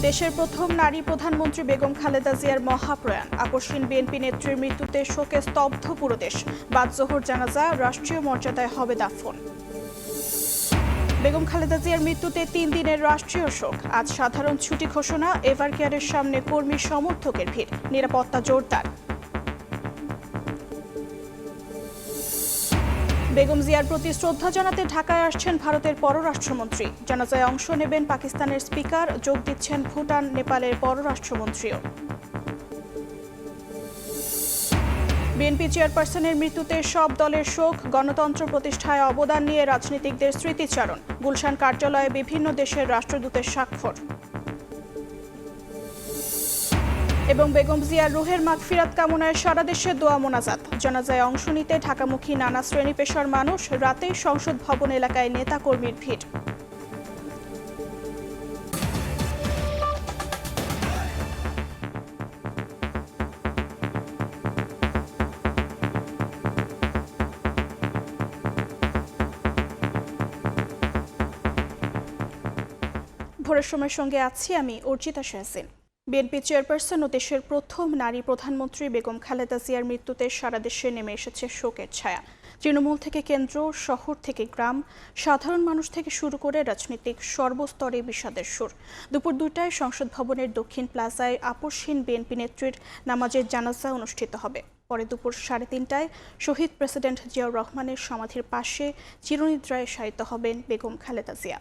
দেশের প্রথম নারী প্রধানমন্ত্রী বেগম খালেদা জিয়ার মহাপ্রয়াণ। আপসহীন বিএনপি নেত্রীর মৃত্যুতে শোকে স্তব্ধ পুরো দেশ। বাদ জোহর জানাজা, রাষ্ট্রীয় মর্যাদায় হবে দাফন। বেগম খালেদা জিয়ার মৃত্যুতে 3 দিনের রাষ্ট্রীয় শোক। আজ সাধারণ ছুটি ঘোষণা। এভারকেয়ারের সামনে কর্মী সমর্থকের ভিড়। নিরাপত্তা জোরদার। বেগম জিয়ার প্রতি শ্রদ্ধা জানাতে ঢাকায় আসছেন ভারতের পররাষ্ট্রমন্ত্রী। জানাজায় অংশ নেবেন পাকিস্তানের স্পিকার, যোগ দিচ্ছেন ভুটান, নেপালের পররাষ্ট্রমন্ত্রীও। বিএনপি চেয়ারপারসনের মৃত্যুতে সব দলের শোক। গণতন্ত্র প্রতিষ্ঠায় অবদান নিয়ে রাজনীতিকদের স্মৃতিচারণ। গুলশান কার্যালয়ে বিভিন্ন দেশের রাষ্ট্রদূতের স্বাক্ষর। এবং বেগম জিয়ার রুহের মাগফিরাত কামনায় সারা দেশে দোয়া মোনাজাত। জানাজায় অংশ নিতে ঢাকামুখী নানা শ্রেণী পেশার মানুষ। রাতেই সংসদ ভবন এলাকায় নেতাকর্মীর ভিড়। ভোরের সময়ের সঙ্গে আছি আমি অর্জিতা শাহসিন। বিএনপি চেয়ারপারসন ও দেশের প্রথম নারী প্রধানমন্ত্রী বেগম খালেদা জিয়ার মৃত্যুতে সারা দেশে নেমে এসেছে শোকের ছায়া। তৃণমূল থেকে কেন্দ্র, শহর থেকে গ্রাম, সাধারণ মানুষ থেকে শুরু করে রাজনৈতিক সর্বস্তরে বিষাদের সুর। দুপুর 2টায় সংসদ ভবনের দক্ষিণ প্লাজায় আপসহীন বিএনপি নেত্রীর নামাজের জানাজা অনুষ্ঠিত হবে। পরে দুপুর 3:30টায় শহীদ প্রেসিডেন্ট জিয়াউর রহমানের সমাধির পাশে চিরনিদ্রায় শায়িত হবেন বেগম খালেদা জিয়া।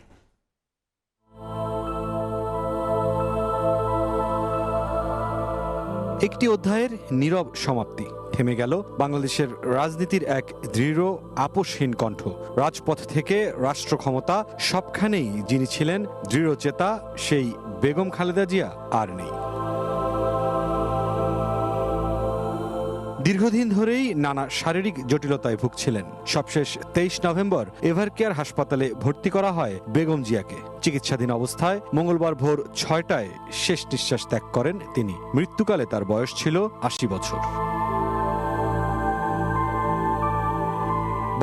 একটি অধ্যায়ের নীরব সমাপ্তি। থেমে গেল বাংলাদেশের রাজনীতির এক দৃঢ় আপোষহীন কণ্ঠ। রাজপথ থেকে রাষ্ট্র ক্ষমতা সবখানেই যিনি ছিলেন দৃঢ়চেতা, সেই বেগম খালেদা জিয়া আর নেই। দীর্ঘদিন ধরেই নানা শারীরিক জটিলতায় ভুগছিলেন। সবশেষ 23 নভেম্বর এভারকেয়ার হাসপাতালে ভর্তি করা হয় বেগম জিয়াকে। চিকিৎসাধীন অবস্থায় মঙ্গলবার ভোর 6টায় শেষ নিঃশ্বাস ত্যাগ করেন তিনি। মৃত্যুকালে তার বয়স ছিল 80 বছর।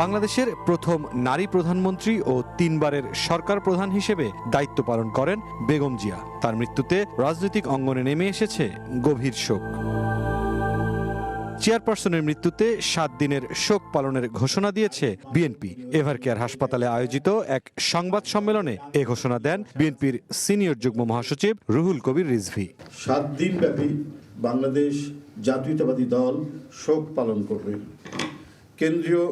বাংলাদেশের প্রথম নারী প্রধানমন্ত্রী ও 3 বারের সরকার প্রধান হিসেবে দায়িত্ব পালন করেন বেগম জিয়া। তার মৃত্যুতে রাজনৈতিক অঙ্গনে নেমে এসেছে গভীর শোক। চেয়ারপারসনের মৃত্যুতে 7 দিনের শোক পালনের ঘোষণা দিয়েছে বিএনপি। এভারকেয়ার হাসপাতালে আয়োজিত এক সংবাদ সম্মেলনে এ ঘোষণা দেন বিএনপির সিনিয়র যুগ্ম মহাসচিব রুহুল কবির রিজভী। 7 দিন ব্যাপী বাংলাদেশ জাতীয়তাবাদী দল শোক পালন করবে। কেন্দ্রীয়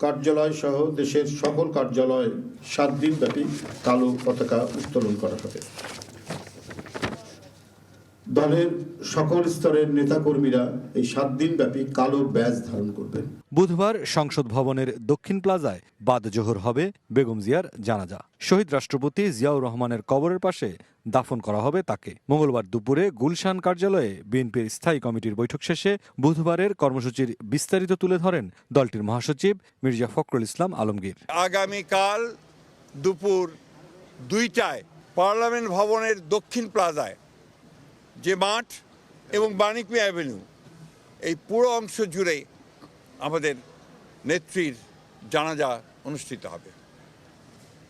কার্যালয় সহ দেশের সকল কার্যালয়ে 7 দিন ব্যাপী কালো পতাকা উত্তোলন করা হবে। দলের সকল স্তরের নেতাকর্মীরা এই 7 দিন ব্যাপী কালো ব্যাজ ধারণ করবেন। বুধবার সংসদ ভবনের দক্ষিণ প্লাজায় বাদ জোহর হবে বেগম জিয়ার জানাজা। শহীদ রাষ্ট্রপতি জিয়াউর রহমানের কবরের পাশে দাফন করা হবে তাকে। মঙ্গলবার দুপুরে গুলশান কার্যালয়ে বিএনপির স্থায়ী কমিটির বৈঠক শেষে বুধবারের কর্মসূচির বিস্তারিত তুলে ধরেন দলটির মহাসচিব মির্জা ফখরুল ইসলাম আলমগীর। আগামীকাল দুপুর 2টায় পার্লামেন্ট ভবনের দক্ষিণ প্লাজায় যে মাঠ এবং বাণিজ্য অ্যাভিনিউ, এই পুরো অংশ জুড়ে আমাদের নেত্রীর জানাজা অনুষ্ঠিত হবে।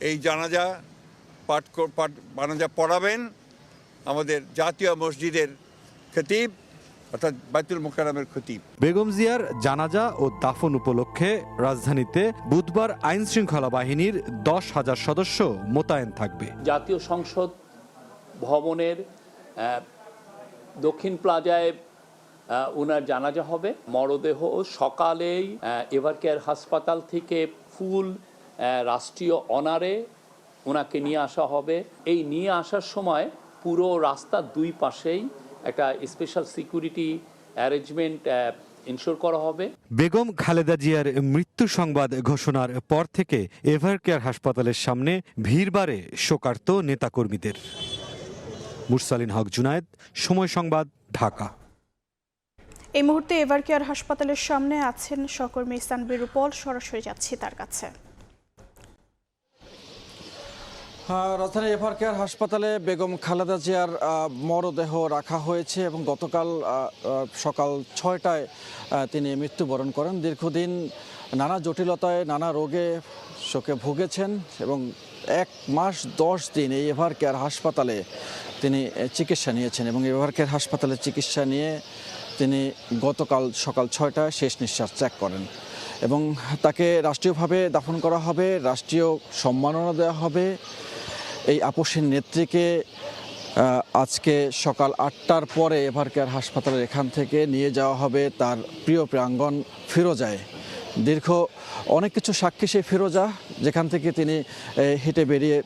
এই জানাজা পড়াবেন আমাদের জাতীয় মসজিদের খতিব, অর্থাৎ বাইতুল মুকাররমের খতিব। বেগম জিয়ার জানাজা ও দাফন উপলক্ষে রাজধানীতে বুধবার আইন শৃঙ্খলা বাহিনীর 10,000 সদস্য মোতায়েন থাকবে। জাতীয় সংসদ ভবনের দক্ষিণ প্লাজায় ওনার জানাজা হবে। মরদেহ সকালেই এভারকেয়ার হাসপাতাল থেকে ফুল রাষ্ট্রীয় অনারে ওনাকে নিয়ে আসা হবে। এই নিয়ে আসার সময় পুরো রাস্তার 2 পাশেই একটা স্পেশাল সিকিউরিটি অ্যারেঞ্জমেন্ট ইনশোর করা হবে। বেগম খালেদা জিয়ার মৃত্যু সংবাদ ঘোষণার পর থেকে এভারকেয়ার হাসপাতালের সামনে ভিড় বাড়ে শোকার্ত নেতাকর্মীদের। মুরসালিন হক জুনায়েদ, সময় সংবাদ, ঢাকা। এই মুহূর্তে এভারকেয়ার হাসপাতালের সামনে আছেন সহকর্মী সানবির রূপল। সরাসরি যাচ্ছি তার কাছে। রাজধানীর এভারকেয়ার হাসপাতালে বেগম খালেদা জিয়ার মরদেহ রাখা হয়েছে এবং গতকাল সকাল ৬টায় তিনি মৃত্যুবরণ করেন। দীর্ঘদিন নানা জটিলতায় নানা রোগে শোকে ভুগেছেন এবং 1 মাস 10 দিন এই এভারকেয়ার হাসপাতালে তিনি চিকিৎসা নিয়েছেন এবং এভারকেয়ার হাসপাতালে চিকিৎসা নিয়ে তিনি গতকাল সকাল ৬টায় শেষ নিঃশ্বাস ত্যাগ করেন এবং তাকে রাষ্ট্রীয়ভাবে দাফন করা হবে, রাষ্ট্রীয় সম্মাননা দেওয়া হবে। এই আপসীর নেত্রীকে আজকে সকাল 8টার পরে এভারকেয়ার হাসপাতালের এখান থেকে নিয়ে যাওয়া হবে তার প্রিয় প্রাঙ্গণ ফিরোজায়। দীর্ঘ অনেক কিছু সাক্ষী সেই ফিরোজা, যেখান থেকে তিনি হেঁটে বেরিয়ে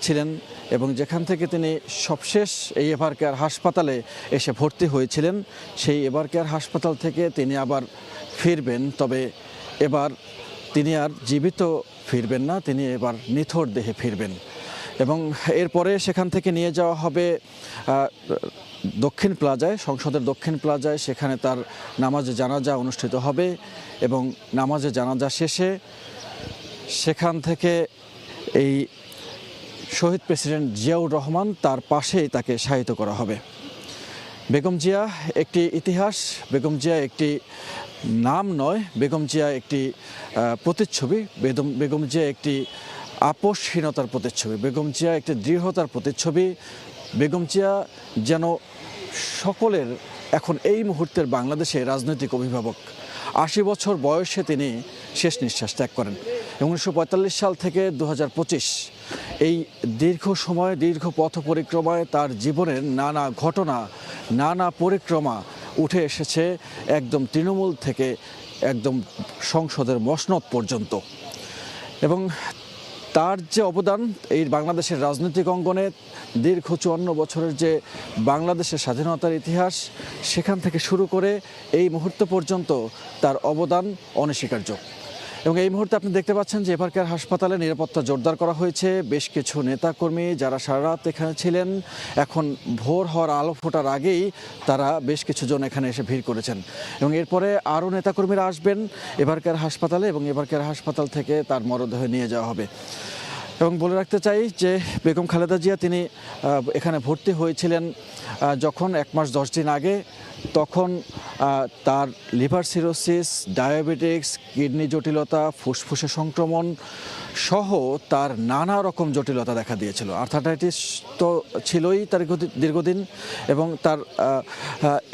ছিলেন এবং যেখান থেকে তিনি সবশেষ এই এভারকেয়ার হাসপাতালে এসে ভর্তি হয়েছিলেন। সেই এভারকেয়ার হাসপাতাল থেকে তিনি আবার ফিরবেন, তবে এবার তিনি আর জীবিত ফিরবেন না, তিনি এবার নিথর দেহে ফিরবেন এবং এরপরে সেখান থেকে নিয়ে যাওয়া হবে দক্ষিণ প্লাজায়, সংসদের দক্ষিণ প্লাজায়। সেখানে তার নামাজে জানাজা অনুষ্ঠিত হবে এবং নামাজে জানাজা শেষে সেখান থেকে এই শহীদ প্রেসিডেন্ট জিয়াউর রহমান তার পাশেই তাকে শায়িত করা হবে। বেগম জিয়া একটি ইতিহাস, বেগম জিয়া একটি নাম নয়, বেগম জিয়া একটি প্রতিচ্ছবি, বেগম জিয়া একটি আপোষহীনতার প্রতিচ্ছবি, বেগম জিয়া একটি দৃঢ়তার প্রতিচ্ছবি। বেগম জিয়া যেন সকলের এখন এই মুহূর্তের বাংলাদেশে রাজনৈতিক অভিভাবক। 80 বছর বয়সে তিনি শেষ নিঃশ্বাস ত্যাগ করেন এবং 1945 সাল থেকে 2025 এই দীর্ঘ সময়, দীর্ঘ পথ পরিক্রমায় তার জীবনের নানা ঘটনা, নানা পরিক্রমা উঠে এসেছে একদম তৃণমূল থেকে একদম সংসদের মসনদ পর্যন্ত এবং তার যে অবদান এই বাংলাদেশের রাজনৈতিক অঙ্গনে, দীর্ঘ 54 বছরের যে বাংলাদেশের স্বাধীনতার ইতিহাস, সেখান থেকে শুরু করে এই মুহূর্ত পর্যন্ত তার অবদান অনস্বীকার্য। এবং এই মুহূর্তে আপনি দেখতে পাচ্ছেন যে এভারকেয়ার হাসপাতালে নিরাপত্তা জোরদার করা হয়েছে। বেশ কিছু নেতাকর্মী যারা সারা রাত এখানে ছিলেন, এখন ভোর হওয়ার আলো ফোটার আগেই তারা বেশ কিছু জন এখানে এসে ভিড় করেছেন এবং এরপরে আরও নেতাকর্মীরা আসবেন এভারকেয়ার হাসপাতালে এবং এভারকেয়ার হাসপাতাল থেকে তার মরদেহ নিয়ে যাওয়া হবে। এবং বলে রাখতে চাই যে বেগম খালেদা জিয়া তিনি এখানে ভর্তি হয়েছিলেন যখন 1 মাস 10 দিন আগে, তখন তার লিভার সিরোসিস, ডায়াবেটিক্স, কিডনি জটিলতা, ফুসফুসে সংক্রমণ সহ তার নানা রকম জটিলতা দেখা দিয়েছিল। আর্থারাইটিস তো ছিলই তার দীর্ঘদিন এবং তার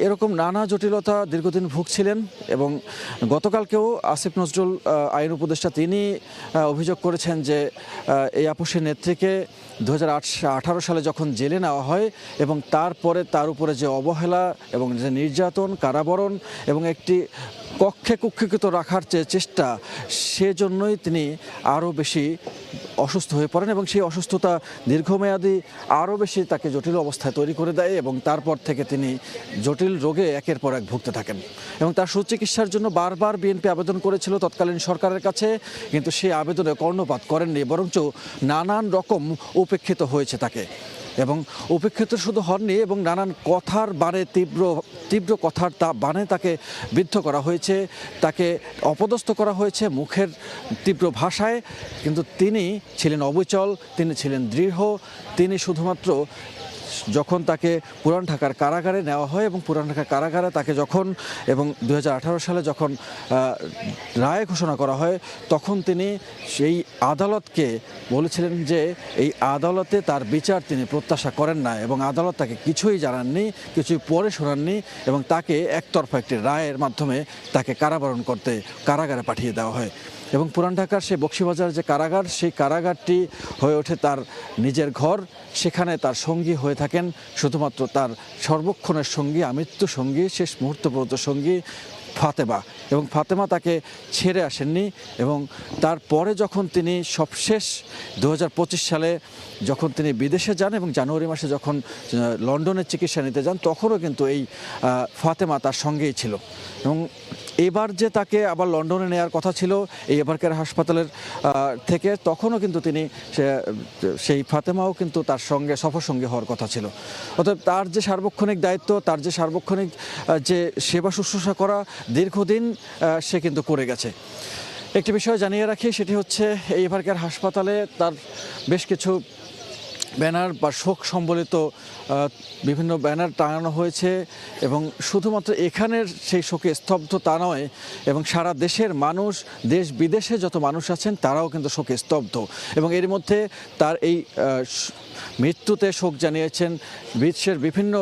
এরকম নানা জটিলতা দীর্ঘদিন ভুগছিলেন এবং গতকালকেও আসিফ নজরুল আইন উপদেষ্টা তিনি অভিযোগ করেছেন যে এই আপসের নেত্রীকে 2018 সালে যখন জেলে নেওয়া হয় এবং তারপরে তার উপরে যে অবহেলা এবং যে নির্যাতন, কারাবরণ এবং একটি কক্ষে কুক্ষিত রাখার যে চেষ্টা, সেজন্যই তিনি আরও বেশি অসুস্থ হয়ে পড়েন এবং সেই অসুস্থতা দীর্ঘমেয়াদী আরও বেশি তাকে জটিল অবস্থায় তৈরি করে দেয় এবং তারপর থেকে তিনি জটিল রোগে একের পর এক ভুগতে থাকেন এবং তার সুচিকিৎসার জন্য বারবার বিএনপি আবেদন করেছিল তৎকালীন সরকারের কাছে, কিন্তু সেই আবেদনে কর্ণপাত করেননি, বরঞ্চ নানান রকম উপেক্ষিত হয়েছে তাকে এবং উপেক্ষিত শুধু হননি এবং নানান কথার বানে তীব্র কথার বানে তাকে বিদ্ধ করা হয়েছে, তাকে অপদস্থ করা হয়েছে মুখের তীব্র ভাষায়, কিন্তু তিনি ছিলেন অবিচল, তিনি ছিলেন দৃঢ়। তিনি শুধুমাত্র যখন তাকে পুরান ঢাকার কারাগারে নেওয়া হয় এবং পুরান ঢাকার কারাগারে তাকে যখন এবং 2018 সালে যখন রায় ঘোষণা করা হয়, তখন তিনি সেই আদালতকে বলেছিলেন যে এই আদালতে তার বিচার তিনি প্রত্যাশা করেন না এবং আদালত তাকে কিছুই জানাননি, কিছুই পড়ে শোনাননি এবং তাকে একতরফা একটি রায়ের মাধ্যমে তাকে কারাবরণ করতে কারাগারে পাঠিয়ে দেওয়া হয় এবং পুরান ঢাকার সেই বক্সিবাজার যে কারাগার, সেই কারাগারটি হয়ে ওঠে তার নিজের ঘর। সেখানে তার সঙ্গী হয়ে থাকেন শুধুমাত্র তার সর্বক্ষণের সঙ্গী, আমৃত্যু সঙ্গী, শেষ মুহূর্ত পর্যন্ত সঙ্গী ফাতেমা এবং ফাতেমা তাকে ছেড়ে আসেননি এবং তারপরে যখন তিনি সবশেষ 2025 সালে যখন তিনি বিদেশে যান এবং জানুয়ারি মাসে যখন লন্ডনের চিকিৎসা নিতে যান, তখনও কিন্তু এই ফাতেমা তার সঙ্গেই ছিল এবং এবার যে তাকে আবার লন্ডনে নেওয়ার কথা ছিল এই এভারকেয়ার হাসপাতালের থেকে, তখনও কিন্তু তিনি সেই ফাতেমাও কিন্তু তার সঙ্গে সফরসঙ্গী হওয়ার কথা ছিল। অর্থাৎ তার যে সার্বক্ষণিক দায়িত্ব, তার যে সার্বক্ষণিক যে সেবা শুশ্রূষা করা দীর্ঘদিন সে কিন্তু করে গেছে একটি বিষয় জানিয়ে রাখি, সেটি হচ্ছে এই এভারকেয়ার হাসপাতালে তার বেশ কিছু ব্যানার বা শোক সম্বলিত বিভিন্ন ব্যানার টাঙানো হয়েছে এবং শুধুমাত্র এখানের সেই শোকে স্তব্ধ তা নয়, এবং সারা দেশের মানুষ, দেশ বিদেশে যত মানুষ আছেন তারাও কিন্তু শোকে স্তব্ধ। এবং এর মধ্যে তার এই মৃত্যুতে শোক জানিয়েছেন বিশ্বের বিভিন্ন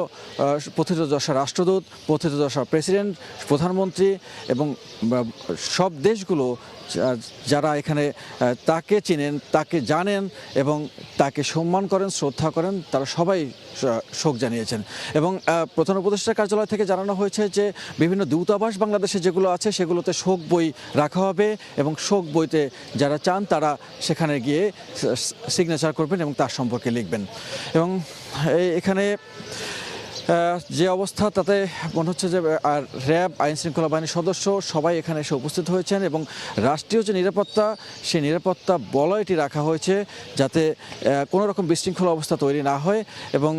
পথিতযশা রাষ্ট্রদূত, পথিতযশা প্রেসিডেন্ট, প্রধানমন্ত্রী এবং সব দেশগুলো যারা এখানে তাকে চিনেন, তাকে জানেন এবং তাকে সম্মান করেন, শ্রদ্ধা করেন, তারা সবাই শোক জানিয়েছেন। এবং প্রধান উপদেষ্টার কার্যালয় থেকে জানানো হয়েছে যে বিভিন্ন দূতাবাস বাংলাদেশে যেগুলো আছে সেগুলোতে শোক বই রাখা হবে এবং শোক বইতে যারা চান তারা সেখানে গিয়ে সিগনেচার করবেন এবং তার সম্পর্কে লিখবেন। এবং এখানে যে অবস্থা তাতে মনে হচ্ছে যে র্যাব, আইন শৃঙ্খলা বাহিনীর সদস্য সবাই এখানে এসে উপস্থিত হয়েছেন এবং রাষ্ট্রীয় যে নিরাপত্তা, সেই নিরাপত্তা বলয়টি রাখা হয়েছে যাতে কোনো রকম বিশৃঙ্খলা অবস্থা তৈরি না হয় এবং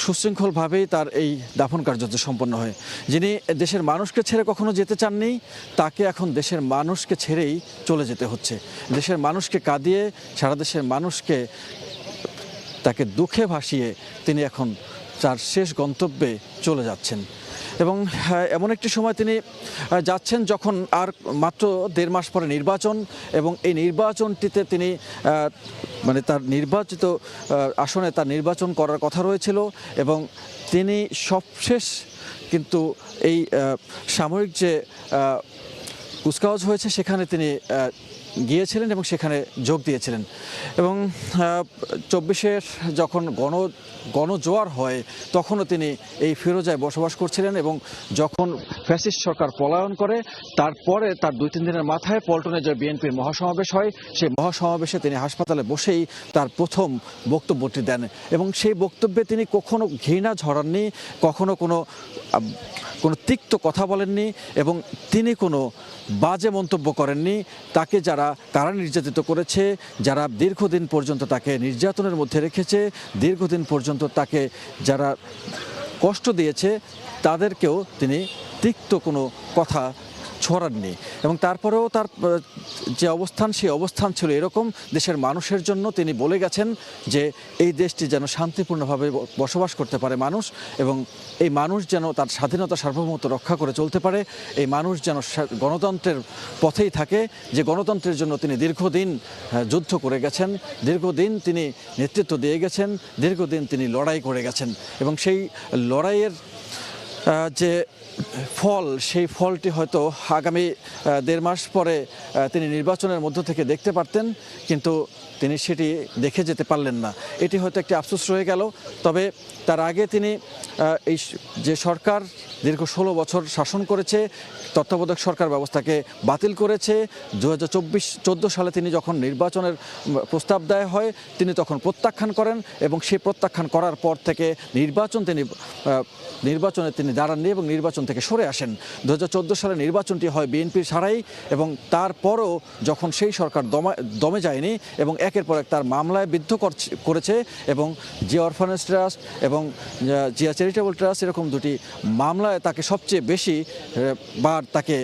সুশৃঙ্খলভাবেই তার এই দাফন কার্য সম্পন্ন হয়। যিনি দেশের মানুষকে ছেড়ে কখনো যেতে চাননি, তাকে এখন দেশের মানুষকে ছেড়েই চলে যেতে হচ্ছে। দেশের মানুষকে কাঁদিয়ে, সারা দেশের মানুষকে তাকে দুঃখে ভাসিয়ে তিনি এখন তার শেষ গন্তব্যে চলে যাচ্ছেন। এবং এমন একটি সময় তিনি যাচ্ছেন যখন আর মাত্র 1.5 মাস পরে নির্বাচন, এবং এই নির্বাচনটিতে তিনি মানে তার নির্বাচিত আসনে তার নির্বাচন করার কথা রয়েছিল এবং তিনি সবশেষ কিন্তু এই সামরিক যে কুচকাওয়াজ হয়েছে সেখানে তিনি গিয়েছিলেন এবং সেখানে যোগ দিয়েছিলেন। এবং 24-এর যখন গণজোয়ার হয় তখনও তিনি এই ফিরোজায় বসবাস করছিলেন এবং যখন ফ্যাসিস্ট সরকার পলায়ন করে তারপরে তার 2-3 দিনের মাথায় পল্টনে যে বিএনপির মহাসমাবেশ হয়, সেই মহাসমাবেশে তিনি হাসপাতালে বসেই তার প্রথম বক্তব্যটি দেন এবং সেই বক্তব্যে তিনি কখনো ঘৃণা ঝরাননি, কখনো কোনো তিক্ত কথা বলেননি এবং তিনি কোনো বাজে মন্তব্য করেননি। তাকে যারা কারা নির্যাতিত করেছে, যারা দীর্ঘদিন পর্যন্ত তাকে নির্যাতনের মধ্যে রেখেছে, দীর্ঘদিন পর্যন্ত তাকে যারা কষ্ট দিয়েছে, তাদেরকেও তিনি তিক্ত কোনো কথা ছড়াননি। এবং তারপরেও তার যে অবস্থান, সেই অবস্থান ছিল এরকম, দেশের মানুষের জন্য তিনি বলে গেছেন যে এই দেশটি যেন শান্তিপূর্ণভাবে বসবাস করতে পারে মানুষ, এবং এই মানুষ যেন তার স্বাধীনতা সার্বভৌমত্ব রক্ষা করে চলতে পারে, এই মানুষ যেন গণতন্ত্রের পথেই থাকে, যে গণতন্ত্রের জন্য তিনি দীর্ঘদিন যুদ্ধ করে গেছেন, দীর্ঘদিন তিনি নেতৃত্ব দিয়ে গেছেন, দীর্ঘদিন তিনি লড়াই করে গেছেন এবং সেই লড়াইয়ের যে ফল, সেই ফলটি হয়তো আগামী 1.5 মাস পরে তিনি নির্বাচনের মধ্য থেকে দেখতে পারতেন, কিন্তু তিনি সেটি দেখে যেতে পারলেন না। এটি হয়তো একটি আফসোস রয়ে গেল। তবে তার আগে তিনি এই যে সরকার দীর্ঘ 16 বছর শাসন করেছে, তত্ত্বাবধায়ক সরকার ব্যবস্থাকে বাতিল করেছে, 2014 সালে তিনি যখন নির্বাচনের প্রস্তাব দেওয়া হয় তিনি তখন প্রত্যাখ্যান করেন এবং সেই প্রত্যাখ্যান করার পর থেকে নির্বাচনে তিনি দাঁড়াননি এবং নির্বাচন থেকে সরে আসেন। 2014 সালে নির্বাচনটি হয় বিএনপির ছাড়াই এবং তারপরও যখন সেই সরকার দমে যায়নি এবং একের পর এক তার মামলায় বিদ্ধ করেছে এবং জিয়া অরফানেজ ট্রাস্ট এবং জিয়া চ্যারিটেবল ট্রাস্ট এরকম 2টি মামলায় তাকে সবচেয়ে বেশি বার তাকে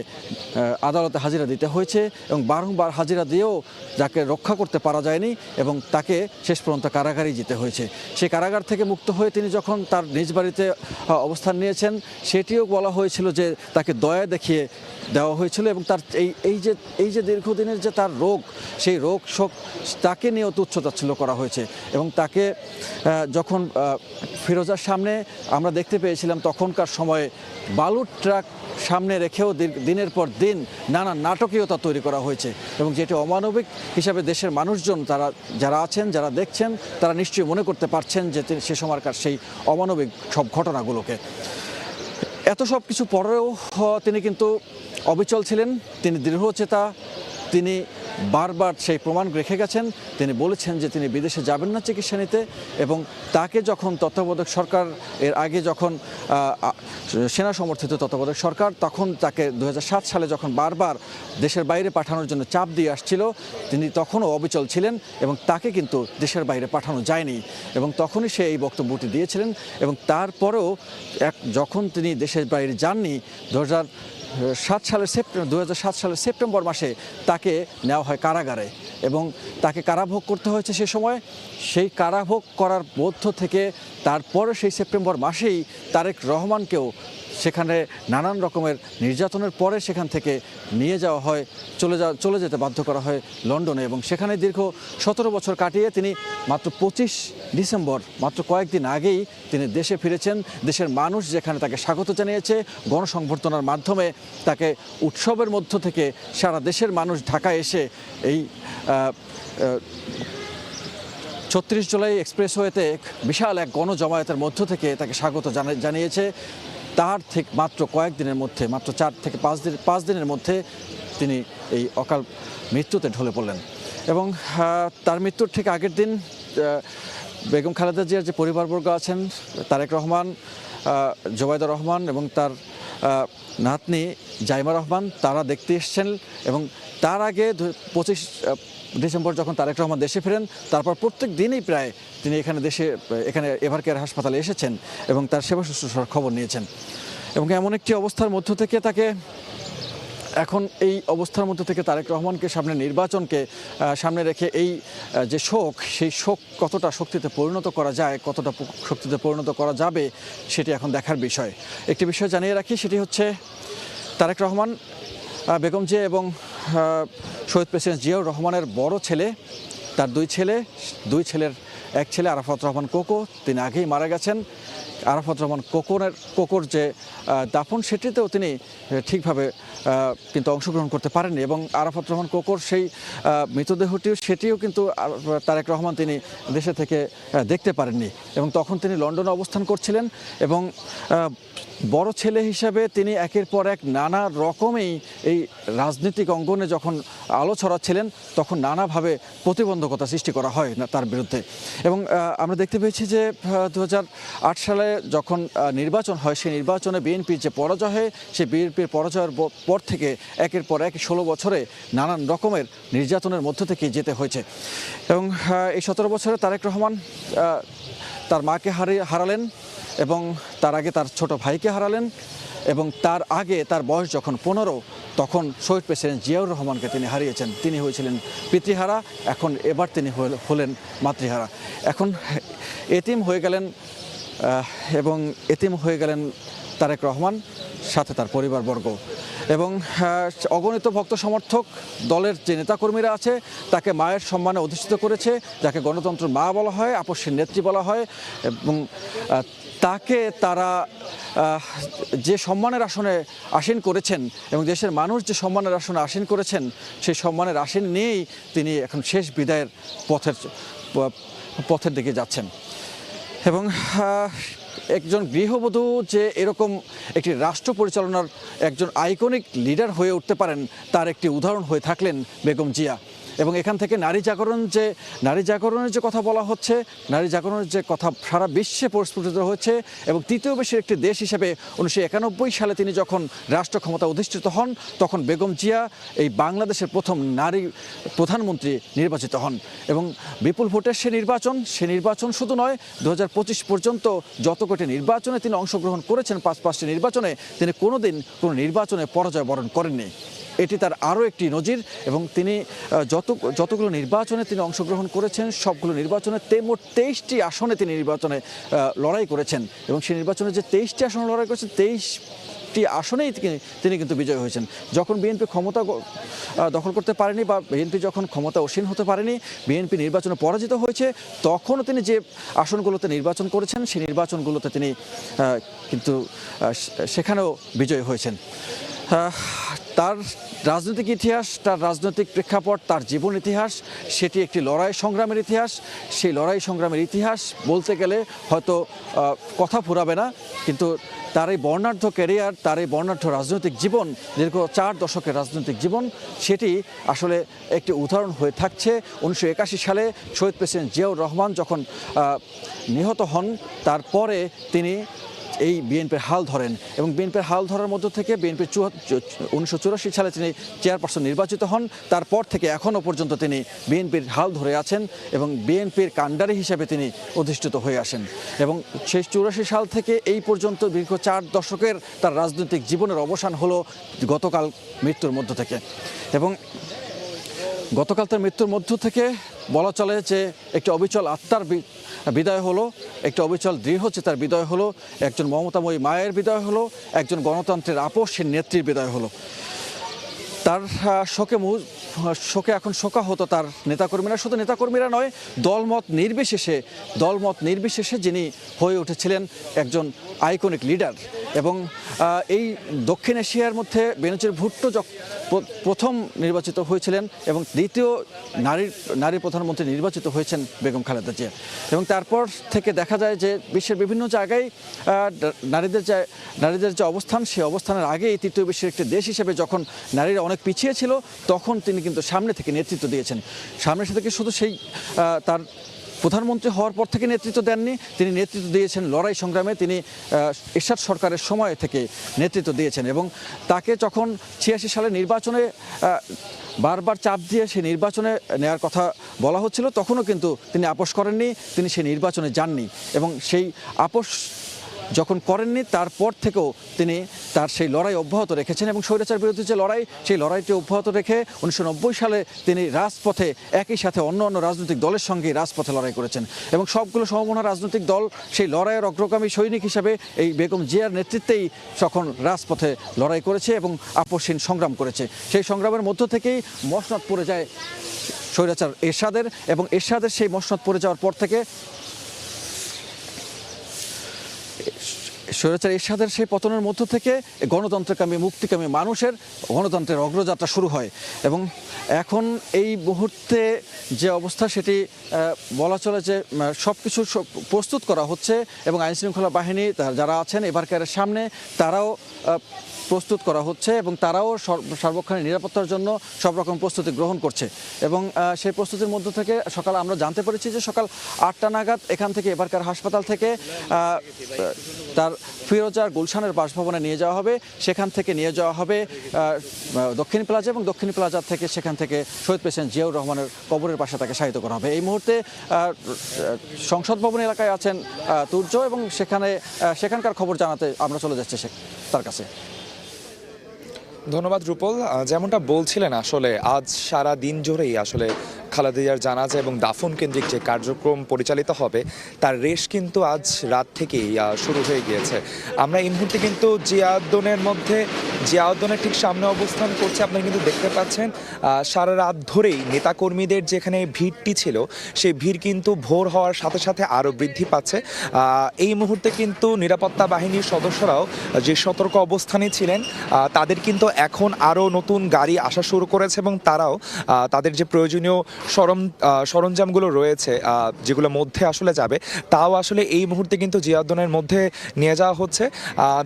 আদালতে হাজিরা দিতে হয়েছে এবং বারংবার হাজিরা দিয়েও যাকে রক্ষা করতে পারা যায়নি এবং তাকে শেষ পর্যন্ত কারাগারেই যেতে হয়েছে। সেই কারাগার থেকে মুক্ত হয়ে তিনি যখন তার নিজ বাড়িতে অবস্থান নিয়েছেন, সেটিও বলা হয়েছিল যে তাকে দয়া দেখিয়ে দেওয়া হয়েছিল এবং তার এই যে দীর্ঘদিনের যে তার রোগ, সেই রোগ শোক তাকে নিয়েও তুচ্ছতাচ্ছিল্য করা হয়েছে এবং তাকে যখন ফিরোজার সামনে আমরা দেখতে পেয়েছিলাম তখনকার সময়ে বালুর ট্রাক সামনে রেখেও দিনের পর দিন নানা নাটকীয়তা তৈরি করা হয়েছে এবং যেটি অমানবিক হিসাবে দেশের মানুষজন যারা আছেন, যারা দেখছেন, তারা নিশ্চয়ই মনে করতে পারছেন যে সে সময়কার সেই অমানবিক সব ঘটনাগুলোকে। এত সব কিছু পরেও তিনি কিন্তু অবিচল ছিলেন, তিনি দৃঢ়চেতা, তিনি বারবার সেই প্রমাণ রেখে গেছেন। তিনি বলেছেন যে তিনি বিদেশে যাবেন না চিকিৎসা নিতে এবং তাকে যখন তত্ত্বাবধায়ক সরকার এর আগে যখন সেনা সমর্থিত তত্ত্বাবধায়ক সরকার, তখন তাকে 2007 সালে যখন বারবার দেশের বাইরে পাঠানোর জন্য চাপ দিয়ে আসছিল, তিনি তখনও অবিচল ছিলেন এবং তাকে কিন্তু দেশের বাইরে পাঠানো যায়নি এবং তখনই সে এই বক্তব্যটি দিয়েছিলেন। এবং তারপরেও যখন তিনি দেশের বাইরে যাননি 2007 সালের সেপ্টেম্বর মাসে তাকে নেওয়া হয় কারাগারে এবং তাকে কারাভোগ করতে হয়েছে সে সময়। সেই কারাভোগ করার মধ্য থেকে তারপরে সেই সেপ্টেম্বর মাসেই তারেক রহমানকেও সেখানে নানান রকমের নির্যাতনের পরে সেখান থেকে নিয়ে যাওয়া হয়, চলে যেতে বাধ্য করা হয় লন্ডনে এবং সেখানে দীর্ঘ 17 বছর কাটিয়ে তিনি মাত্র 25 ডিসেম্বর, মাত্র কয়েকদিন আগেই তিনি দেশে ফিরেছেন। দেশের মানুষ যেখানে তাকে স্বাগত জানিয়েছে, গণসংবর্ধনার মাধ্যমে তাকে উৎসবের মধ্য থেকে সারা দেশের মানুষ ঢাকায় এসে এই 36 জুলাই এক্সপ্রেসওয়েতে বিশাল এক গণজমায়েতের মধ্য থেকে তাকে স্বাগত জানিয়েছে। তার ঠিক মাত্র কয়েকদিনের মধ্যে, মাত্র 4 থেকে 5 দিনের মধ্যে তিনি এই অকাল মৃত্যুতে ঢলে পড়লেন এবং তার মৃত্যুর ঠিক আগের দিন বেগম খালেদা জিয়ার যে পরিবারবর্গ আছেন, তারেক রহমান, জোবাইদুর রহমান এবং তার নাতনি জাইমা রহমান, তারা দেখতে এসেছেন এবং তার আগে 25 ডিসেম্বর যখন তারেক রহমান দেশে ফেরেন, তারপর প্রত্যেক দিনই প্রায় তিনি এখানে এভারকেয়ার হাসপাতালে এসেছেন এবং তার সেবা শুশ্রূষার খবর নিয়েছেন এবং এমন একটি অবস্থার মধ্য থেকে এখন এই অবস্থার মধ্যে থেকে তারেক রহমানকে নির্বাচনকে সামনে রেখে এই যে শোক, সেই শোক কতটা শক্তিতে পরিণত করা যায়, কতটা শক্তিতে পরিণত করা যাবে, সেটি এখন দেখার বিষয়। একটি বিষয় জানিয়ে রাখি, সেটি হচ্ছে তারেক রহমান, বেগম জিয়া এবং শহীদ প্রেসিডেন্ট জিয়াউর রহমানের বড় ছেলে, তার দুই ছেলের এক ছেলে আরাফাত রহমান কোকো, তিনি আগেই মারা গেছেন। আরাফাত রহমান কোকোর যে দাফন, সেটিতেও তিনি ঠিকভাবে কিন্তু অংশগ্রহণ করতে পারেননি এবং আরাফাত রহমান কোকোর সেই সেটিও কিন্তু তারেক রহমান তিনি দেশে থেকে দেখতে পারেননি এবং তখন তিনি লন্ডনে অবস্থান করছিলেন এবং বড় ছেলে হিসাবে তিনি একের পর এক নানা রকমেই এই রাজনৈতিক অঙ্গনে যখন আলো ছড়াচ্ছিলেন, তখন নানাভাবে প্রতিবন্ধকতা সৃষ্টি করা হয় না তার বিরুদ্ধে। এবং আমরা দেখতে পেয়েছি যে 2008 সালে যখন নির্বাচন হয়, সেই নির্বাচনে বিএনপির যে পরাজয় হয়, সেই বিএনপির পরাজয়ের পর থেকে একের পর এক 16 বছরে নানান রকমের নির্যাতনের মধ্য থেকে যেতে হয়েছে এবং এই 17 বছরে তারেক রহমান তার মাকে হারালেন এবং তার আগে তার ছোট ভাইকে হারালেন এবং তার আগে তার বয়স যখন 15, তখন শহীদ প্রেসিডেন্ট জিয়াউর রহমানকে তিনি হারিয়েছেন। তিনি হয়েছিলেন পিতৃহারা, এবার তিনি হলেন মাতৃহারা। এখন এতিম হয়ে গেলেন এবং এতিম হয়ে গেলেন তারেক রহমান, সাথে তার পরিবারবর্গ এবং অগণিত ভক্ত সমর্থক দলের যে নেতাকর্মীরা আছে তাকে মায়ের সম্মানে অধিষ্ঠিত করেছে, যাকে গণতন্ত্রের মা বলা হয়, আপসীর নেত্রী বলা হয় এবং তাকে তারা যে সম্মানের আসনে আসীন করেছেন এবং দেশের মানুষ যে সম্মানের আসনে আসীন করেছেন, সেই সম্মানের আসীন নিয়েই তিনি এখন শেষ বিদায়ের পথের দিকে যাচ্ছেন এবং একজন গৃহবধূ যে এরকম একটি রাষ্ট্র পরিচালনার একজন আইকনিক লিডার হয়ে উঠতে পারেন, তার একটি উদাহরণ হয়ে থাকলেন বেগম জিয়া। এবং এখান থেকে নারী জাগরণের যে কথা বলা হচ্ছে, নারী জাগরণের যে কথা সারা বিশ্বে প্রস্ফুটিত হচ্ছে এবং তৃতীয় বিশ্বের একটি দেশ হিসেবে 1991 সালে তিনি যখন রাষ্ট্র ক্ষমতা অধিষ্ঠিত হন, তখন বেগম জিয়া এই বাংলাদেশের প্রথম নারী প্রধানমন্ত্রী নির্বাচিত হন এবং বিপুল ভোটের সে নির্বাচন শুধু নয়, 2025 পর্যন্ত যত কটি নির্বাচনে তিনি অংশগ্রহণ করেছেন, 5টি নির্বাচনে, তিনি কোনোদিন কোনো নির্বাচনে পরাজয় বরণ করেননি। এটি তার আরও একটি নজির এবং তিনি যতগুলো নির্বাচনে তিনি অংশগ্রহণ করেছেন, সবগুলো নির্বাচনে মোট 23টি আসনে তিনি নির্বাচনে লড়াই করেছেন এবং সেই নির্বাচনে যে 23টি আসনে লড়াই করেছেন, 23টি আসনেই তিনি কিন্তু বিজয় হয়েছেন। যখন বিএনপি ক্ষমতা দখল করতে পারেনি বা বিএনপি যখন ক্ষমতা আসীন হতে পারেনি, বিএনপি নির্বাচনে পরাজিত হয়েছে, তখনও তিনি যে আসনগুলোতে নির্বাচন করেছেন, সেই নির্বাচনগুলোতে তিনি কিন্তু সেখানেও বিজয়ী হয়েছেন। তার রাজনৈতিক ইতিহাস, তার রাজনৈতিক প্রেক্ষাপট, তার জীবন ইতিহাস, সেটি একটি লড়াই সংগ্রামের ইতিহাস। সেই লড়াই সংগ্রামের ইতিহাস বলতে গেলে হয়তো কথা ফুরাবে না, কিন্তু তার এই বর্ণাঢ্য ক্যারিয়ার, তার এই বর্ণাঢ্য রাজনৈতিক জীবন, দীর্ঘ 4 দশকের রাজনৈতিক জীবন, সেটি আসলে একটি উদাহরণ হয়ে থাকছে। 1981 সালে শহীদ প্রেসিডেন্ট জিয়াউর রহমান যখন নিহত হন, তারপরে তিনি এই বিএনপির হাল ধরেন এবং বিএনপির হাল ধরার মধ্য থেকে বিএনপির 1984 সালে তিনি চেয়ারপারসন নির্বাচিত হন। তারপর থেকে এখনও পর্যন্ত তিনি বিএনপির হাল ধরে আছেন এবং বিএনপির কাণ্ডারি হিসেবে তিনি অধিষ্ঠিত হয়ে আসেন এবং সেই 84 সাল থেকে এই পর্যন্ত দীর্ঘ 4 দশকের তার রাজনৈতিক জীবনের অবসান হলো গতকাল মৃত্যুর মধ্য থেকে। এবং গতকাল তার মৃত্যুর মধ্য থেকে বলা চলে যে একটি অবিচল আত্মার বিদায় হলো, একটি অবিচল দৃঢ়চেতার বিদায় হলো, একজন মমতাময়ী মায়ের বিদায় হলো, একজন গণতন্ত্রের আপসহীন নেত্রীর বিদায় হলো। তার শোকে এখন শোকাহত তার নেতাকর্মীরা, শুধু নেতাকর্মীরা নয়, দলমত নির্বিশেষে যিনি হয়ে উঠেছিলেন একজন আইকনিক লিডার। এবং এই দক্ষিণ এশিয়ার মধ্যে বেনজির ভুট্টো প্রথম নির্বাচিত হয়েছিলেন এবং দ্বিতীয় নারী প্রধানমন্ত্রী নির্বাচিত হয়েছেন বেগম খালেদা জিয়া। এবং তারপর থেকে দেখা যায় যে বিশ্বের বিভিন্ন জায়গায় নারীদের যে অবস্থান, সেই অবস্থানের আগে এই তৃতীয় বিশ্বের একটি দেশ হিসেবে যখন নারীরা অনেক পিছিয়ে ছিল, তখন তিনি কিন্তু সামনে থেকে নেতৃত্ব দিয়েছেন। সামনে থেকে শুধু তার প্রধানমন্ত্রী হওয়ার পর থেকে নেতৃত্ব দেননি, তিনি নেতৃত্ব দিয়েছেন লড়াই সংগ্রামে। তিনি এরশাদ সরকারের সময় থেকে নেতৃত্ব দিয়েছেন এবং তাকে যখন 86 সালে নির্বাচনে বারবার চাপ দিয়ে সেই নির্বাচনে নেওয়ার কথা বলা হচ্ছিল, তখনও কিন্তু তিনি আপোস করেননি, তিনি সেই নির্বাচনে যাননি। এবং সেই আপোস যখন করেননি, তারপর থেকেও তিনি তার সেই লড়াই অব্যাহত রেখেছেন এবং স্বৈরাচার বিরোধী যে লড়াই, সেই লড়াইটি অব্যাহত রেখে 1990 সালে তিনি রাজপথে একই সাথে অন্য রাজনৈতিক দলের সঙ্গে রাজপথে লড়াই করেছেন এবং সবগুলো সমমনা রাজনৈতিক দল সেই লড়াইয়ের অগ্রগামী সৈনিক হিসাবে এই বেগম জিয়ার নেতৃত্বেই তখন রাজপথে লড়াই করেছে এবং আপসহীন সংগ্রাম করেছে। সেই সংগ্রামের মধ্য থেকেই মসনদ পড়ে যায় স্বৈরাচার এরশাদের এবং এরশাদের সেই মসনদ পড়ে যাওয়ার পর থেকে স্বৈরাচার এরশাদের সেই পতনের মধ্য থেকে গণতন্ত্রকামী মুক্তিকামী মানুষের গণতন্ত্রের অগ্রযাত্রা শুরু হয়। এবং এখন এই মুহূর্তে যে অবস্থা, সেটি বলা চলে যে সব কিছু প্রস্তুত করা হচ্ছে এবং আইনশৃঙ্খলা বাহিনী যারা আছেন এবারকারের সামনে, তারাও প্রস্তুত করা হচ্ছে এবং তারাও সার্বক্ষণিক নিরাপত্তার জন্য সব রকম প্রস্তুতি গ্রহণ করছে। এবং সেই প্রস্তুতির মধ্য থেকে সকালে আমরা জানতে পেরেছি যে সকাল 8টা নাগাদ এখান থেকে এবারকার হাসপাতাল থেকে তার ফিরোজার গুলশানের বাসভবনে নিয়ে যাওয়া হবে। সেখান থেকে নিয়ে যাওয়া হবে দক্ষিণ প্লাজা এবং দক্ষিণ প্লাজা থেকে সেখান থেকে শহীদ প্রেসিডেন্ট জিয়াউর রহমানের কবরের পাশে তাকে শায়িত করা হবে। এই মুহূর্তে সংসদ ভবন এলাকায় আছেন তুর্য এবং সেখানকার খবর জানাতে আমরা চলে যাচ্ছি তার কাছে। ধন্যবাদ রূপল। যেমনটা বলছিলেন, আসলে আজ সারা দিন জুড়েই আসলে খালেদা জিয়ার জানাজা এবং দাফন কেন্দ্রিক যে কার্যক্রম পরিচালিত হবে, তার রেশ কিন্তু আজ রাত থেকেই শুরু হয়ে গিয়েছে। আমরা এই মুহূর্তে কিন্তু জিয়াউদ্দনের ঠিক সামনে অবস্থান করছে। আপনারা কিন্তু দেখতে পাচ্ছেন সারা রাত ধরেই নেতাকর্মীদের যেখানে ভিড়টি ছিল, সেই ভিড় কিন্তু ভোর হওয়ার সাথে সাথে আরও বৃদ্ধি পাচ্ছে। এই মুহূর্তে কিন্তু নিরাপত্তা বাহিনীর সদস্যরাও যে সতর্ক অবস্থানে ছিলেন, তাদের কিন্তু এখন আরও নতুন গাড়ি আসা শুরু করেছে এবং তারাও তাদের যে প্রয়োজনীয় সরঞ্জামগুলো রয়েছে, যেগুলো মধ্যে আসলে যাবে, তাও আসলে এই মুহূর্তে কিন্তু জিয়াউদ্দনের মধ্যে নিয়ে যাওয়া হচ্ছে।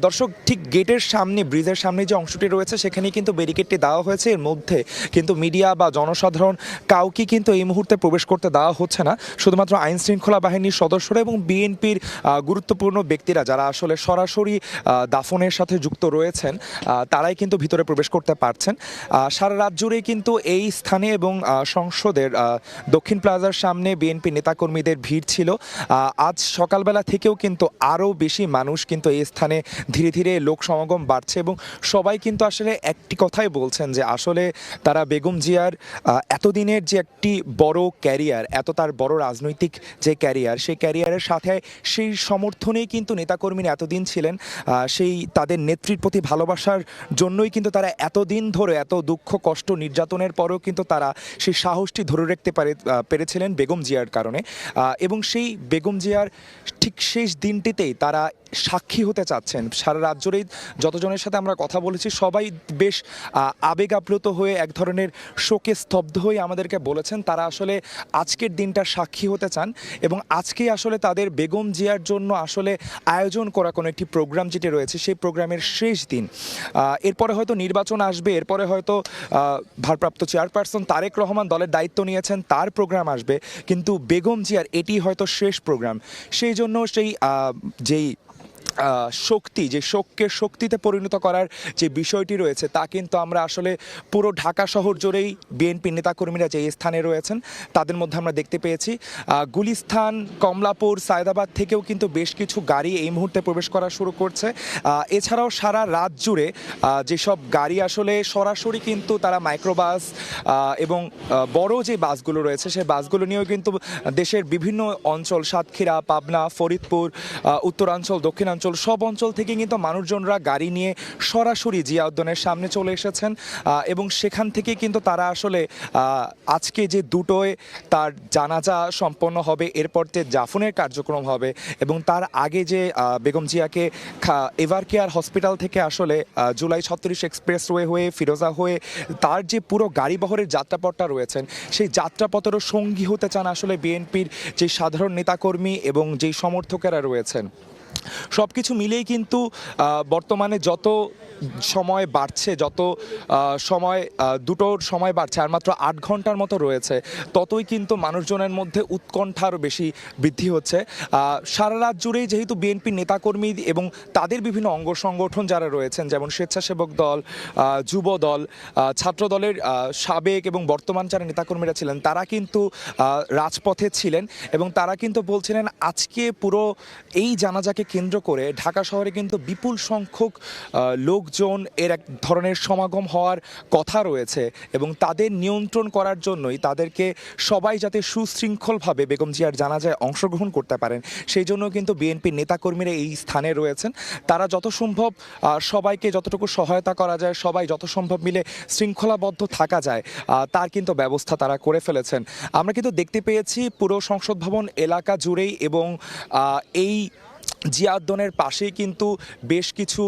দর্শক, ঠিক গেটের সামনে, ব্রিজের সামনে যে অংশটি রয়েছে, সেখানেই কিন্তু ব্যারিকেডটি দেওয়া হয়েছে। এর মধ্যে কিন্তু মিডিয়া বা জনসাধারণ কাউকে কিন্তু এই মুহূর্তে প্রবেশ করতে দেওয়া হচ্ছে না। শুধুমাত্র আইন শৃঙ্খলা বাহিনীর সদস্যরা এবং বিএনপির গুরুত্বপূর্ণ ব্যক্তিরা যারা আসলে সরাসরি দাফনের সাথে যুক্ত রয়েছেন, তারাই কিন্তু ভিতরে প্রবেশ করতে পারছেন। সারা রাত জুড়েই কিন্তু এই স্থানে এবং সংসদের দক্ষিণ প্লাজার সামনে বিএনপি নেতাকর্মীদের ভিড় ছিল। আজ সকালবেলা থেকেও কিন্তু আরও বেশি মানুষ কিন্তু এই স্থানে ধীরে ধীরে লোক সমাগম বাড়ছে এবং সবাই কিন্তু আসলে একটি কথাই বলছেন যে আসলে তারা বেগম জিয়ার এতদিনের যে একটি বড় ক্যারিয়ার, তার বড় রাজনৈতিক যে ক্যারিয়ার, সেই ক্যারিয়ারের সাথে সেই সমর্থনেই কিন্তু নেতাকর্মীরা এতদিন ছিলেন। সেই তাদের নেত্রীর প্রতি ভালোবাসার জন্যই কিন্তু তারা এতদিন ধরে এত দুঃখ কষ্ট নির্যাতনের পরেও কিন্তু তারা সেই সাহসটি ধরে রাখতে পেরেছিলেন বেগম জিয়ার কারণে। এবং সেই বেগম জিয়ার ঠিক শেষ দিনটিতেই তারা সাক্ষী হতে চাচ্ছেন। সারা রাত জুড়েই যতজনের সাথে আমরা কথা বলেছি, সবাই বেশ আবেগ আপ্লুত হয়ে এক ধরনের শোকে স্তব্ধ হয়ে আমাদেরকে বলেছেন তারা আসলে আজকের দিনটার সাক্ষী হতে চান এবং আজকেই আসলে তাদের বেগম জিয়ার জন্য আসলে আয়োজন করা কোনো একটি প্রোগ্রাম যেটি রয়েছে, সেই প্রোগ্রামের শেষ দিন। এরপরে হয়তো নির্বাচন আসবে, এরপরে হয়তো ভারপ্রাপ্ত চেয়ারপারসন তারেক রহমান দলের দায়িত্ব নিয়েছেন, তার প্রোগ্রাম আসবে, কিন্তু বেগম জিয়ার এটি হয়তো শেষ প্রোগ্রাম। সেই জন্য যেই শক্তি, যে শোককে শক্তিতে পরিণত করার যে বিষয়টি রয়েছে তা কিন্তু আমরা আসলে পুরো ঢাকা শহর জুড়েই বিএনপি নেতাকর্মীরা যে স্থানে রয়েছেন তাদের মধ্যে আমরা দেখতে পেয়েছি। গুলিস্তান, কমলাপুর, সায়দাবাদ থেকেও কিন্তু বেশ কিছু গাড়ি এই মুহূর্তে প্রবেশ করা শুরু করছে। এছাড়াও সারা রাত জুড়ে যেসব গাড়ি আসলে সরাসরি কিন্তু তারা মাইক্রোবাস এবং বড় যে বাসগুলো রয়েছে সেই বাসগুলো নিয়েও কিন্তু দেশের বিভিন্ন অঞ্চল, সাতক্ষীরা, পাবনা, ফরিদপুর, উত্তরাঞ্চল, দক্ষিণাঞ্চল সব অঞ্চল থেকে কিন্তু মানুষজনরা গাড়ি নিয়ে সরাসরি জিয়া উদ্যানের সামনে চলে এসেছেন এবং সেখান থেকে কিন্তু তারা আসলে আজকে যে দুটোয় তার জানাজা সম্পন্ন হবে, এরপর যে জাফনের কার্যক্রম হবে এবং তার আগে যে বেগম জিয়াকে এভার কেয়ার হসপিটাল থেকে আসলে জুলাই 36 এক্সপ্রেসওয়ে হয়ে ফিরোজা হয়ে তার যে পুরো গাড়ি বহরের যাত্রাপথটা রয়েছেন সেই যাত্রাপথেরও সঙ্গী হতে চান আসলে বিএনপির যে সাধারণ নেতাকর্মী এবং যেই সমর্থকেরা রয়েছেন। সব কিছু মিলেই কিন্তু বর্তমানে যত সময় বাড়ছে, যত সময় দুটোর সময় বাড়ছে, আর মাত্র 8 ঘন্টার মতো রয়েছে, ততই কিন্তু মানুষজনের মধ্যে উৎকণ্ঠা আরও বেশি বৃদ্ধি হচ্ছে। সারা রাত জুড়েই যেহেতু বিএনপি নেতাকর্মী এবং তাদের বিভিন্ন অঙ্গ সংগঠন যারা রয়েছেন, যেমন স্বেচ্ছাসেবক দল, যুব দল, ছাত্র দলের সাবেক এবং বর্তমান যারা নেতাকর্মীরা ছিলেন তারা কিন্তু রাজপথে ছিলেন এবং তারা কিন্তু বলছিলেন আজকে পুরো এই জানাজাকে কেন্দ্র করে ঢাকা শহরে কিন্তু বিপুল সংখ্যক লোকজন এর এক ধরনের সমাগম হওয়ার কথা রয়েছে এবং তাদের নিয়ন্ত্রণ করার জন্যই তাদেরকে সবাই যাতে সুশৃঙ্খলভাবে বেগম জিয়ার জানাজায় অংশগ্রহণ করতে পারেন সেই জন্য কিন্তু বিএনপির নেতাকর্মীরা এই স্থানে রয়েছেন। তারা যত সম্ভব সবাইকে যতটুকু সহায়তা করা যায়, সবাই যত সম্ভব মিলে শৃঙ্খলাবদ্ধ থাকা যায় তার কিন্তু ব্যবস্থা তারা করে ফেলেছেন। আমরা কিন্তু দেখতে পেয়েছি পুরো সংসদ ভবন এলাকা জুড়েই এবং এই জিয়া উদ্যানের পাশেই কিন্তু বেশ কিছু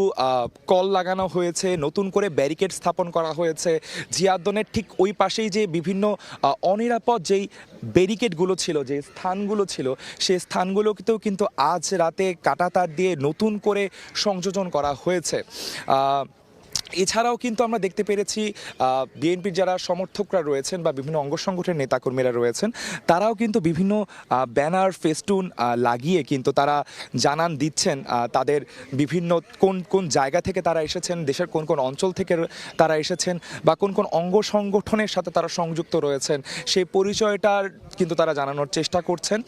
কল লাগানো হয়েছে, নতুন করে ব্যারিকেড স্থাপন করা হয়েছে। জিয়া উদ্যানের ঠিক ওই পাশেই যে বিভিন্ন অনিরাপদ যেই ব্যারিকেডগুলো ছিল, যে স্থানগুলো ছিল, সেই স্থানগুলোকেও কিন্তু আজ রাতে কাঁটাতার দিয়ে নতুন করে সংযোজন করা হয়েছে। এছাড়াও কিন্তু আমরা দেখতে পেরেছি বিএনপির যারা সমর্থকরা রয়েছেন বা বিভিন্ন অঙ্গ সংগঠনের নেতাকর্মীরা রয়েছেন তারাও কিন্তু বিভিন্ন ব্যানার, ফেস্টুন লাগিয়ে কিন্তু তারা জানান দিচ্ছেন তাদের বিভিন্ন কোন কোন জায়গা থেকে তারা এসেছেন, দেশের কোন কোন অঞ্চল থেকে তারা এসেছেন বা কোন কোন অঙ্গ সংগঠনের সাথে তারা সংযুক্ত রয়েছেন সেই পরিচয়টার কিন্তু তারা জানানোর চেষ্টা করছেন।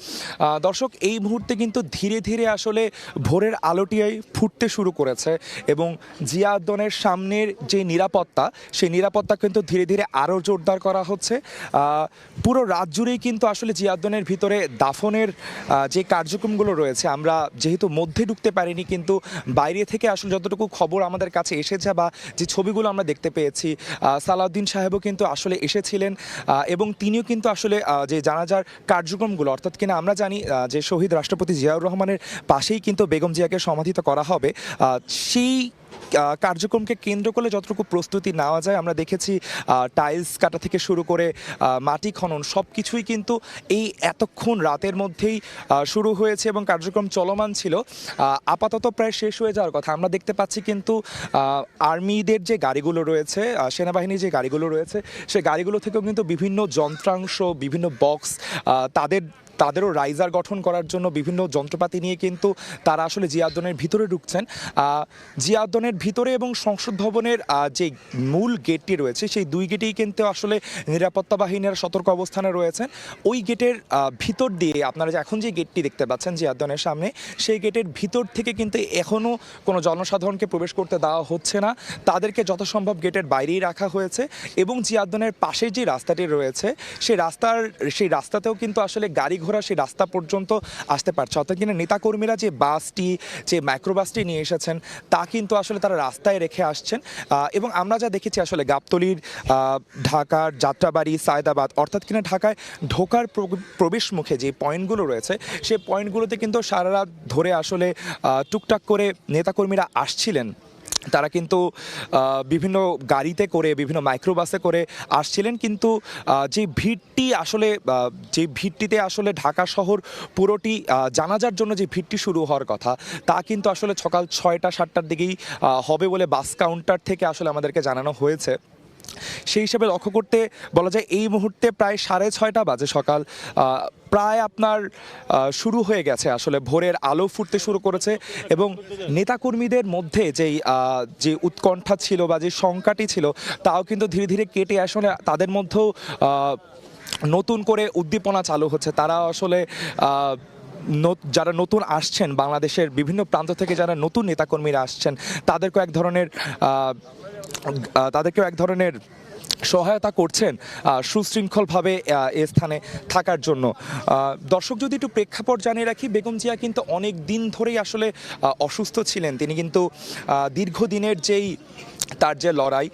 দর্শক, এই মুহূর্তে কিন্তু ধীরে ধীরে আসলে ভোরের আলোটিয়াই ফুটতে শুরু করেছে এবং জিয়া উদ্যানের সামনে যে নিরাপত্তা সেই নিরাপত্তা কিন্তু ধীরে ধীরে আরও জোরদার করা হচ্ছে। পুরো রাত জুড়েই কিন্তু আসলে জিয়া উদ্যানের ভিতরে দাফনের যে কার্যক্রমগুলো রয়েছে আমরা যেহেতু মধ্যে ঢুকতে পারিনি কিন্তু বাইরে থেকে আসলে যতটুকু খবর আমাদের কাছে এসেছে বা যে ছবিগুলো আমরা দেখতে পেয়েছি, সালাউদ্দিন সাহেবও কিন্তু আসলে এসেছিলেন এবং তিনিও কিন্তু আসলে যে জানাজার কার্যক্রমগুলো অর্থাৎ কিনা আমরা জানি যে শহীদ রাষ্ট্রপতি জিয়াউর রহমানের পাশেই কিন্তু বেগম জিয়াকে সমাধিত করা হবে, সেই কার্যক্রমকে কেন্দ্র করে যতটুকু প্রস্তুতি নেওয়া যায় আমরা দেখেছি টাইলস কাটা থেকে শুরু করে মাটি খনন সব কিছুই কিন্তু এই এতক্ষণ রাতের মধ্যেই শুরু হয়েছে এবং কার্যক্রম চলমান ছিল। আপাতত প্রায় শেষ হয়ে যাওয়ার কথা। আমরা দেখতে পাচ্ছি কিন্তু আর্মিদের যে গাড়িগুলো রয়েছে, সেনাবাহিনীর যে গাড়িগুলো রয়েছে সেই গাড়িগুলো থেকেও কিন্তু বিভিন্ন যন্ত্রাংশ, বিভিন্ন বক্স, তাদেরও রাইজার গঠন করার জন্য বিভিন্ন যন্ত্রপাতি নিয়ে কিন্তু তারা আসলে জিয়া উদ্যানের ভিতরে ঢুকছেন। জিয়া উদ্যানের ভিতরে এবং সংসদ ভবনের যে মূল গেটটি রয়েছে সেই দুই গেটেই কিন্তু আসলে নিরাপত্তা বাহিনীর সতর্ক অবস্থানে রয়েছেন। ওই গেটের ভিতর দিয়ে আপনারা যে এখন যে গেটটি দেখতে পাচ্ছেন জিয়া উদ্যানের সামনে, সেই গেটের ভিতর থেকে কিন্তু এখনও কোনো জনসাধারণকে প্রবেশ করতে দেওয়া হচ্ছে না, তাদেরকে যত সম্ভব গেটের বাইরেই রাখা হয়েছে এবং জিয়া উদ্যানের পাশে যে রাস্তাটি রয়েছে সেই রাস্তাতেও কিন্তু আসলে গাড়ি ঘোড়া সেই রাস্তা পর্যন্ত আসতে পারছে, অর্থাৎ কিনা নেতাকর্মীরা যে বাসটি, যে মাইক্রোবাসটি নিয়ে এসেছেন তা কিন্তু আসলে তারা রাস্তায় রেখে আসছেন। এবং আমরা যা দেখেছি আসলে গাবতলীর, ঢাকার যাত্রাবাড়ি, সায়দাবাদ অর্থাৎ কিনা ঢাকায় ঢোকার প্রবেশ মুখে যে পয়েন্টগুলো রয়েছে সেই পয়েন্টগুলোতে কিন্তু সারা রাত ধরে আসলে টুকটাক করে নেতাকর্মীরা আসছিলেন। তারা কিন্তু বিভিন্ন গাড়িতে করে, বিভিন্ন মাইক্রোবাসে করে আসছিলেন, কিন্তু যে ভিড়টিতে আসলে ঢাকা শহর পুরোটি জানাজার জন্য যে ভিড়টি শুরু হওয়ার কথা তা কিন্তু আসলে সকাল 6টা 7টার দিকেই হবে বলে বাস কাউন্টার থেকে আসলে আমাদেরকে জানানো হয়েছে। সেই হিসাবে লক্ষ্য করতে বলা যায় এই মুহূর্তে প্রায় 6:30 বাজে সকাল, প্রায় আপনার শুরু হয়ে গেছে, আসলে ভোরের আলো ফুটতে শুরু করেছে এবং নেতাকর্মীদের মধ্যে যে উৎকণ্ঠা ছিল বা যে শঙ্কাটি ছিল তাও কিন্তু ধীরে ধীরে কেটে আসলে তাদের মধ্যেও নতুন করে উদ্দীপনা চালু হচ্ছে। তারা আসলে যারা নতুন আসছেন, বাংলাদেশের বিভিন্ন প্রান্ত থেকে যারা নতুন নেতাকর্মীরা আসছেন তাদেরকেও এক ধরনের সহায়তা করছেন সুশৃঙ্খলভাবে এ স্থানে থাকার জন্য। দর্শক, যদি একটু প্রেক্ষাপট জানিয়ে রাখি, বেগম জিয়া কিন্তু অনেক দিন ধরেই আসলে অসুস্থ ছিলেন। তিনি কিন্তু দীর্ঘদিনের তার যে লড়াই,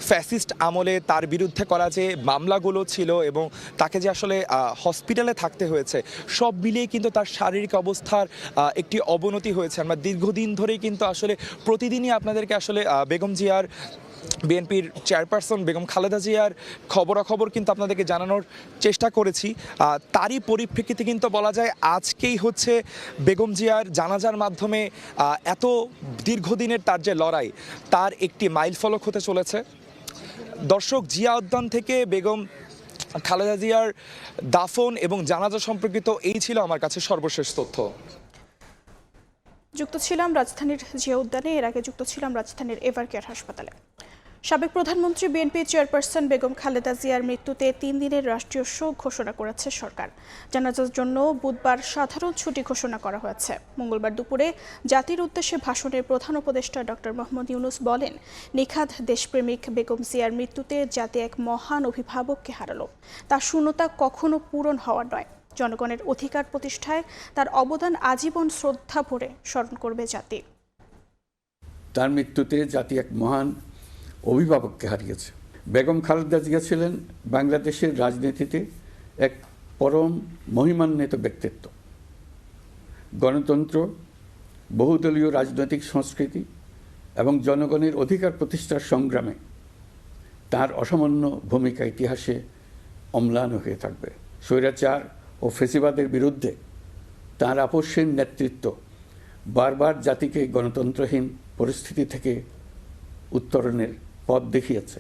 ফ্যাসিস্ট আমলে তার বিরুদ্ধে করা যে মামলাগুলো ছিল এবং তাকে যে আসলে হসপিটালে থাকতে হয়েছে, সব মিলিয়ে কিন্তু তার শারীরিক অবস্থার একটি অবনতি হয়েছে। আমরা দীর্ঘদিন ধরেই কিন্তু আসলে প্রতিদিনই আপনাদেরকে আসলে বেগম জিয়ার, বিএনপির চেয়ারপারসন বেগম খালেদা জিয়ার খবরাখবর কিন্তু আপনাদেরকে জানানোর চেষ্টা করেছি। তারই পরিপ্রেক্ষিতে কিন্তু বলা যায় আজকেই হচ্ছে বেগম জিয়ার জানাজার মাধ্যমে এত দীর্ঘদিনের তার যে লড়াই তার একটি মাইলফলক হতে চলেছে। দর্শক, জিয়া উদ্যান থেকে বেগম খালেদা জিয়ার দাফন এবং জানাজা সম্পর্কিত এই ছিল আমার কাছে সর্বশেষ তথ্য। যুক্ত ছিলাম রাজধানীর জিয়া উদ্যানে, এর আগে যুক্ত ছিলাম রাজধানীর এভারকেয়ার হাসপাতালে। সাবেক প্রধানমন্ত্রী বিএনপি চেয়ারপারসন বেগম খালেদা জিয়ার মৃত্যুতে 3 দিনের রাষ্ট্রীয় শোক ঘোষণা করেছে সরকার। জানাজার জন্য বুধবার সাধারণ ছুটি ঘোষণা করা হয়েছে। মঙ্গলবার দুপুরে জাতির উদ্দেশ্যে ভাষণে প্রধান উপদেষ্টা ডক্টর মোহাম্মদ ইউনূস বলেন, নিখাদ দেশপ্রেমিক বেগম জিয়ার মৃত্যুতে জাতি এক মহান অভিভাবককে হারালো। তার শূন্যতা কখনো পূরণ হওয়ার নয়। জনগণের অধিকার প্রতিষ্ঠায় তার অবদান আজীবন শ্রদ্ধা ভরে স্মরণ করবে জাতি। তার মৃত্যুতে জাতি এক মহান অভিভাবককে হারিয়েছে। বেগম খালেদা জিয়া ছিলেন বাংলাদেশের রাজনীতিতে এক পরম মহিমান্বিত ব্যক্তিত্ব। গণতন্ত্র, বহুদলীয় রাজনৈতিক সংস্কৃতি এবং জনগণের অধিকার প্রতিষ্ঠার সংগ্রামে তার অসামান্য ভূমিকা ইতিহাসে অম্লান হয়ে থাকবে। স্বৈরাচার ও ফেসিবাদের বিরুদ্ধে তার আপসহীন নেতৃত্ব বারবার জাতিকে গণতন্ত্রহীন পরিস্থিতি থেকে উত্তরণের পথ দেখিয়েছে।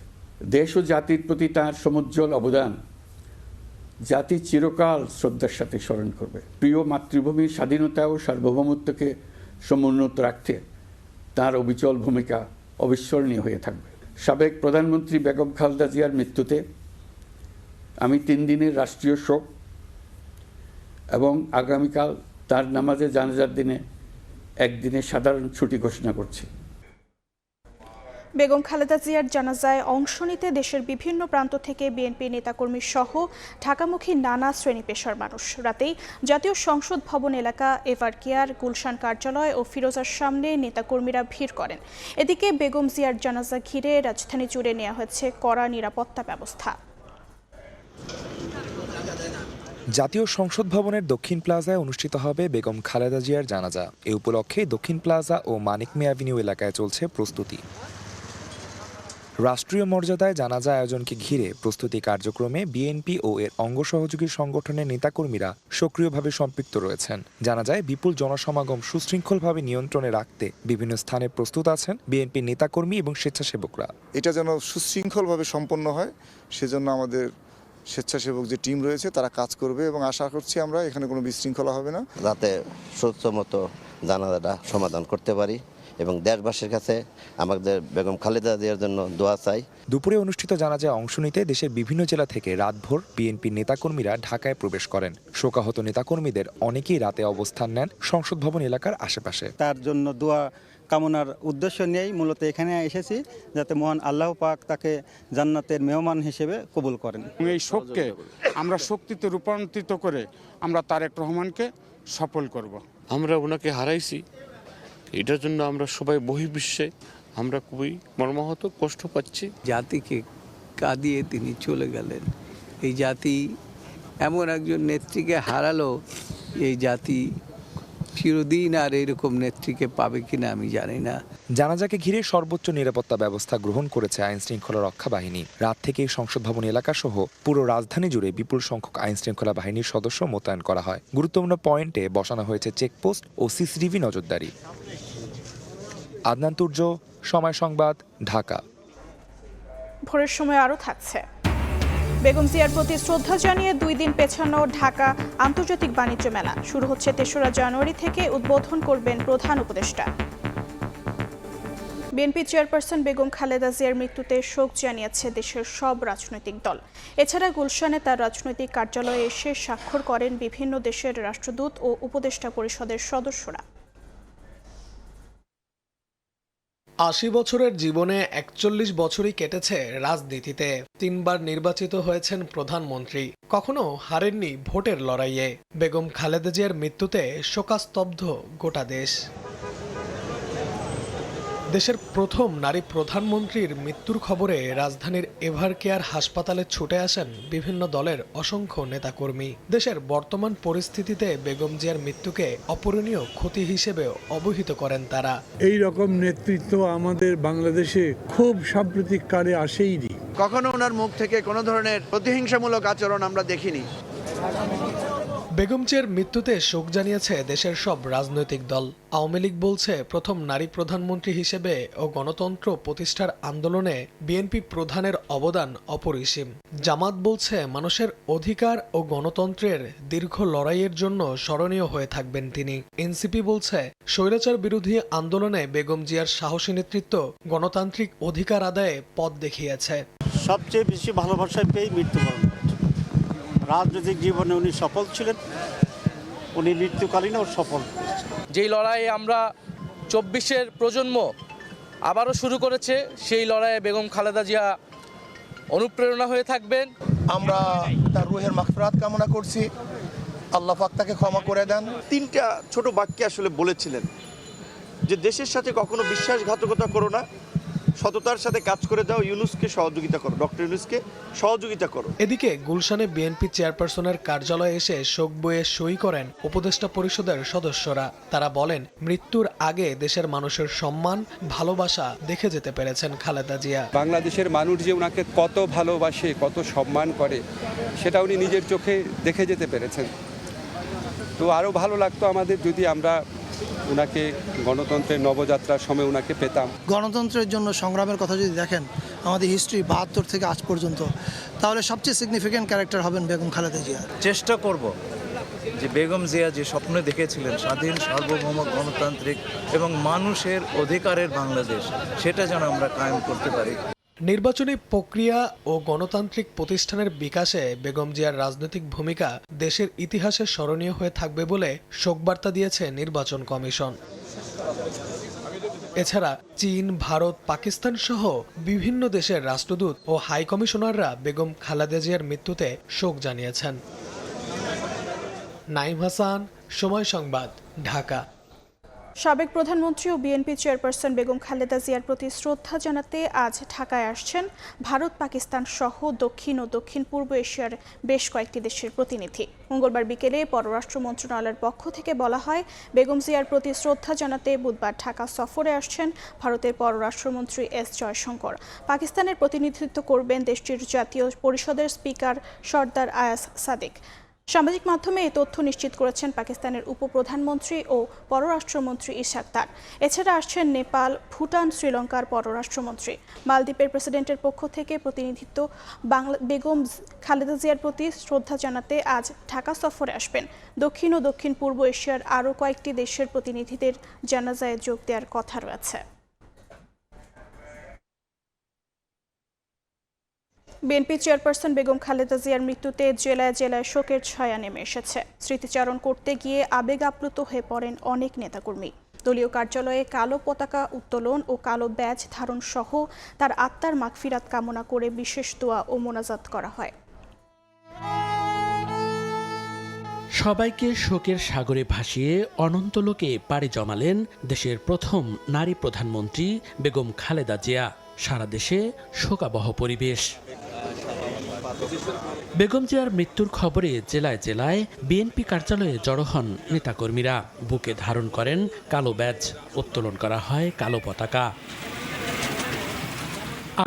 দেশ ও জাতির প্রতি তার সমুজ্জ্বল অবদান জাতি চিরকাল শ্রদ্ধার সাথে স্মরণ করবে। প্রিয় মাতৃভূমির স্বাধীনতা ও সার্বভৌমত্বকে সমুন্নত রাখতে তার অবিচল ভূমিকা অবিস্মরণীয় হয়ে থাকবে। সাবেক প্রধানমন্ত্রী বেগম খালেদা জিয়ার মৃত্যুতে আমি 3 দিনের রাষ্ট্রীয় শোক এবং আগামীকাল তার নামাজে জানাজার দিনে একদিনের সাধারণ ছুটি ঘোষণা করছি। বেগম খালেদা জিয়ার জানাজায় অংশ নিতে দেশের বিভিন্ন প্রান্ত থেকে বিএনপি নেতাকর্মী সহ ঢাকামুখী নানা শ্রেণী পেশার মানুষ রাতেই জাতীয় সংসদ ভবন এলাকা, এভারকেয়ার, গুলশান কার্যালয় ও ফিরোজার সামনে নেতাকর্মীরা ভিড় করেন। এদিকে বেগম জিয়ার জানাজা ঘিরে রাজধানী জুড়ে নেওয়া হয়েছে কড়া নিরাপত্তা ব্যবস্থা। জাতীয় সংসদ ভবনের দক্ষিণ প্লাজায় অনুষ্ঠিত হবে বেগম খালেদা জিয়ার জানাজা। এ উপলক্ষে দক্ষিণ প্লাজা ও মানিক মে অ্যাভিনিউ এলাকায় চলছে প্রস্তুতি। রাষ্ট্রীয় মর্যাদায় জানাজা আয়োজনকে ঘিরে প্রস্তুতি কার্যক্রমে বিএনপি ও এর অঙ্গ সহযোগী সংগঠনের নেতাকর্মীরা সক্রিয়ভাবে সম্পৃক্ত রয়েছেন। জানাজায় বিপুল জনসমাগম সুশৃঙ্খলভাবে নিয়ন্ত্রণে রাখতে বিভিন্ন স্থানে প্রস্তুত আছেন বিএনপির নেতাকর্মী এবং স্বেচ্ছাসেবকরা। এটা যেন সুশৃঙ্খলভাবে সম্পন্ন হয়, সেজন্য আমাদের স্বেচ্ছাসেবক যে টিম রয়েছে তারা কাজ করবে এবং আশা করছি আমরা এখানে কোনো বিশৃঙ্খলা হবে না, যাতে সুস্থমতো জানাজাটা সমাধান করতে পারি এবং দেশবাসীর কাছে আমাদের বেগম খালেদা জিয়ার জন্য দোয়া চাই। দুপুরে অনুষ্ঠিত জানাজায় অংশ নিতে দেশের বিভিন্ন জেলা থেকে রাতভর বিএনপির নেতাকর্মীরা ঢাকায় প্রবেশ করেন। শোকাহত নেতাকর্মীদের অনেকেই রাতে অবস্থান নেন সংসদ ভবন এলাকার আশেপাশে। তার জন্য দোয়া কামনার উদ্দেশ্য নিয়েই মূলত এখানে এসেছি, যাতে মহান আল্লাহ পাক তাকে জান্নাতের মেহমান হিসেবে কবুল করেন। এই শোককে আমরা শক্তিতে রূপান্তরিত করে আমরা তারেক রহমানকে সফল করব। আমরা ওনাকে হারাইছি, এটার জন্য আমরা সবাই বহির্বিশ্বে আমরা খুবই মর্মাহত, কষ্ট পাচ্ছি। জাতিকে কাঁদিয়ে তিনি চলে গেলেন। এই জাতি এমন একজন নেত্রীকে হারালো, এই জাতি চিরদিন আর এরকম নেত্রীকে পাবে কিনা আমি জানি না। জানাজাকে ঘিরে সর্বোচ্চ নিরাপত্তা ব্যবস্থা গ্রহণ করেছে আইন শৃঙ্খলা রক্ষা বাহিনী। রাত থেকেই সংসদ ভবন এলাকা সহ পুরো রাজধানী জুড়ে বিপুল সংখ্যক আইন শৃঙ্খলা বাহিনীর সদস্য মোতায়েন করা হয়। গুরুত্বপূর্ণ পয়েন্টে বসানো হয়েছে চেকপোস্ট ও সিসিটিভি নজরদারি। আদনান তুর্য, সময় সংবাদ, ঢাকা। ভোরের সময় আরও থাকছে। বেগম জিয়ার প্রতি শ্রদ্ধা জানিয়ে 2 দিন পেছানো ঢাকা আন্তর্জাতিক বাণিজ্য মেলা শুরু হচ্ছে 3রা জানুয়ারি থেকে, উদ্বোধন করবেন প্রধান উপদেষ্টা। বিএনপি চেয়ারপারসন বেগম খালেদা জিয়ার মৃত্যুতে শোক জানিয়েছে দেশের সব রাজনৈতিক দল। এছাড়া গুলশানে তার রাজনৈতিক কার্যালয়ে এসে স্বাক্ষর করেন বিভিন্ন দেশের রাষ্ট্রদূত ও উপদেষ্টা পরিষদের সদস্যরা। 80 বছরের জীবনে 41 বছরই কেটেছে রাজনীতিতে। 3 বার নির্বাচিত হয়েছেন প্রধানমন্ত্রী, কখনো হারেননি ভোটের লড়াইয়ে। বেগম খালেদা জিয়ার মৃত্যুতে শোকাস্তব্ধ গোটা দেশ। দেশের প্রথম নারী প্রধানমন্ত্রীর মৃত্যুর খবরে রাজধানীর এভারকেয়ার হাসপাতালে ছুটে আসেন বিভিন্ন দলের অসংখ্য নেতাকর্মী। দেশের বর্তমান পরিস্থিতিতে বেগম জিয়ার মৃত্যুকে অপূরণীয় ক্ষতি হিসেবে অবহিত করেন তারা। এই রকম নেতৃত্ব আমাদের বাংলাদেশে খুব সাম্প্রতিককালে আসেইনি। কখনো ওনার মুখ থেকে কোনো ধরনের প্রতিহিংসামূলক আচরণ আমরা দেখিনি। বেগম জিয়ার মৃত্যুতে শোক জানিয়েছে দেশের সব রাজনৈতিক দল। আওয়ামী লীগ বলছে প্রথম নারী প্রধানমন্ত্রী হিসেবে ও গণতন্ত্র প্রতিষ্ঠার আন্দোলনে বিএনপি প্রধানের অবদান অপরিসীম। জামাত বলছে মানুষের অধিকার ও গণতন্ত্রের দীর্ঘ লড়াইয়ের জন্য স্মরণীয় হয়ে থাকবেন তিনি। এনসিপি বলছে স্বৈরাচার বিরোধী আন্দোলনে বেগম জিয়ার সাহসী নেতৃত্ব গণতান্ত্রিক অধিকার আদায়ে পথ দেখিয়েছে। সবচেয়ে বেশি ভালোবাসায় পেয়ে মৃত্যুবরণ। রাজনৈতিক জীবনে উনি সফল ছিলেন, উনি মৃত্যুকালীনও সফল। যেই লড়াইয়ে আমরা 24-এর প্রজন্ম আবারও শুরু করেছে, সেই লড়াইয়ে বেগম খালেদা জিয়া অনুপ্রেরণা হয়ে থাকবেন। আমরা তার রুহের মাগফিরাত কামনা করছি, আল্লাহ পাক তাকে ক্ষমা করে দেন। 3টা ছোট বাক্যে আসলে বলেছিলেন যে দেশের সাথে কখনো বিশ্বাসঘাতকতা করো না, সততার সাথে কাজ করে দাও, ইউনূসকে সহযোগিতা করো, ডক্টর ইউনূসকে সহযোগিতা করো। এদিকে গুলশানে বিএনপি চেয়ারপারসনের কার্যালয়ে এসে শোক বইয়ে সই করেন উপদেষ্টা পরিষদের সদস্যরা। তারা বলেন মৃত্যুর আগে দেশের মানুষের সম্মান, ভালোবাসা দেখে যেতে পেরেছেন খালেদা জিয়া। বাংলাদেশের মানুষ যে ওনাকে কত ভালোবাসে, কত সম্মান করে, সেটা উনি নিজের চোখে দেখে যেতে পেরেছেন। তো আরও ভালো লাগতো আমাদের যদি আমরা ওনাকে গণতন্ত্রের নবযাত্রার সময় ওনাকে পেতাম। গণতন্ত্রের জন্য সংগ্রামের কথা যদি দেখেন আমাদের হিস্ট্রি 72 থেকে আজ পর্যন্ত, তাহলে সবচেয়ে সিগনিফিক্যান্ট ক্যারেক্টার হবেন বেগম খালেদা জিয়া। চেষ্টা করব যে বেগম জিয়া যে স্বপ্ন দেখেছিলেন স্বাধীন, সার্বভৌম, গণতান্ত্রিক এবং মানুষের অধিকারের বাংলাদেশ, সেটা যেন আমরা কায়েম করতে পারি। নির্বাচনী প্রক্রিয়া ও গণতান্ত্রিক প্রতিষ্ঠানের বিকাশে বেগম জিয়ার রাজনৈতিক ভূমিকা দেশের ইতিহাসে স্মরণীয় হয়ে থাকবে বলে শোকবার্তা দিয়েছে নির্বাচন কমিশন। এছাড়া চীন, ভারত, পাকিস্তান সহ বিভিন্ন দেশের রাষ্ট্রদূত ও হাই কমিশনাররা বেগম খালেদা জিয়ার মৃত্যুতে শোক জানিয়েছেন। নাইম হাসান, সময় সংবাদ, ঢাকা। সাবেক প্রধানমন্ত্রী ও বিএনপি চেয়ারপারসন বেগম খালেদা জিয়ার প্রতি শ্রদ্ধা জানাতে আজ ঢাকায় আসছেন ভারত, পাকিস্তান সহ দক্ষিণ ও দক্ষিণ পূর্ব এশিয়ার বেশ কয়েকটি দেশের প্রতিনিধি। মঙ্গলবার বিকেলে পররাষ্ট্র মন্ত্রণালয়ের পক্ষ থেকে বলা হয়, বেগম জিয়ার প্রতি শ্রদ্ধা জানাতে বুধবার ঢাকা সফরে আসছেন ভারতের পররাষ্ট্রমন্ত্রী এস জয়শঙ্কর। পাকিস্তানের প্রতিনিধিত্ব করবেন দেশটির জাতীয় পরিষদের স্পিকার সর্দার আয়াজ সাদিক। সামাজিক মাধ্যমে এই তথ্য নিশ্চিত করেছেন পাকিস্তানের উপপ্রধানমন্ত্রী ও পররাষ্ট্রমন্ত্রী ইশাক দার। এছাড়া আসছেন নেপাল, ভুটান, শ্রীলঙ্কার পররাষ্ট্রমন্ত্রী। মালদ্বীপের প্রেসিডেন্টের পক্ষ থেকে প্রতিনিধিত্ব বেগম খালেদা জিয়ার প্রতি শ্রদ্ধা জানাতে আজ ঢাকা সফরে আসবেন। দক্ষিণ ও দক্ষিণ পূর্ব এশিয়ার আরও কয়েকটি দেশের প্রতিনিধিদের জানাজায় যোগ দেওয়ার কথা রয়েছে। বিএনপি চেয়ারপারসন বেগম খালেদা জিয়ার মৃত্যুতে জেলায় জেলায় শোকের ছায়া নেমে এসেছে। স্মৃতিচারণ করতে গিয়ে আবেগ আপ্লুত হয়ে পড়েন অনেক নেতাকর্মী। দলীয় কার্যালয়ে কালো পতাকা উত্তোলন ও কালো ব্যাজ ধারণ সহ তার আত্মার মাগফিরাত কামনা করে বিশেষ দোয়া ও মোনাজাত করা হয়। সবাইকে শোকের সাগরে ভাসিয়ে অনন্ত লোকে পাড়ি জমালেন দেশের প্রথম নারী প্রধানমন্ত্রী বেগম খালেদা জিয়া। সারা দেশে শোকাবহ পরিবেশ। বেগম জিয়ার মৃত্যুর খবরে জেলায় জেলায় বিএনপি কার্যালয়ে জড়ো হন নেতাকর্মীরা। বুকে ধারণ করেন কালো ব্যাজ, উত্তোলন করা হয় কালো পতাকা।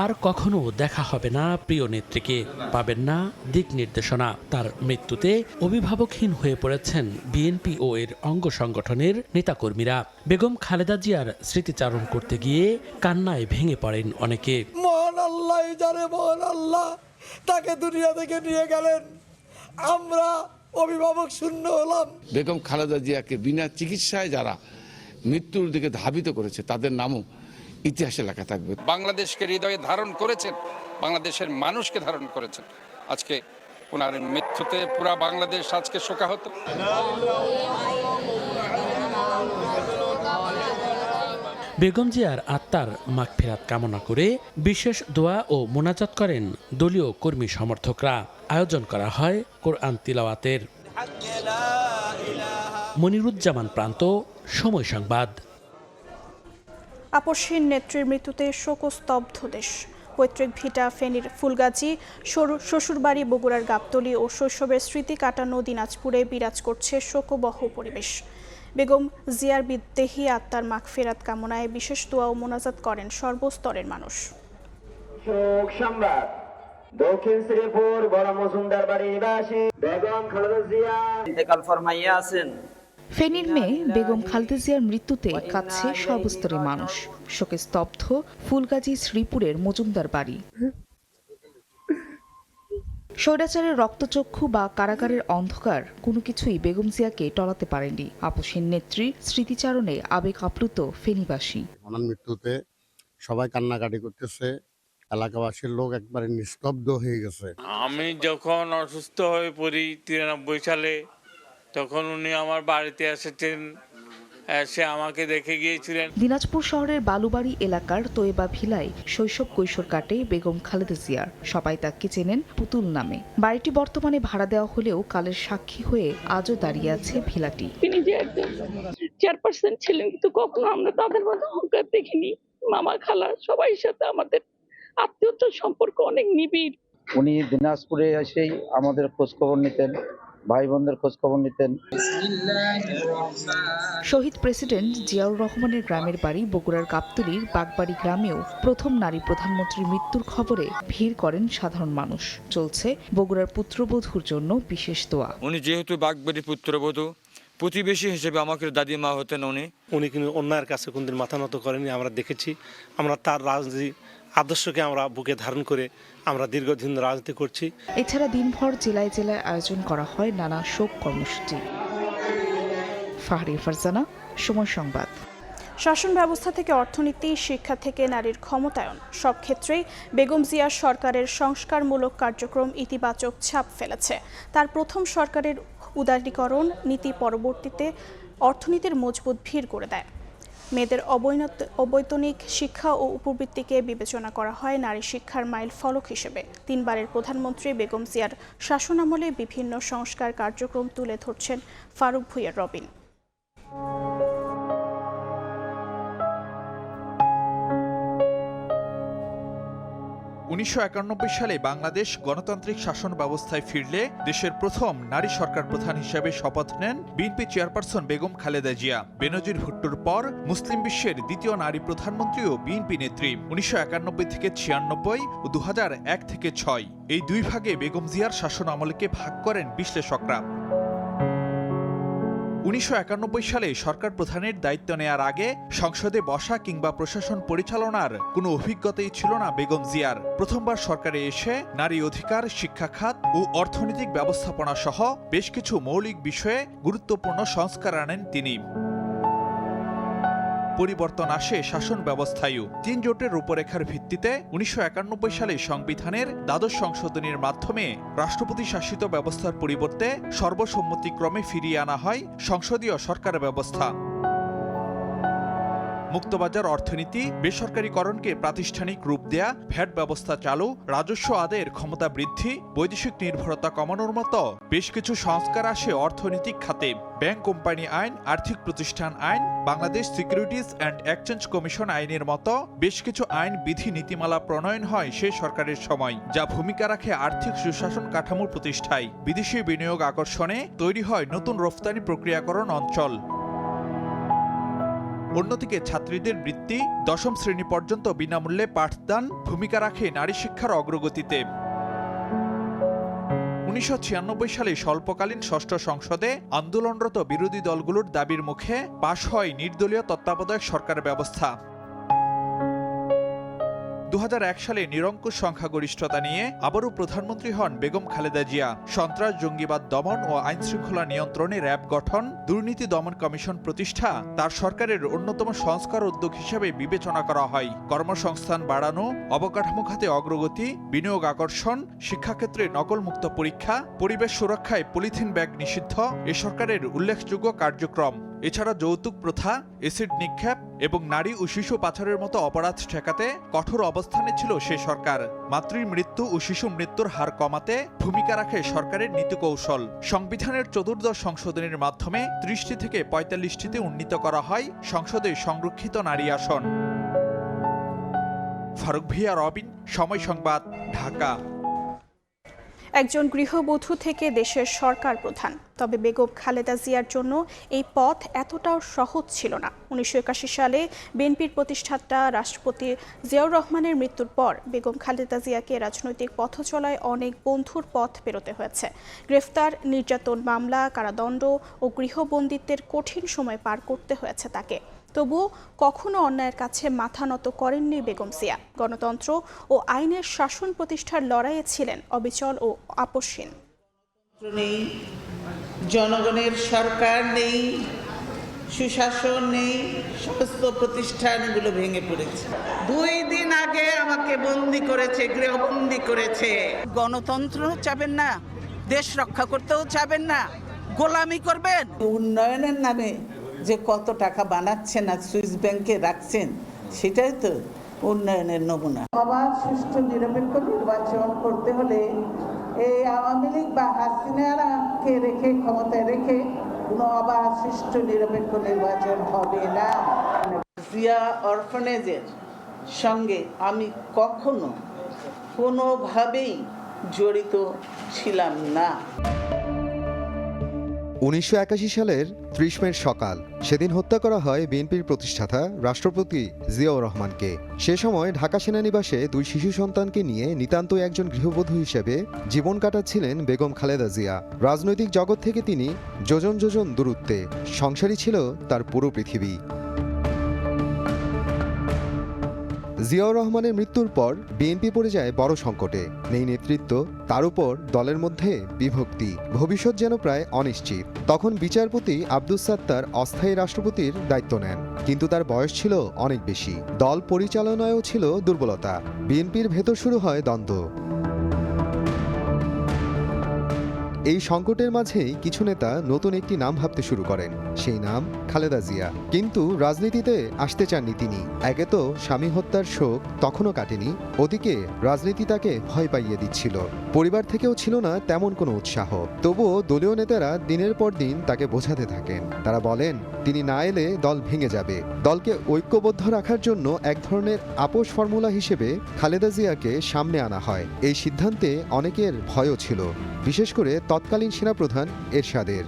আর কখনো দেখা হবে না প্রিয় নেত্রীকে, পাবেন না দিক নির্দেশনা। তার মৃত্যুতে অভিভাবকহীন হয়ে পড়েছেন বিএনপি ও এর অঙ্গ সংগঠনের নেতাকর্মীরা। বেগম খালেদা জিয়ার স্মৃতিচারণ করতে গিয়ে কান্নায় ভেঙে পড়েন অনেকে। মহান আল্লাহ আল্লাহ জানে, মহান আল্লাহ তাকে দুনিয়া থেকে নিয়ে গেলেন, আমরা অভিভাবক শূন্য হলাম। বেগম খালেদা জিয়াকে বিনা চিকিৎসায় যারা মৃত্যুর দিকে ধাবিত করেছে তাদের নামও ইতিহাসে লেখা থাকবে। বাংলাদেশকে হৃদয়ে ধারণ করেছেন, বাংলাদেশের মানুষকে ধারণ করেছেন। আজকে ওনার মৃত্যুতে পুরা বাংলাদেশ আজকে শোকাহত। বেগম জিয়ার আত্মার মাগফিরাত কামনা করে বিশেষ দোয়া ও মোনাজাত করেন দলীয় কর্মী সমর্থকরা। আয়োজন করা হয় কোরআন তিলাওয়াতের। মনিরুজ্জামান প্রান্ত, সময় সংবাদ। আপসহীন নেত্রীর মৃত্যুতে শোকস্তব্ধ দেশ। পৈতৃক ভিটা ফেনীর ফুলগাজী, শ্বশুরবাড়ি বগুড়ার গাবতলী ও শৈশবের স্মৃতি কাটানো দিনাজপুরে বিরাজ করছে শোকবহ পরিবেশ। বেগম জিয়ার বিদেহী আত্মার মাগফিরাত কামনায় বিশেষ দোয়া ও মোনাজাত করেন সর্বস্তরের মানুষ। দক্ষিণ শ্রীপুর বড় মজুমদার বাড়ির নিবাসী বেগম খালেদা জিয়া ইন্তেকাল ফরমাইয়া আছেন। ফেনীর মেয়ে বেগম খালেদা জিয়ার মৃত্যুতে কাঁদছে সর্বস্তরের মানুষ। শোকে স্তব্ধ ফুলগাজী শ্রীপুরের মজুমদার বাড়ি। স্বৈরাচারের রক্তচক্ষু বা কারাগারের অন্ধকার কোনো কিছুই বেগম জিয়াকে টলাতে পারেনি। আপসহীন নেত্রীর স্মৃতিচারণে আবেগ আপ্লুত ফেনীবাসী। ওনার মৃত্যুতে সবাই কান্নাকাটি করতেছে, এলাকাবাসীর লোক একবারে নিস্তব্ধ হয়ে গেছে। আমি যখন অসুস্থ হয়ে পড়ি 93 সালে, তখন উনি আমার বাড়িতে এসেছেন, এসে আমাকে দেখে গিয়েছিলেন। দিনাজপুর শহরের বালুবাড়ি এলাকার তোয়েবা ভিলায় শৈশব কৈশোর কাটে বেগম খালেদা জিয়ার। সবাই তাকে চেনেন পুতুল নামে। বাড়িটি বর্তমানে ভাড়া দেওয়া হলেও কালের সাক্ষী হয়ে আজও দাঁড়িয়ে আছে ভিলাটি। তিনি যে একজন চেয়ারপারসন ছিলেন, কিন্তু কখনো আমরা তাদের মধ্যে অহংকার দেখিনি। মামা খালা সবাই সাথে আমাদের আত্মীয়তার সম্পর্ক অনেক নিবিড়। উনি দিনাজপুরে এসেই আমাদের খোঁজ খবর নিতেন, ভাই বোনদের খোঁজ খবর নিতেন। শহীদ প্রেসিডেন্ট জিয়াউর রহমানের গ্রামের বাড়ি বগুড়ার গাবতলীর বাগবাড়ি গ্রামেও প্রথম নারী প্রধানমন্ত্রীর মৃত্যুর খবরে ভিড় করেন সাধারণ মানুষ। চলছে বগুড়ার পুত্রবধূর জন্য বিশেষ দোয়া। উনি যেহেতু বাগবাড়ির পুত্রবধূ, প্রতিবেশী হিসেবে আমাকে দাদিমা হতেন। উনি কিন্তু অন্যায়ের কাছে কোনদিন মাথা নত করেনি, আমরা দেখেছি। আমরা তার রাজনীতি আদর্শকে আমরা বুকে ধারণ করে আমরা দীর্ঘদিন রাজনীতি করছি। এছাড়া দিনভর জেলায় জেলায় আয়োজন করা হয় নানা শোক কর্মসূচি। ফাহরি ফারজানা, সময় সংবাদ। শাসন ব্যবস্থা থেকে অর্থনীতি, শিক্ষা থেকে নারীর ক্ষমতায়ন, সব ক্ষেত্রেই বেগম জিয়া সরকারের সংস্কারমূলক কার্যক্রম ইতিবাচক ছাপ ফেলেছে। তার প্রথম সরকারের উদারীকরণ নীতি পরবর্তীতে অর্থনীতির মজবুত ভিড় করে দেয়। মেয়েদের অবৈতনিক শিক্ষা ও উপবৃত্তিকে বিবেচনা করা হয় নারী শিক্ষার মাইল ফলক হিসেবে। 3 বারের প্রধানমন্ত্রী বেগম জিয়ার শাসনামলে বিভিন্ন সংস্কার কার্যক্রম তুলে ধরছেন ফারুক ভূঁইয়ার রবিন। 1991 সালে বাংলাদেশ গণতান্ত্রিক শাসন ব্যবস্থায় ফিরলে দেশের প্রথম নারী সরকার প্রধান হিসেবে শপথ নেন বিএনপি চেয়ারপারসন বেগম খালেদা জিয়া। বেনজির ভুট্টোর পর মুসলিম বিশ্বের দ্বিতীয় নারী প্রধানমন্ত্রী ও বিএনপি নেত্রী। 1991 থেকে 96 ও 2001 থেকে 6 এই 2 ভাগে বেগম জিয়ার শাসন আমলকে ভাগ করেন বিশ্লেষকরা। 1991 সালে সরকার প্রধানের দায়িত্ব নেয়ার আগে সংসদে বসা কিংবা প্রশাসন পরিচালনার কোনো অভিজ্ঞতাই ছিল না বেগম জিয়ার। প্রথমবার সরকারে এসে নারী অধিকার, শিক্ষা খাত ও অর্থনৈতিক ব্যবস্থাপনা সহ বেশ কিছু মৌলিক বিষয়ে গুরুত্বপূর্ণ সংস্কার আনেন তিনি। পরিবর্তন আসে শাসন ব্যবস্থায়ও। 3 জোটের রূপরেখার ভিত্তিতে 1991 সালে সংবিধানের দ্বাদশ সংশোধনীর মাধ্যমে রাষ্ট্রপতি শাসিত ব্যবস্থার পরিবর্তে সর্বসম্মতিক্রমে ফিরিয়ে আনা হয় সংসদীয় সরকার ব্যবস্থা। মুক্তবাজার অর্থনীতি, বেসরকারীকরণকে প্রাতিষ্ঠানিক রূপ দেয়া, ভ্যাট ব্যবস্থা চালু, রাজস্ব আদায়ের ক্ষমতা বৃদ্ধি, বৈদেশিক নির্ভরতা কমানোর মতো বেশ কিছু সংস্কার আসে অর্থনৈতিক খাতে। ব্যাংক কোম্পানি আইন, আর্থিক প্রতিষ্ঠান আইন, Bangladesh securities and exchange commission আইনের মতো বেশ কিছু আইন বিধি নীতিমালা প্রণয়ন হয় সেই সরকারের সময়, যা ভূমিকা রাখে আর্থিক সুশাসন কাঠামো প্রতিষ্ঠায়। বিদেশি বিনিয়োগ আকর্ষণে তৈরি হয় নতুন রফতানি প্রক্রিয়াকরণ অঞ্চল। অন্যদিকে ছাত্রীদের বৃত্তি, 10ম শ্রেণী পর্যন্ত বিনামূল্যে পাঠদান ভূমিকা রাখে নারী শিক্ষার অগ্রগতিতে। 1996 সালে স্বল্পকালীন ষষ্ঠ সংসদে আন্দোলনরত বিরোধী দলগুলোর দাবির মুখে পাশ হয় নির্দলীয় তত্ত্বাবধায়ক সরকার ব্যবস্থা। 2001 সালে নিরঙ্কুশ সংখ্যাগরিষ্ঠতা নিয়ে আবারও প্রধানমন্ত্রী হন বেগম খালেদা জিয়া। সন্ত্রাস, জঙ্গিবাদ দমন ও আইনশৃঙ্খলা নিয়ন্ত্রণে র্যাব গঠন, দুর্নীতি দমন কমিশন প্রতিষ্ঠা তার সরকারের অন্যতম সংস্কার উদ্যোগ হিসেবে বিবেচনা করা হয়। কর্মসংস্থান বাড়ানো, অবকাঠামো খাতে অগ্রগতি, বিনিয়োগ আকর্ষণ, শিক্ষাক্ষেত্রে নকলমুক্ত পরীক্ষা, পরিবেশ সুরক্ষায় পলিথিন ব্যাগ নিষিদ্ধ এ সরকারের উল্লেখযোগ্য কার্যক্রম। এছাড়া যৌতুক প্রথা, এসিড নিক্ষেপ এবং নারী ও শিশু পাচারের মতো অপরাধ ঠেকাতে কঠোর অবস্থানে ছিল সে সরকার। মাতৃ মৃত্যু ও শিশু মৃত্যুর হার কমাতে ভূমিকা রাখে সরকারের নীতিকৌশল। সংবিধানের 14দশ সংশোধনের মাধ্যমে 30টি থেকে 45টিতে উন্নীত করা হয় সংসদে সংরক্ষিত নারী আসন। ফারুক ভিয়া, রবিন, সময় সংবাদ, ঢাকা। একজন গৃহবধূ থেকে দেশের সরকার প্রধান, তবে বেগম খালেদা জিয়ার জন্য এই পথ এতটাও সহজ ছিল না। 1981 সালে বিএনপির প্রতিষ্ঠাতা রাষ্ট্রপতি জিয়াউর রহমানের মৃত্যুর পর বেগম খালেদা জিয়াকে রাজনৈতিক পথ চলায় অনেক বন্ধুর পথ পেরোতে হয়েছে। গ্রেফতার, নির্যাতন মামলা, কারাদণ্ড ও গৃহবন্দিত্বের কঠিন সময় পার করতে হয়েছে তাকে। তবুও কখনো অন্যায়ের কাছে মাথা নত করেননি বেগম জিয়া। গণতন্ত্র ও আইনের শাসন প্রতিষ্ঠার লড়াইয়ে ছিলেন অবিচল ও আপোষহীন। নেই, জনগণের সরকার নেই, সুশাসন নেই, সমস্ত প্রতিষ্ঠানগুলো ভেঙে পড়েছে। 2 দিন আগে আমাকে বন্দি করেছে, গৃহবন্দী করেছে। গণতন্ত্র চাবেন না, দেশ রক্ষা করতেও চাবেন না, গোলামি করবেন। উন্নয়নের নামে যে কত টাকা বানাচ্ছেন আর সুইস ব্যাংকে রাখছেন, সেটাই তো উন্নয়নের নমুনা। অবাধ, সুষ্ঠু, নিরপেক্ষ নির্বাচন করতে হলে এই আওয়ামী লীগ বা হাসিনাকে রেখে, ক্ষমতায় রেখে কোনো অবাধ, সুষ্ঠু, নিরপেক্ষ নির্বাচন হবে না। জিয়া অরফানেজের সঙ্গে আমি কখনো কোনোভাবেই জড়িত ছিলাম না। 1981 সালের 30 মের সকাল, সেদিন হত্যা করা হয় বিএনপির প্রতিষ্ঠাতা রাষ্ট্রপতি জিয়াউর রহমানকে। সে সময় ঢাকা সেনানিবাসে 2 শিশু সন্তানকে নিয়ে নিতান্তই একজন গৃহবধূ হিসেবে জীবন কাটাচ্ছিলেন বেগম খালেদা জিয়া। রাজনৈতিক জগৎ থেকে তিনি যোজন যোজন দূরত্বে, সংসারই ছিল তার পুরো পৃথিবী। জিয়াউর রহমানের মৃত্যুর পর বিএনপি পড়ে যায় বড় সংকটে। নেই নেতৃত্ব, তার উপর দলের মধ্যে বিভক্তি, ভবিষ্যৎ যেন প্রায় অনিশ্চিত। তখন বিচারপতি আব্দুস সাত্তার অস্থায়ী রাষ্ট্রপতির দায়িত্ব নেন, কিন্তু তার বয়স ছিল অনেক বেশি। দল পরিচালনায়ও ছিল দুর্বলতা। বিএনপির ভেতর শুরু হয় দ্বন্দ্ব। এই সংকটের মাঝেই কিছু নেতা নতুন একটি নাম ভাবতে শুরু করেন, সেই নাম খালেদা জিয়া। কিন্তু রাজনীতিতে আসতে চাননি তিনি। একে তো স্বামী হত্যার শোক তখনও কাটেনি, ওদিকে রাজনীতি তাকে ভয় পাইয়ে দিচ্ছিল। পরিবার থেকেও ছিল না তেমন কোনো উৎসাহ। তবুও দলীয় নেতারা দিনের পর দিন তাকে বোঝাতে থাকেন। তারা বলেন, তিনি না এলে দল ভেঙে যাবে। দলকে ঐক্যবদ্ধ রাখার জন্য এক ধরনের আপোষ ফর্মুলা হিসেবে খালেদা জিয়াকে সামনে আনা হয়। এই সিদ্ধান্তে অনেকের ভয়ও ছিল, বিশেষ করে তৎকালীন সেনাপ্রধান এরশাদের।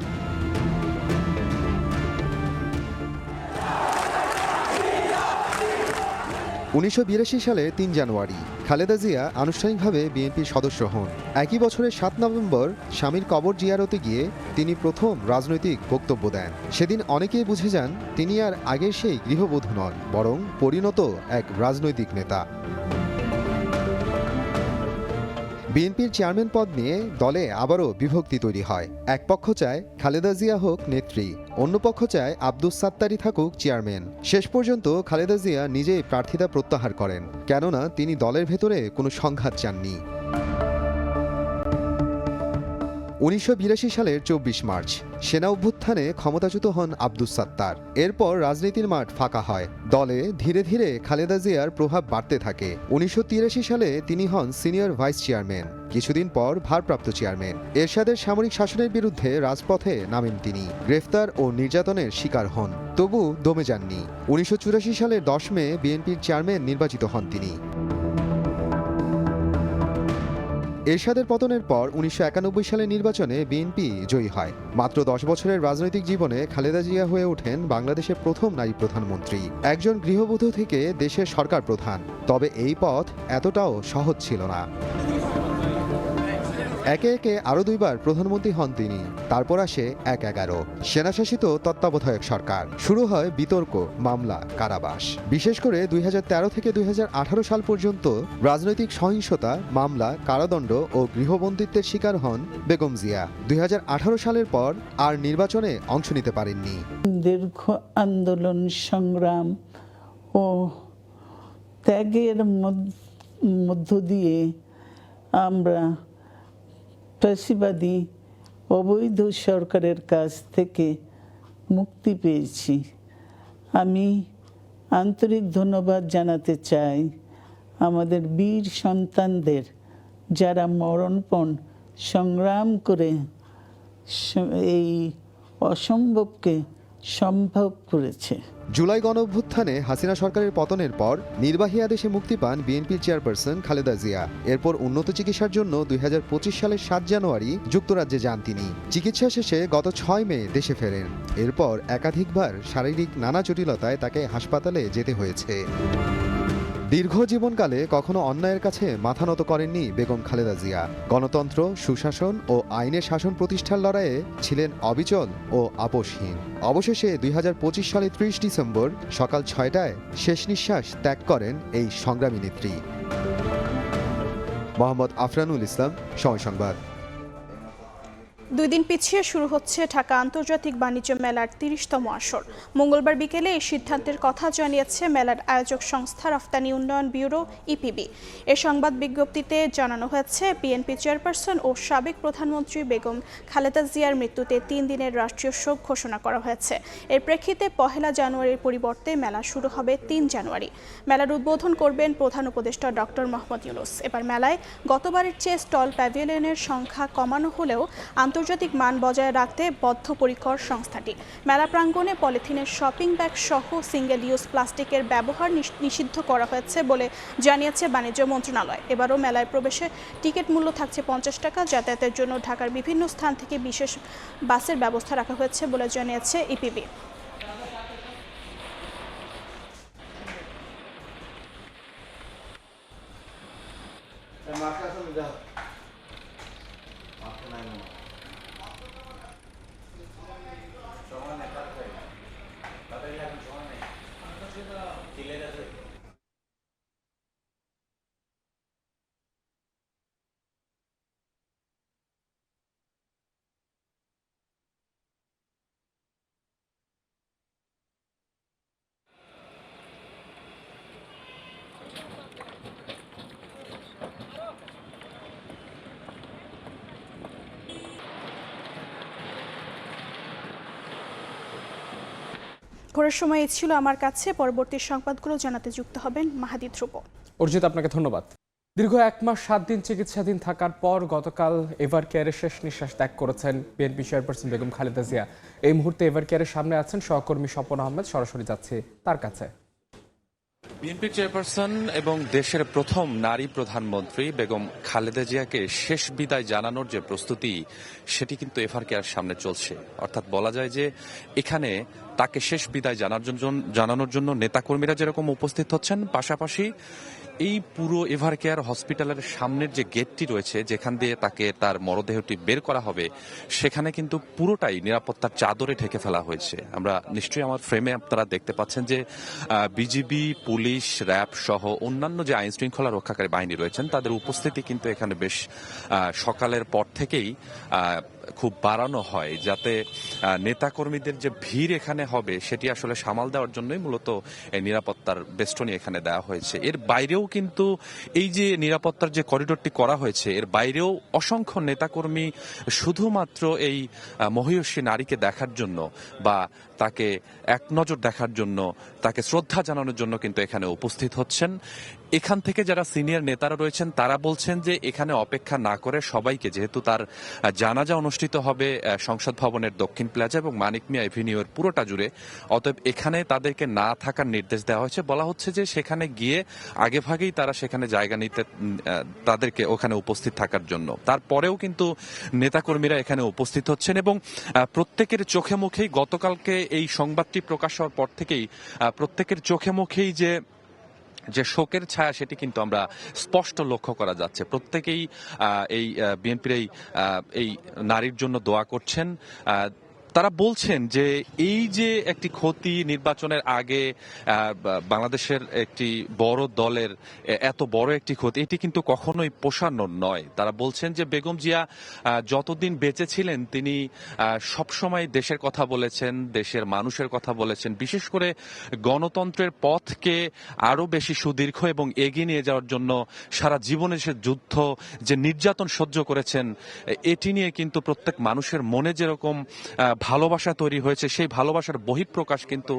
1982 সালে 3 জানুয়ারি খালেদা জিয়া আনুষ্ঠানিকভাবে বিএনপির সদস্য হন। একই বছরের 7 নভেম্বর স্বামীর কবর জিয়ারতে গিয়ে তিনি প্রথম রাজনৈতিক বক্তব্য দেন। সেদিন অনেকেই বুঝে যান তিনি আর আগের সেই গৃহবধূ নন, বরং পরিণত এক রাজনৈতিক নেতা। বিএনপির চেয়ারম্যান পদ নিয়ে দলে আবারও বিভক্তি তৈরি হয়। এক পক্ষ চায় খালেদা জিয়া হোক নেত্রী, অন্য পক্ষ চায় আব্দুস সাত্তারই থাকুক চেয়ারম্যান। শেষ পর্যন্ত খালেদা জিয়া নিজেই প্রার্থিতা প্রত্যাহার করেন, কেননা তিনি দলের ভেতরে কোনো সংঘাত চাননি। 1982 সালের 24 মার্চ সেনা অভ্যুত্থানে ক্ষমতাচ্যুত হন আব্দুস সাত্তার। এরপর রাজনীতির মাঠ ফাঁকা হয়। দলে ধীরে ধীরে খালেদা জিয়ার প্রভাব বাড়তে থাকে। 1983 সালে তিনি হন সিনিয়র ভাইস চেয়ারম্যান, কিছুদিন পর ভারপ্রাপ্ত চেয়ারম্যান। এরশাদের সামরিক শাসনের বিরুদ্ধে রাজপথে নামেন তিনি। গ্রেফতার ও নির্যাতনের শিকার হন, তবু দমে যাননি। 1984 সালের 10 মে বিএনপির চেয়ারম্যান নির্বাচিত হন তিনি। এরশাদের পতনের পর 1991 সালের নির্বাচনে বিএনপি জয়ী হয়। মাত্র 10 বছরের রাজনৈতিক জীবনে খালেদা জিয়া হয়ে ওঠেন বাংলাদেশের প্রথম নারী প্রধানমন্ত্রী। একজন গৃহবধূ থেকে দেশের সরকার প্রধান। তবে এই পথ এতটাও সহজ ছিল না। একে একে আরও 2 বার প্রধানমন্ত্রী হন তিনি। তারপর আসে 1/11 সেনাশাসিত তত্ত্বাবধায়ক সরকার। শুরু হয় বিতর্ক, মামলা, কারাবাস। বিশেষ করে 2013 থেকে 2018 সাল পর্যন্ত রাজনৈতিক সহিংসতা, মামলা, কারাদণ্ড ও গৃহবন্দিত্বের শিকার হন বেগম জিয়া। 2018 সালের পর আর নির্বাচনে অংশ নিতে পারেননি। দীর্ঘ আন্দোলন, সংগ্রাম ও ত্যাগের মধ্য দিয়ে আমরা ফ্যাসিবাদী অবৈধ সরকারের কাছ থেকে মুক্তি পেয়েছি। আমি আন্তরিক ধন্যবাদ জানাতে চাই আমাদের বীর সন্তানদের, যারা মরণপণ সংগ্রাম করে এই অসম্ভবকে সম্ভব করেছে। জুলাই গণঅভ্যুত্থানে হাসিনা সরকারের পতনের পর নির্বাহী আদেশে মুক্তি পান বিএনপির চেয়ারপারসন খালেদা জিয়া। এরপর উন্নত চিকিৎসার জন্য 2025 সালের 7 জানুয়ারি যুক্তরাজ্যে যান তিনি। চিকিৎসা শেষে গত 6 মে দেশে ফেরেন। এরপর একাধিকবার শারীরিক নানা জটিলতায় তাকে হাসপাতালে যেতে হয়েছে। দীর্ঘ জীবনকালে কখনো অন্যায়ের কাছে মাথা নত করেননি বেগম খালেদা জিয়া। গণতন্ত্র, সুশাসন ও আইনের শাসন প্রতিষ্ঠার লড়াইয়ে ছিলেন অবিচল ও আপোষহীন। অবশেষে 2025 সালে 30 ডিসেম্বর সকাল 6টায় শেষ নিঃশ্বাস ত্যাগ করেন এই সংগ্রামী নেত্রী। মোহাম্মদ আফরানুল ইসলাম, সময় সংবাদ। 2 দিন পিছিয়ে শুরু হচ্ছে ঢাকা আন্তর্জাতিক বাণিজ্য মেলার 30তম আসর। মঙ্গলবার বিকেলে এই সিদ্ধান্তের কথা জানিয়েছে মেলার আয়োজক সংস্থা রফতানি উন্নয়ন ব্যুরো ইপিবি। এ সংবাদ বিজ্ঞপ্তিতে জানানো হয়েছে, বিএনপি চেয়ারপারসন ও সাবেক প্রধানমন্ত্রী বেগম খালেদা জিয়ার মৃত্যুতে 3 দিনের রাষ্ট্রীয় শোক ঘোষণা করা হয়েছে। এর প্রেক্ষিতে 1 জানুয়ারির পরিবর্তে মেলা শুরু হবে 3 জানুয়ারি। মেলার উদ্বোধন করবেন প্রধান উপদেষ্টা ডক্টর মোহাম্মদ ইউনূস। এবার মেলায় গতবারের চেয়ে স্টল প্যাভিলিয়নের সংখ্যা কমানো হলেও আন্তর্জাতিক মান বজায় রাখতে বদ্ধপরিকর সংস্থাটি। মেলা প্রাঙ্গণে পলিথিনের শপিং ব্যাগ সহ সিঙ্গেল ইউজ প্লাস্টিকের ব্যবহার নিষিদ্ধ করা হয়েছে বলে জানিয়েছে বাণিজ্য মন্ত্রণালয়। এবারও মেলায় প্রবেশে টিকিট মূল্য থাকছে 50 টাকা। যাতায়াতের জন্য ঢাকার বিভিন্ন স্থান থেকে বিশেষ বাসের ব্যবস্থা রাখা হয়েছে বলে জানিয়েছে ইপিবি। ভোরের সময় এই ছিল আমার কাছে। পরবর্তী সংবাদগুলো জানাতে যুক্ত হবেন মাহাদি ধ্রুব। অর্জিত, আপনাকে ধন্যবাদ। দীর্ঘ 1 মাস 7 দিন চিকিৎসাধীন থাকার পর গতকাল এভার কেয়ারে শেষ নিঃশ্বাস ত্যাগ করেছেন বিএনপি চেয়ারপারসন বেগম খালেদা জিয়া। এই মুহূর্তে এভার কেয়ারের সামনে আছেন সহকর্মী স্বপন আহমেদ। সরাসরি যাচ্ছে তার কাছে। বিএনপি চেয়ারপারসন এবং দেশের প্রথম নারী প্রধানমন্ত্রী বেগম খালেদা জিয়াকে শেষ বিদায় জানানোর যে প্রস্তুতি, সেটি কিন্তু এভার কেয়ার সামনে চলছে। অর্থাৎ বলা যায় যে এখানে তাকে শেষ বিদায় জানানোর জন্য নেতাকর্মীরা যেরকম উপস্থিত হচ্ছেন, পাশাপাশি এই পুরো এভার কেয়ার হসপিটালের সামনের যে গেটটি রয়েছে, যেখান দিয়ে তাকে তার মরদেহটি বের করা হবে, সেখানে কিন্তু পুরোটাই নিরাপত্তার চাদরে ঢেকে ফেলা হয়েছে। আমরা নিশ্চয়ই আমার ফ্রেমে আপনারা দেখতে পাচ্ছেন যে বিজিবি, পুলিশ, র্যাব সহ অন্যান্য যে আইন শৃঙ্খলা রক্ষাকারী বাহিনী রয়েছেন, তাদের উপস্থিতি কিন্তু এখানে বেশ সকালের পর থেকেই খুব বাড়ানো হয়, যাতে নেতাকর্মীদের যে ভিড় এখানে হবে সেটি আসলে সামাল দেওয়ার জন্যই মূলত এই নিরাপত্তার বেষ্টনী এখানে দেওয়া হয়েছে। এর বাইরেও কিন্তু এই যে নিরাপত্তার যে করিডোরটি করা হয়েছে, এর বাইরেও অসংখ্য নেতাকর্মী শুধুমাত্র এই মহিয়সী নারীকে দেখার জন্য বা তাকে এক নজর দেখার জন্য, তাকে শ্রদ্ধা জানানোর জন্য কিন্তু এখানে উপস্থিত হচ্ছেন। এখান থেকে যারা সিনিয়র নেতারা রয়েছেন তারা বলছেন যে এখানে অপেক্ষা না করে সবাইকে, যেহেতু তার জানাজা অনুষ্ঠিত হবে সংসদ ভবনের দক্ষিণ প্লাজা এবং মানিক মিয়া এভিনিউয়ের পুরোটা জুড়ে, অতএব এখানে তাদেরকে না থাকার নির্দেশ দেওয়া হয়েছে। বলা হচ্ছে যে সেখানে গিয়ে আগেভাগেই তারা সেখানে জায়গা নিতে, তাদেরকে ওখানে উপস্থিত থাকার জন্য। তারপরেও কিন্তু নেতাকর্মীরা এখানে উপস্থিত হচ্ছেন এবং প্রত্যেকের চোখে মুখেই, গতকালকে এই সংবাদটি প্রকাশ হওয়ার পর থেকেই প্রত্যেকের চোখে মুখেই যে যে শোকের ছায়া সেটি কিন্তু আমরা স্পষ্ট লক্ষ্য করা যাচ্ছে। প্রত্যেকেই এই বিএনপির এই নারীর জন্য দোয়া করছেন। তারা বলছেন যে এই যে একটি ক্ষতি নির্বাচনের আগে বাংলাদেশের একটি বড় দলের এত বড় একটি ক্ষতি, এটি কিন্তু কখনোই পোষানোর নয়। তারা বলছেন যে বেগম জিয়া যতদিন বেঁচে ছিলেন তিনি সবসময় দেশের কথা বলেছেন, দেশের মানুষের কথা বলেছেন, বিশেষ করে গণতন্ত্রের পথকে আরো বেশি সুদীর্ঘ এবং এগিয়ে নিয়ে যাওয়ার জন্য সারা জীবনে সে যুদ্ধ, যে নির্যাতন সহ্য করেছেন, এটি নিয়ে কিন্তু প্রত্যেক মানুষের মনে যেরকম ভালোবাসা তৈরি হয়েছে, সেই ভালোবাসার বহিঃপ্রকাশ কিন্তু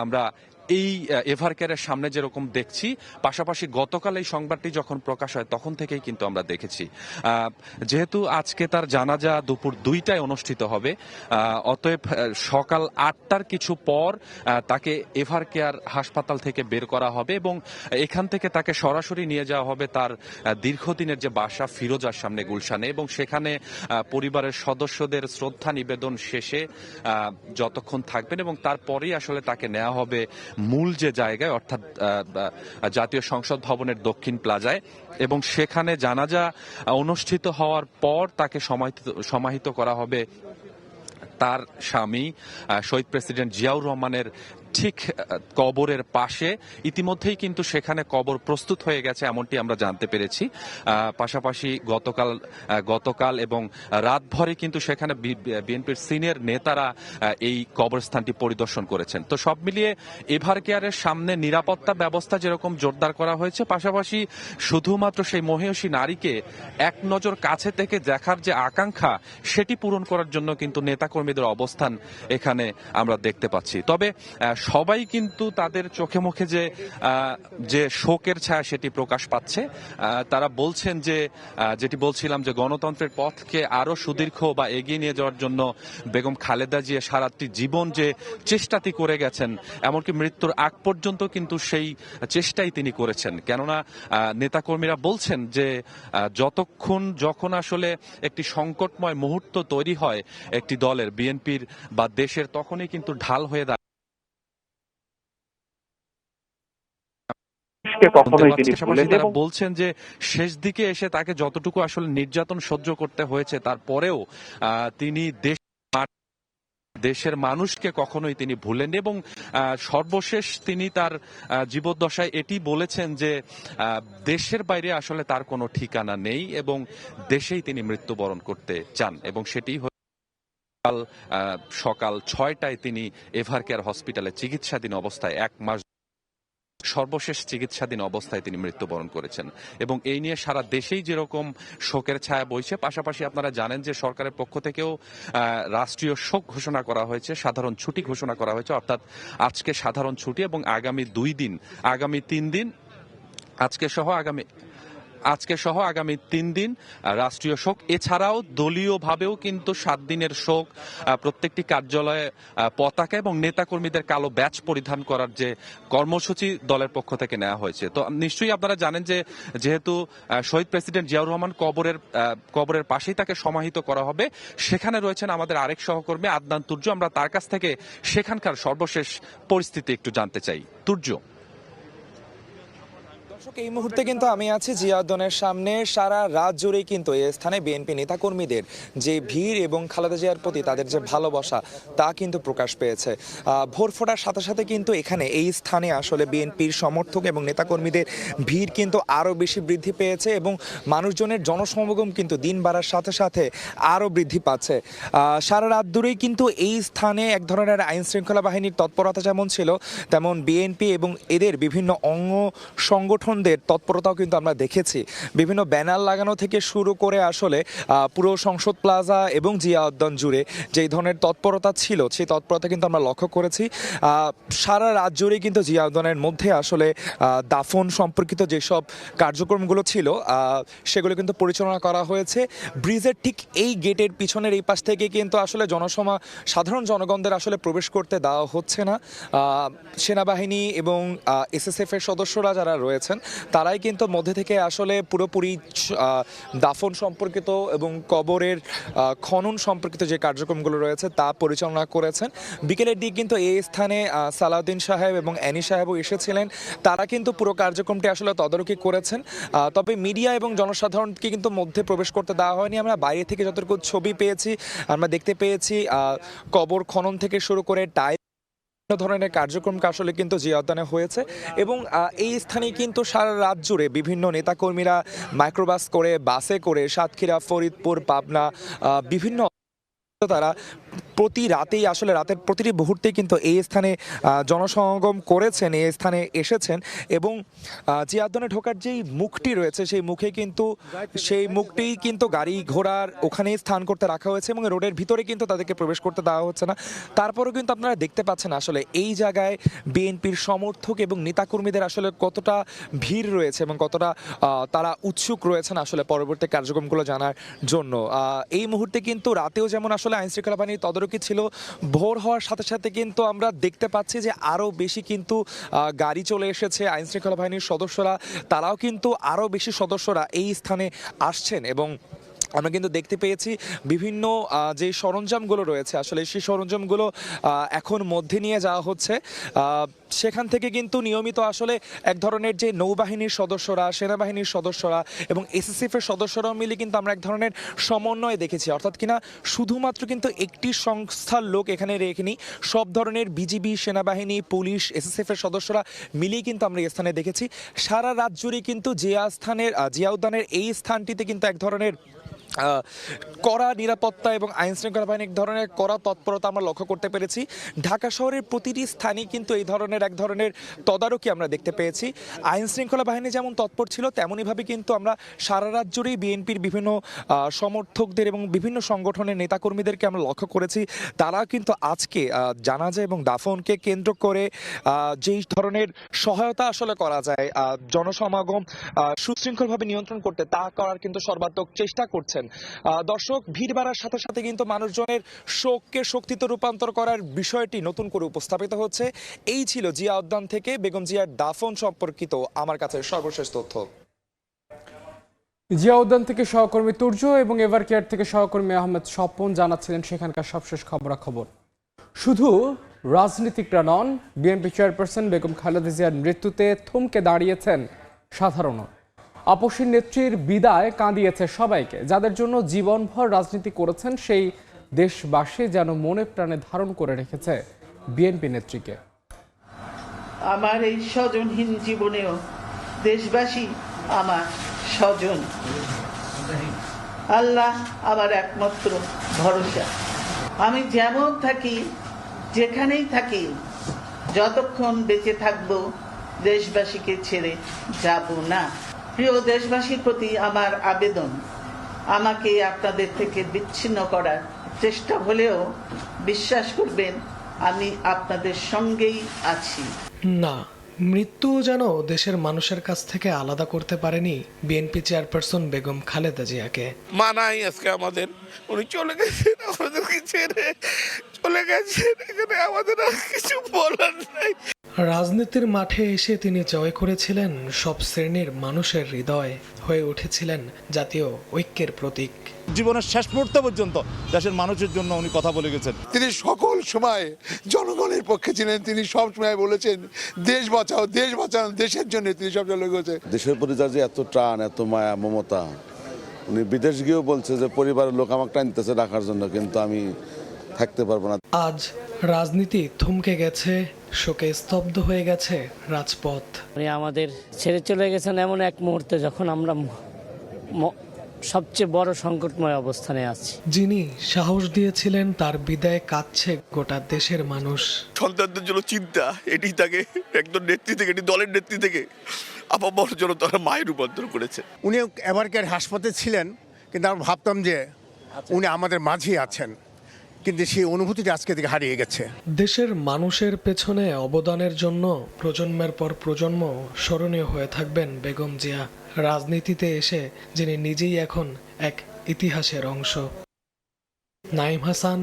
আমরা এই এভারকেয়ারের সামনে যেরকম দেখছি, পাশাপাশি গতকাল এই সংবাদটি যখন প্রকাশ হয় তখন থেকেই কিন্তু আমরা দেখেছি। যেহেতু আজকে তার জানাজা দুপুর 2টায় অনুষ্ঠিত হবে, অতএব সকাল 8টার কিছু পর তাকে এভারকেয়ার হাসপাতাল থেকে বের করা হবে এবং এখান থেকে তাকে সরাসরি নিয়ে যাওয়া হবে তার দীর্ঘদিনের যে বাসা ফিরোজার সামনে গুলশানে, এবং সেখানে পরিবারের সদস্যদের শ্রদ্ধা নিবেদন শেষে যতক্ষণ থাকবেন এবং তারপরেই আসলে তাকে নেওয়া হবে মূল যে জায়গায়, অর্থাৎ জাতীয় সংসদ ভবনের দক্ষিণ প্লাজায়, এবং সেখানে জানাজা অনুষ্ঠিত হওয়ার পর তাকে সমাহিত করা হবে তার স্বামী শহীদ প্রেসিডেন্ট জিয়াউর রহমানের ঠিক কবরের পাশে। ইতিমধ্যেই কিন্তু সেখানে কবর প্রস্তুত হয়ে গেছে এমনটি আমরা জানতে পেরেছি। পাশাপাশি গতকাল এবং রাতভরে কিন্তু সেখানে বিএনপির সিনিয়র নেতারা এই কবরস্থানটি পরিদর্শন করেছেন। তো সব মিলিয়ে এভারকেয়ারের সামনে নিরাপত্তা ব্যবস্থা যেরকম জোরদার করা হয়েছে, পাশাপাশি শুধুমাত্র সেই মহিষী নারীকে এক নজর কাছে থেকে দেখার যে আকাঙ্ক্ষা, সেটি পূরণ করার জন্য কিন্তু নেতাকর্মীদের অবস্থান এখানে আমরা দেখতে পাচ্ছি। তবে সবাই কিন্তু তাদের চোখে মুখে যে শোকের ছায়া সেটি প্রকাশ পাচ্ছে। তারা বলছেন যে, যেটি বলছিলাম, যে গণতন্ত্রের পথকে আরো সুদীর্ঘ বা এগিয়ে নিয়ে যাওয়ার জন্য বেগম খালেদা জিয়া সারাটি জীবন যে চেষ্টাটি করে গেছেন, এমনকি মৃত্যুর আগ পর্যন্ত কিন্তু সেই চেষ্টাই তিনি করেছেন। কেননা নেতাকর্মীরা বলছেন যে যখন আসলে একটি সংকটময় মুহূর্ত তৈরি হয় একটি দলের, বিএনপির বা দেশের, তখনই কিন্তু ঢাল হয়ে দাঁড়ায়। তারা বলছেন যে শেষ দিকে এসে তাকে যতটুকু আসলে নির্যাতন সহ্য করতে হয়েছে, তারপরেও তিনি দেশের মানুষকে কখনোই তিনি ভুলেননি, এবং সর্বশেষ তিনি তার জীবদ্দশায় এটি বলেছেন যে দেশের বাইরে আসলে তার কোনো ঠিকানা নেই এবং দেশেই তিনি মৃত্যুবরণ করতে চান, এবং সেটি সকাল 6টায় তিনি এভারকেয়ার হসপিটালে চিকিৎসাধীন অবস্থায়, 1 মাস সর্বশেষ চিকিৎসাধীন অবস্থায় তিনি মৃত্যুবরণ করেছেন। এবং এই নিয়ে সারা দেশেই যেরকম শোকের ছায়া বইছে, পাশাপাশি আপনারা জানেন যে সরকারের পক্ষ থেকেও রাষ্ট্রীয় শোক ঘোষণা করা হয়েছে, সাধারণ ছুটি ঘোষণা করা হয়েছে, অর্থাৎ আজকে সাধারণ ছুটি এবং আগামী 2 দিন, আগামী 3 দিন, আজকে সহ আগামী 3 দিন রাষ্ট্রীয় শোক। এছাড়াও দলীয়ভাবেও কিন্তু 7 দিনের শোক, প্রত্যেকটি কার্যালয়ে পতাকা এবং নেতাকর্মীদের কালো ব্যাচ পরিধান করার যে কর্মসূচি দলের পক্ষ থেকে নেওয়া হয়েছে। তো নিশ্চয়ই আপনারা জানেন যে যেহেতু শহীদ প্রেসিডেন্ট জিয়াউর রহমান কবরের পাশেই তাকে সমাহিত করা হবে, সেখানে রয়েছেন আমাদের আরেক সহকর্মী আদনান তুর্য। আমরা তার কাছ থেকে সেখানকার সর্বশেষ পরিস্থিতি একটু জানতে চাই। তুর্য। এই মুহূর্তে কিন্তু আমি আছি জিয়াউদ্দিনের সামনে। সারা রাত জুড়েই কিন্তু এই স্থানে বিএনপি নেতাকর্মীদের যে ভিড় এবং খালেদা জিয়ার প্রতি তাদের যে ভালোবাসা, তা কিন্তু প্রকাশ পেয়েছে। ভোর ফোটার সাথে সাথে কিন্তু এখানে এই স্থানে আসলে বিএনপির সমর্থক এবং নেতাকর্মীদের ভিড় কিন্তু আরও বেশি বৃদ্ধি পেয়েছে এবং মানুষজনের জনসমাগম কিন্তু দিন বাড়ার সাথে সাথে আরও বৃদ্ধি পাচ্ছে। সারা রাত ধরেই কিন্তু এই স্থানে এক ধরনের আইন শৃঙ্খলা বাহিনীর তৎপরতা যেমন ছিল, তেমন বিএনপি এবং এদের বিভিন্ন অঙ্গ সংগঠন তৎপরতাও কিন্তু আমরা দেখেছি। বিভিন্ন ব্যানার লাগানো থেকে শুরু করে আসলে পুরো সংসদ প্লাজা এবং জিয়াউদ্দিন জুড়ে যেই ধরনের তৎপরতা ছিল, সেই তৎপরতা কিন্তু আমরা লক্ষ্য করেছি। সারা রাত জুড়ে কিন্তু জিয়াউদ্দিনের মধ্যে আসলে দাফন সম্পর্কিত যেসব কার্যক্রমগুলো ছিল সেগুলো কিন্তু পরিচালনা করা হয়েছে। ব্রিজের ঠিক এই গেটের পিছনের এই পাশ থেকে কিন্তু আসলে সাধারণ জনগণদের আসলে প্রবেশ করতে দেওয়া হচ্ছে না। সেনাবাহিনী এবং এসএসএফ এর সদস্যরা যারা রয়েছেন তারাই কিন্তু মধ্যে থেকে আসলে পুরোপুরি দাফন সম্পর্কিত এবং কবরের খনন সম্পর্কিত যে কার্যক্রমগুলো রয়েছে তা পরিচালনা করেছেন। বিকেলের দিক কিন্তু এই স্থানে সালাউদ্দিন সাহেব এবং অ্যানি সাহেবও এসেছিলেন, তারা কিন্তু পুরো কার্যক্রমটি আসলে তদারকি করেছেন। তবে মিডিয়া এবং জনসাধারণকে কিন্তু মধ্যে প্রবেশ করতে দেওয়া হয়নি। আমরা বাইরে থেকে যতটুকু ছবি পেয়েছি আমরা দেখতে পেয়েছি কবর খনন থেকে শুরু করে ধরনের কার্যক্রম আসলে কিন্তু জিয়া উদ্যানে হয়েছে এবং এই স্থানে কিন্তু সারা রাত জুড়ে বিভিন্ন নেতাকর্মীরা মাইক্রোবাস করে, বাসে করে সাতক্ষীরা, ফরিদপুর, পাবনা বিভিন্ন তারা প্রতি রাতেই আসলে রাতের প্রতিটি মুহূর্তে কিন্তু এই স্থানে জনসমাগম করেছেন, এই স্থানে এসেছেন এবং জিয়া উদ্যানে ঢোকার যেই মুখটি রয়েছে সেই মুখটি কিন্তু গাড়ি ঘোড়ার ওখানেই স্থান করতে রাখা হয়েছে এবং রোডের ভিতরে কিন্তু তাদেরকে প্রবেশ করতে দেওয়া হচ্ছে না। তারপরেও কিন্তু আপনারা দেখতে পাচ্ছেন আসলে এই জায়গায় বিএনপির সমর্থক এবং নেতাকর্মীদের আসলে কতটা ভিড় রয়েছে এবং কতটা তারা উৎসুক রয়েছেন আসলে পরবর্তী কার্যক্রমগুলো জানার জন্য। এই মুহূর্তে কিন্তু রাতেও যেমন আসলে আইনশৃঙ্খলা বাহিনীর তদারকি ছিল, ভোর হওয়ার সাথে সাথে কিন্তু আমরা দেখতে পাচ্ছি যে আরও বেশি কিন্তু গাড়ি চলে এসেছে। আইনশৃঙ্খলা বাহিনীর সদস্যরা তারাও কিন্তু আরও বেশি সদস্যরা এই স্থানে আসছেন এবং আমরা কিন্তু দেখতে পেয়েছি বিভিন্ন যে সরঞ্জামগুলো রয়েছে আসলে সেই সরঞ্জামগুলো এখন মধ্যে নিয়ে যাওয়া হচ্ছে। সেখান থেকে কিন্তু নিয়মিত আসলে এক ধরনের যে নৌবাহিনীর সদস্যরা, সেনাবাহিনীর সদস্যরা এবং এসএসএফ এর সদস্যরাও মিলে কিন্তু আমরা এক ধরনের সমন্বয় দেখেছি, অর্থাৎ কিনা শুধুমাত্র কিন্তু একটি সংস্থার লোক এখানে রেখেনি, সব ধরনের বিজিবি, সেনাবাহিনী, পুলিশ, এসএসএফ এর সদস্যরা মিলিয়ে কিন্তু আমরা এই স্থানে দেখেছি। সারা রাত জুড়ে কিন্তু জিয়া উদ্যানের এই স্থানটিতে কিন্তু এক ধরনের কড়া নিরাপত্তা এবং আইন শৃঙ্খলা বাহিনীর এক ধরনের কড়া তৎপরতা আমরা লক্ষ্য করতে পেরেছি। ঢাকা শহরের প্রতিটি স্থানেই কিন্তু এই ধরনের এক ধরনের তদারকি আমরা দেখতে পেয়েছি। আইন শৃঙ্খলা বাহিনী যেমন তৎপর ছিল তেমনইভাবে কিন্তু আমরা সারা রাত জুড়েই বিএনপির বিভিন্ন সমর্থকদের এবং বিভিন্ন সংগঠনের নেতাকর্মীদেরকে আমরা লক্ষ্য করেছি। তারা কিন্তু আজকে জানাজা এবং দাফনকে কেন্দ্র করে যেই ধরনের সহায়তা আসলে করা যায় জনসমাগম সুশৃঙ্খলভাবে নিয়ন্ত্রণ করতে, তা করার কিন্তু সর্বাত্মক চেষ্টা করছেন। দর্শক, ভিড় বাড়ার সাথে সাথে কিন্তু মানুষজনের শোককে শক্তিতে রূপান্তর করার বিষয়টি নতুন করে উপস্থাপিত হচ্ছে। এই ছিল জিয়া উদ্যান থেকে বেগম জিয়ার দাফন সম্পর্কিত আমার কাছে সর্বশেষ তথ্য। জিয়া উদ্যান থেকে সহকর্মী তুর্য এবং এভার কেয়ার থেকে সহকর্মী আহমেদ স্বপন জানাচ্ছিলেন সেখানকার সবশেষ খবরাখবর। শুধু রাজনীতিকরা নন, বিএনপি চেয়ারপারসন বেগম খালেদা জিয়ার মৃত্যুতে থমকে দাঁড়িয়েছেন সাধারণ। আপসী নেত্রীর বিদায় কাঁদিয়েছে সবাইকে। যাদের জন্য জীবনভর রাজনীতি করেছেন সেই দেশবাসী যেন মনে প্রাণে ধারণ করে রেখেছে বিএনপি নেত্রীকে। আমার এই স্বজনহীন জীবনেও দেশবাসী আমার স্বজন। আল্লাহ আমার একমাত্র ভরসা। আমি যেমন থাকি, যেখানেই থাকি, যতক্ষণ বেঁচে থাকবো দেশবাসীকে ছেড়ে যাব না। প্রিয় দেশবাসীর প্রতি আমার আবেদন, আমাকে আপনাদের থেকে বিচ্ছিন্ন করার চেষ্টা হলেও বিশ্বাস করবেন আমি আপনাদের সঙ্গেই আছি। না, মৃত্যুও যেন দেশের মানুষের কাছ থেকে আলাদা করতে পারেনি বিএনপি চেয়ারপারসন বেগম খালেদা জিয়াকে। মানাই আজকে আমাদের, উনি চলে গেছেন, আমাদেরকে ছেড়ে চলে গেছেন, এখানে আমাদের আর কিছু বলার নাই। রাজনীতির মাঠে এসে তিনি জয় করেছিলেন সব শ্রেণীর মানুষের হৃদয়, হয়ে উঠেছিলেন জাতীয় ঐক্যের প্রতীক। জীবনের শেষ মুহূর্ত পর্যন্ত দেশের মানুষের জন্য উনি কথা বলে গেছেন। তিনি সকল সময় জনগণের পক্ষে ছিলেন। তিনি সব সময় বলেছেন দেশ বাঁচাও, দেশ বাঁচাও, দেশের জন্য তিনি সব লেগেছে। দেশের প্রতি যার যে এত টান, এত মায়া, মমতা, উনি বিদেশ গিয়েও বলছে যে পরিবারের লোক আমাকে টানতেছে ডাকার জন্য, কিন্তু আমি থাকতে পারবো না। আজ রাজনীতি থমকে গেছে, শোকে স্তব্ধ হয়ে গেছে রাজপথ। উনি আমাদের ছেড়ে চলে গেছেন এমন এক মুহূর্তে যখন আমরা সবচেয়ে বড় সংকটময় অবস্থানে আছি। যিনি সাহস দিয়েছিলেন, তার বিদায় কাঁদছে গোটা দেশের মানুষ। সন্তানদের জন্য চিন্তা, এটি তাকে একজন নেত্রী থেকে, এটি দলের নেত্রী থেকে আপামর জন্য তারা মায়ের রূপান্তর করেছে। উনি এবারকার হাসপাতালে ছিলেন, কিন্তু আমরা ভাবতাম যে উনি আমাদের মাঝেই আছেন, কিন্তু সেই অনুভূতিটা আজকে থেকে হারিয়ে গেছে। দেশের মানুষের পেছনে অবদানের জন্য প্রজন্মের পর প্রজন্ম স্মরণীয় হয়ে থাকবেন বেগম জিয়া। রাজনীতিতে এসে যিনি নিজেই এখন এক ইতিহাসের অংশ। নাইম হাসান,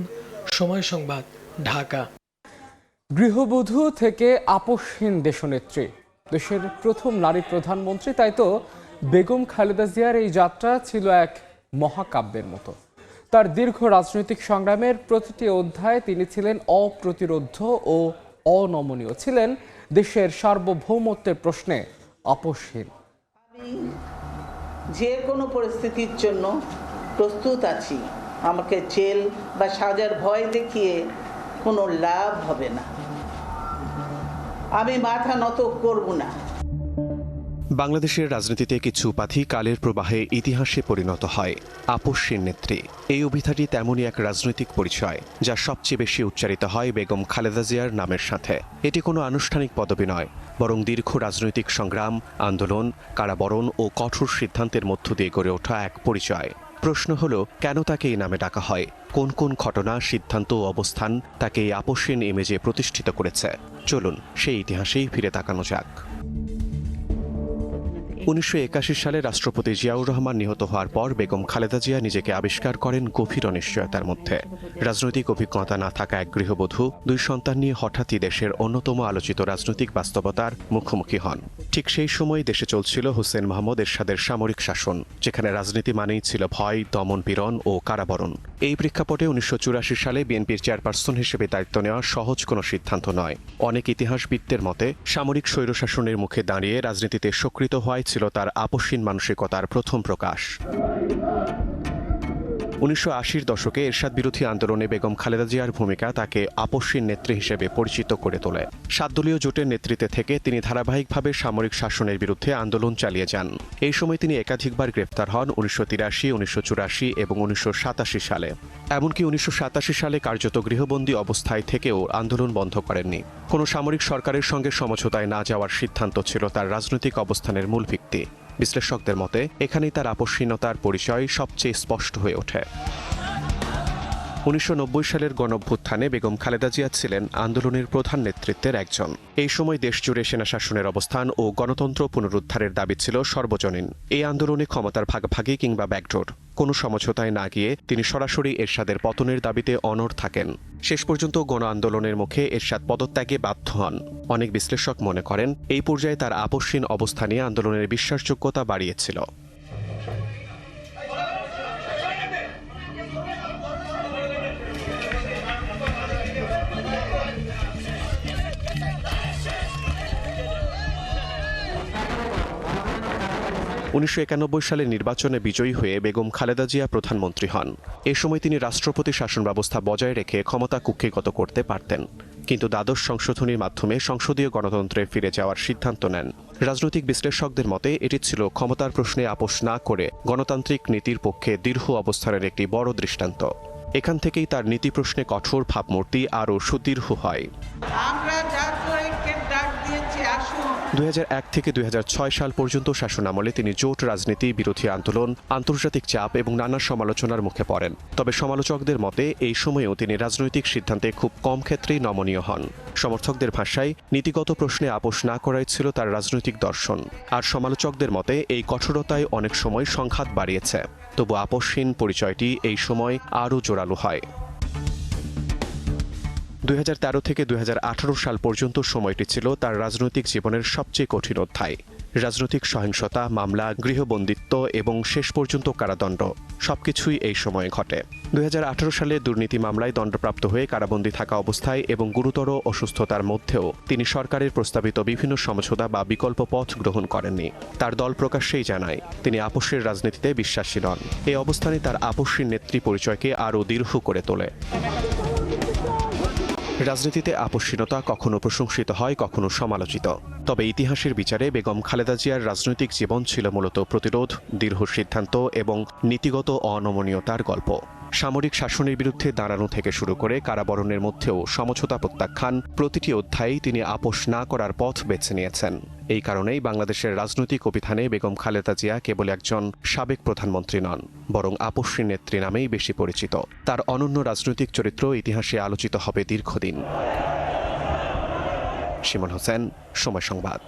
সময় সংবাদ, ঢাকা। গৃহবধূ থেকে আপসহীন দেশনেত্রী, দেশের প্রথম নারী প্রধানমন্ত্রী, তাই তো বেগম খালেদা জিয়ার এই যাত্রা ছিল এক মহাকাব্যের মতো। তার দীর্ঘ রাজনৈতিক সংগ্রামের প্রতিটি অধ্যায়ে তিনি ছিলেন অপ্রতিরোধ্য ও অনমনীয়, ছিলেন দেশের সার্বভৌমত্বের প্রশ্নে আপোষহীন। আমি যে কোনো পরিস্থিতির জন্য প্রস্তুত আছি। আমাকে জেল বা সাজার ভয় দেখিয়ে কোনো লাভ হবে না। আমি মাথা নত করব না। বাংলাদেশের রাজনীতিতে কিছু উপাধি কালের প্রবাহে ইতিহাসে পরিণত হয়। আপোষহীন নেত্রী, এই অভিধাটি তেমনই এক রাজনৈতিক পরিচয় যা সবচেয়ে বেশি উচ্চারিত হয় বেগম খালেদা জিয়ার নামের সাথে। এটি কোনো আনুষ্ঠানিক পদবি নয়, বরং দীর্ঘ রাজনৈতিক সংগ্রাম, আন্দোলন, কারাবরণ ও কঠোর সিদ্ধান্তের মধ্য দিয়ে গড়ে ওঠা এক পরিচয়। প্রশ্ন হলো, কেন তাকে এই নামে ডাকা হয়? কোন কোন ঘটনা, সিদ্ধান্ত ও অবস্থান তাকে এই আপোষহীন ইমেজে প্রতিষ্ঠিত করেছে? চলুন সেই ইতিহাসেই ফিরে তাকানো যাক। 1981 সালে রাষ্ট্রপতি জিয়াউর রহমান নিহত হওয়ার পর বেগম খালেদা জিয়া নিজেকে আবিষ্কার করেন গভীর অনিশ্চয়তার মধ্যে। রাজনৈতিক অভিজ্ঞতা না থাকা এক গৃহবধূ 2 সন্তান নিয়ে হঠাৎই দেশের অন্যতম আলোচিত রাজনৈতিক বাস্তবতার মুখোমুখি হন। ঠিক সেই সময় দেশে চলছিল হোসেন মোহাম্মদ এরশাদের সামরিক শাসন, যেখানে রাজনীতি মানেই ছিল ভয়, দমন পীড়ন ও কারাবরণ। এই প্রেক্ষাপটে 1984 সালে বিএনপির চেয়ারপারসন হিসেবে দায়িত্ব নেওয়া সহজ কোনো সিদ্ধান্ত নয়। অনেক ইতিহাসবিদদের মতে সামরিক স্বৈরশাসনের মুখে দাঁড়িয়ে রাজনীতিতে সক্রিয় হওয়াই ছিল তার আপোষহীন মানসিকতার প্রথম প্রকাশ। 1980-র দশকে এরশাদ বিরোধী আন্দোলনে বেগম খালেদা জিয়ার ভূমিকা তাকে আপোষহীন নেত্রী হিসেবে পরিচিত করে তোলে। 7 দলীয় জোটের নেতৃত্বে থেকে তিনি ধারাবাহিকভাবে সামরিক শাসনের বিরুদ্ধে আন্দোলন চালিয়ে যান। এই সময় তিনি একাধিকবার গ্রেফতার হন 1983, 1984 এবং 1987 সালে। এমনকি 1987 সালে কার্যত গৃহবন্দী অবস্থায় থেকেও আন্দোলন বন্ধ করেননি। কোনো সামরিক সরকারের সঙ্গে সমঝোতায় না যাওয়ার সিদ্ধান্ত ছিল তার রাজনৈতিক অবস্থানের মূল ভিত্তি। বিশ্লেষকদের মতে এখানেই তার আপোষহীনতার পরিচয় সবচেয়ে স্পষ্ট হয়ে ওঠে। 1990 সালের গণঅভ্যুত্থানে বেগম খালেদা জিয়া ছিলেন আন্দোলনের প্রধান নেতৃত্বের একজন। এই সময় দেশজুড়ে সেনা শাসনের অবস্থান ও গণতন্ত্র পুনরুদ্ধারের দাবি ছিল সর্বজনীন। এই আন্দোলনে ক্ষমতার ভাগাভাগি কিংবা ব্যাকডোর কোনো সমঝোতায় না গিয়ে তিনি সরাসরি এরশাদের পতনের দাবিতে অনড় থাকেন। শেষ পর্যন্ত গণ আন্দোলনের মুখে এরশাদ পদত্যাগে বাধ্য হন। অনেক বিশ্লেষক মনে করেন এই পর্যায়ে তার আপোষহীন অবস্থানে আন্দোলনের বিশ্বাসযোগ্যতা বাড়িয়েছিল। $1991 সালে নির্বাচনে বিজয়ী হয়ে বেগম খালেদা জিয়া প্রধানমন্ত্রী হন। এ সময় তিনি রাষ্ট্রপতি শাসন ব্যবস্থা বজায় রেখে ক্ষমতা কুক্ষিগত করতে পারতেন, কিন্তু দ্বাদশ সংশোধনীর মাধ্যমে সংসদীয় গণতন্ত্রে ফিরে যাওয়ার সিদ্ধান্ত নেন। রাজনৈতিক বিশ্লেষকদের মতে এটি ছিল ক্ষমতার প্রশ্নে আপোষ না করে গণতান্ত্রিক নীতির পক্ষে দৃঢ় অবস্থানের একটি বড় দৃষ্টান্ত। এখান থেকেই তার নীতি প্রশ্নে কঠোর ভাবমূর্তি আরও সুদৃঢ় হয়। 2001 থেকে 2006 সাল পর্যন্ত শাসনামলে তিনি জোট রাজনীতি, বিরোধী আন্দোলন, আন্তর্জাতিক চাপ এবং নানা সমালোচনার মুখে পড়েন। তবে সমালোচকদের মতে এই সময়েও তিনি রাজনৈতিক সিদ্ধান্তে খুব কম ক্ষেত্রেই নমনীয় হন। সমর্থকদের ভাষায় নীতিগত প্রশ্নে আপোষ না করাই ছিল তার রাজনৈতিক দর্শন। আর সমালোচকদের মতে এই কঠোরতায় অনেক সময় সংঘাত বাড়িয়েছে। তবু আপোষহীন পরিচয়টি এই সময় আরও জোরালো হয়। 2013 থেকে 2018 সাল পর্যন্ত সময়টি ছিল তার রাজনৈতিক জীবনের সবচেয়ে কঠিন অধ্যায়। রাজনৈতিক সহিংসতা, মামলা, গৃহবন্দিত্ব এবং শেষ পর্যন্ত কারাদণ্ড সবকিছুই এই সময়ে ঘটে। 2018 সালে দুর্নীতি মামলায় দণ্ডপ্রাপ্ত হয়ে কারাবন্দী থাকা অবস্থায় এবং গুরুতর অসুস্থতার মধ্যেও তিনি সরকারের প্রস্তাবিত বিভিন্ন সমঝোতা বা বিকল্প পথ গ্রহণ করেননি। তার দল প্রকাশ্যেই জানায় তিনি আপোষের রাজনীতিতে বিশ্বাসী নন। এই অবস্থানে তার আপোষহীন নেত্রী পরিচয়কে আরও দৃঢ় করে তোলে। রাজনীতিতে আপোষহীনতা কখনো প্রশংসিত হয়, কখনো সমালোচিত। তবে ইতিহাসের বিচারে বেগম খালেদা জিয়ার রাজনৈতিক জীবন ছিল মূলত প্রতিরোধ, দৃঢ় সিদ্ধান্ত এবং নীতিগত অনমনীয়তার গল্প। সামরিক শাসনের বিরুদ্ধে দাঁড়ানো থেকে শুরু করে কারাবরণের মধ্যেও সমঝোতা প্রত্যাখ্যান, প্রতিটি অধ্যায়েই তিনি আপোষ না করার পথ বেছে নিয়েছেন। এই কারণেই বাংলাদেশের রাজনৈতিক অভিধানে বেগম খালেদা জিয়া কেবল একজন সাবেক প্রধানমন্ত্রী নন, বরং আপোষহীন নেত্রী নামেই বেশি পরিচিত। তার অনন্য রাজনৈতিক চরিত্র ইতিহাসে আলোচিত হবে দীর্ঘদিন। শিমন হোসেন, সময় সংবাদ।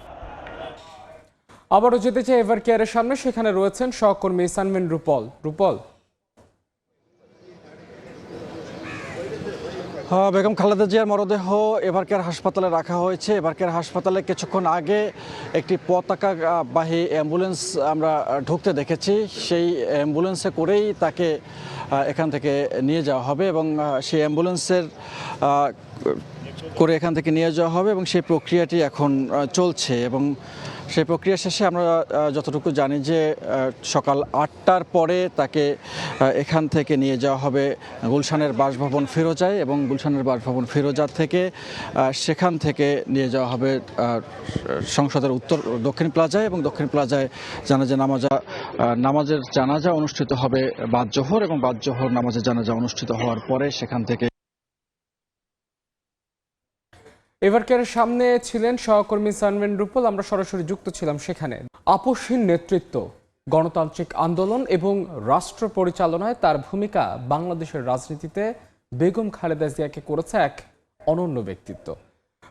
আবারও যেতে চাই এভার কেয়ারের সামনে, সেখানে রয়েছেন সহকর্মী সানমিন রূপল। বেগম খালেদা জিয়ার মরদেহ এভারকেয়ার হাসপাতালে রাখা হয়েছে। এভারকেয়ার হাসপাতালে কিছুক্ষণ আগে একটি পতাকাবাহী অ্যাম্বুলেন্স আমরা ঢুকতে দেখেছি। সেই অ্যাম্বুলেন্সে করেই তাকে এখান থেকে নিয়ে যাওয়া হবে এবং সেই অ্যাম্বুলেন্সের করে এখান থেকে নিয়ে যাওয়া হবে এবং সেই প্রক্রিয়াটি এখন চলছে এবং সেই প্রক্রিয়া শেষে আমরা যতটুকু জানি যে সকাল 8টার পরে তাকে এখান থেকে নিয়ে যাওয়া হবে গুলশানের বাসভবন ফিরোজায় এবং গুলশানের বাসভবন ফিরোজা থেকে সেখান থেকে নিয়ে যাওয়া হবে সংসদের দক্ষিণ প্লাজায় এবং দক্ষিণ প্লাজায় নামাজের জানাজা অনুষ্ঠিত হবে বাদ জোহর এবং বাদ জোহর নামাজের জানাজা অনুষ্ঠিত হওয়ার পরে সেখান থেকে। এভারকেয়ারের সামনে ছিলেন সহকর্মী সানভেন রূপল, আমরা সরাসরি যুক্ত ছিলাম সেখানে। আপোষহীন নেতৃত্ব, গণতান্ত্রিক আন্দোলন এবং রাষ্ট্র পরিচালনায় তার ভূমিকা বাংলাদেশের রাজনীতিতে বেগম খালেদা জিয়াকে করেছে এক অনন্য ব্যক্তিত্ব।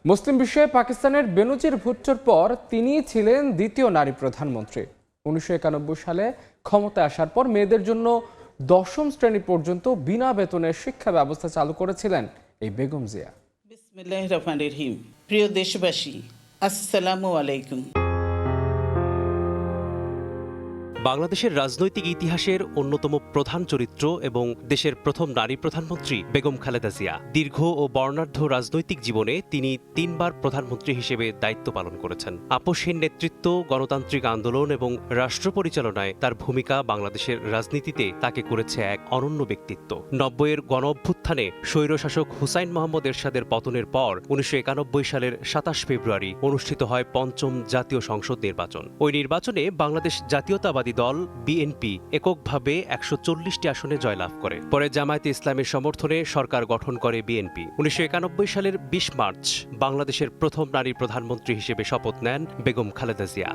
মুসলিম বিশ্বে পাকিস্তানের বেনজির ভুট্টোর পর তিনিই ছিলেন দ্বিতীয় নারী প্রধানমন্ত্রী। 1991 সালে ক্ষমতায় আসার পর মেয়েদের জন্য 10ম শ্রেণী পর্যন্ত বিনা বেতনের শিক্ষা ব্যবস্থা চালু করেছিলেন এই বেগম জিয়া। বিসমিল্লাহির রহমানির রহিম। প্রিয় দেশবাসী, আসসালামু আলাইকুম। বাংলাদেশের রাজনৈতিক ইতিহাসের অন্যতম প্রধান চরিত্র এবং দেশের প্রথম নারী প্রধানমন্ত্রী বেগম খালেদা জিয়া। দীর্ঘ ও বর্ণাঢ্য রাজনৈতিক জীবনে তিনি 3 বার প্রধানমন্ত্রী হিসেবে দায়িত্ব পালন করেছেন। আপোষহীন নেতৃত্ব, গণতান্ত্রিক আন্দোলন এবং রাষ্ট্র পরিচালনায় তার ভূমিকা বাংলাদেশের রাজনীতিতে তাকে করেছে এক অনন্য ব্যক্তিত্ব। 90-এর গণ অভ্যুত্থানে স্বৈরশাসক হুসাইন মোহাম্মদ এরশাদের পতনের পর 1991 সালের 27 ফেব্রুয়ারি অনুষ্ঠিত হয় 5ম জাতীয় সংসদ নির্বাচন। ওই নির্বাচনে বাংলাদেশ জাতীয়তাবাদী দল বিএনপি এককভাবে 140টি আসনে জয়লাভ করে। পরে জামায়াতে ইসলামের সমর্থনে সরকার গঠন করে বিএনপি। 1991 সালের 20 মার্চ বাংলাদেশের প্রথম নারী প্রধানমন্ত্রী হিসেবে শপথ নেন বেগম খালেদা জিয়া।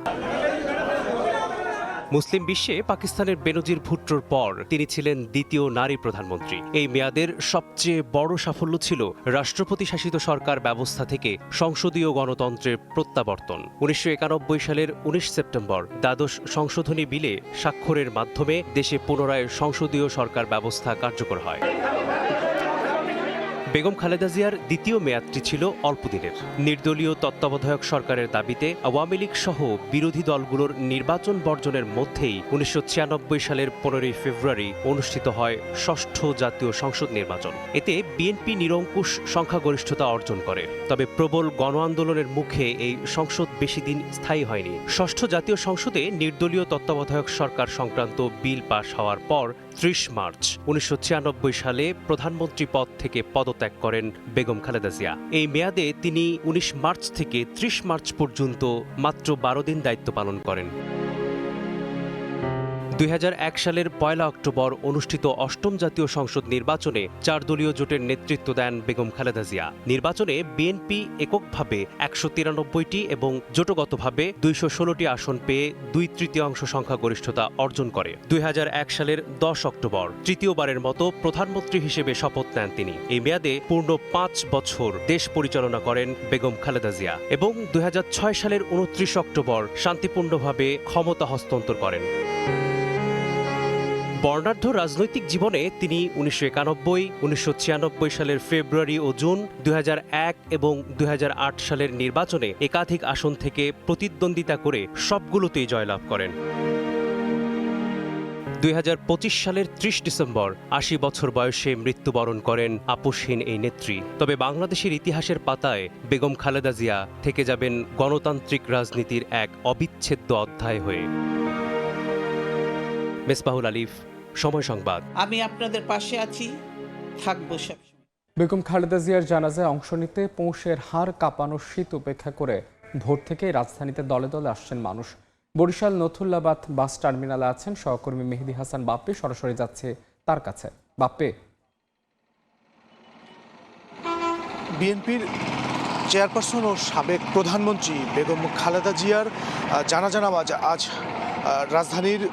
মুসলিম বিশ্বে পাকিস্তানের বেনজির ভুট্টোর পর তিনি ছিলেন দ্বিতীয় নারী প্রধানমন্ত্রী। এই মেয়াদের সবচেয়ে বড় সাফল্য ছিল রাষ্ট্রপতি শাসিত সরকার ব্যবস্থা থেকে সংসদীয় গণতন্ত্রের প্রত্যাবর্তন। 1991 সালের 19 সেপ্টেম্বর দ্বাদশ সংশোধনী বিলে স্বাক্ষরের মাধ্যমে দেশে পুনরায় সংসদীয় সরকার ব্যবস্থা কার্যকর হয়। বেগম খালেদা জিয়ার দ্বিতীয় মেয়াদটি ছিল অল্প দিনের। নির্দলীয় তত্ত্বাবধায়ক সরকারের দাবিতে আওয়ামী লীগ সহ বিরোধী দলগুলোর নির্বাচন বর্জনের মধ্যেই 1996 সালের 15 ফেব্রুয়ারি অনুষ্ঠিত হয় 6ষ্ঠ জাতীয় সংসদ নির্বাচন। এতে বিএনপি নিরঙ্কুশ সংখ্যাগরিষ্ঠতা অর্জন করে। তবে প্রবল গণ আন্দোলনের মুখে এই সংসদ বেশি দিন স্থায়ী হয়নি। 6ষ্ঠ জাতীয় সংসদে নির্দলীয় তত্ত্বাবধায়ক সরকার সংক্রান্ত বিল পাশ হওয়ার পর 30 মার্চ 1996 সালে প্রধানমন্ত্রী পদ থেকে পদত্যাগ করেন বেগম খালেদা জিয়া। এই মেয়াদে তিনি 19 মার্চ থেকে 30 মার্চ পর্যন্ত মাত্র 12 দিন দায়িত্ব পালন করেন। 2001 সালের 1 অক্টোবর অনুষ্ঠিত 8ম জাতীয় সংসদ নির্বাচনে 4 দলীয় জোটের নেতৃত্ব দেন বেগম খালেদা জিয়া। নির্বাচনে বিএনপি এককভাবে 193টি এবং জোটগতভাবে 216টি আসন পেয়ে 2/3 সংখ্যাগরিষ্ঠতা অর্জন করে। 2001 সালের 10 অক্টোবর তৃতীয়বারের মতো প্রধানমন্ত্রী হিসেবে শপথ নেন তিনি। এই মেয়াদে পূর্ণ 5 বছর দেশ পরিচালনা করেন বেগম খালেদা জিয়া এবং 2006 সালের 29 অক্টোবর শান্তিপূর্ণভাবে ক্ষমতা হস্তান্তর করেন। বর্ণাঢ্য রাজনৈতিক জীবনে তিনি 1991, 1996 সালের ফেব্রুয়ারি ও জুন, 2001 এবং 2008 সালের নির্বাচনে একাধিক আসন থেকে প্রতিদ্বন্দ্বিতা করে সবগুলোতেই জয়লাভ করেন। 2025 সালের 30 ডিসেম্বর 80 বছর বয়সে মৃত্যুবরণ করেন আপোষহীন এই নেত্রী। তবে বাংলাদেশের ইতিহাসের পাতায় বেগম খালেদা জিয়া থেকে যাবেন গণতান্ত্রিক রাজনীতির এক অবিচ্ছেদ্য অধ্যায় হয়ে। মেসবাহুল আলিফ, সময় সংবাদ। আমি আপনাদের পাশে আছি, থাকবো সবসময়। বেগম খালেদা জিয়ার জানাজায় অংশ নিতে পৌষের হাড় কাঁপানো শীত উপেক্ষা করে ভোর থেকেই রাজধানীতে দলে দলে আসছেন মানুষ। বরিশাল নথুল্লাবাদ বাস টার্মিনালে আছেন সহকর্মী মেহেদি হাসান বাপ্পি, সরাসরি যাচ্ছে তার কাছে। বাপ্পি, বিএনপির চেয়ারপারসন ও সাবেক প্রধানমন্ত্রী বেগম খালেদা জিয়ার জানাজা নামাজ আজ রাজধানীর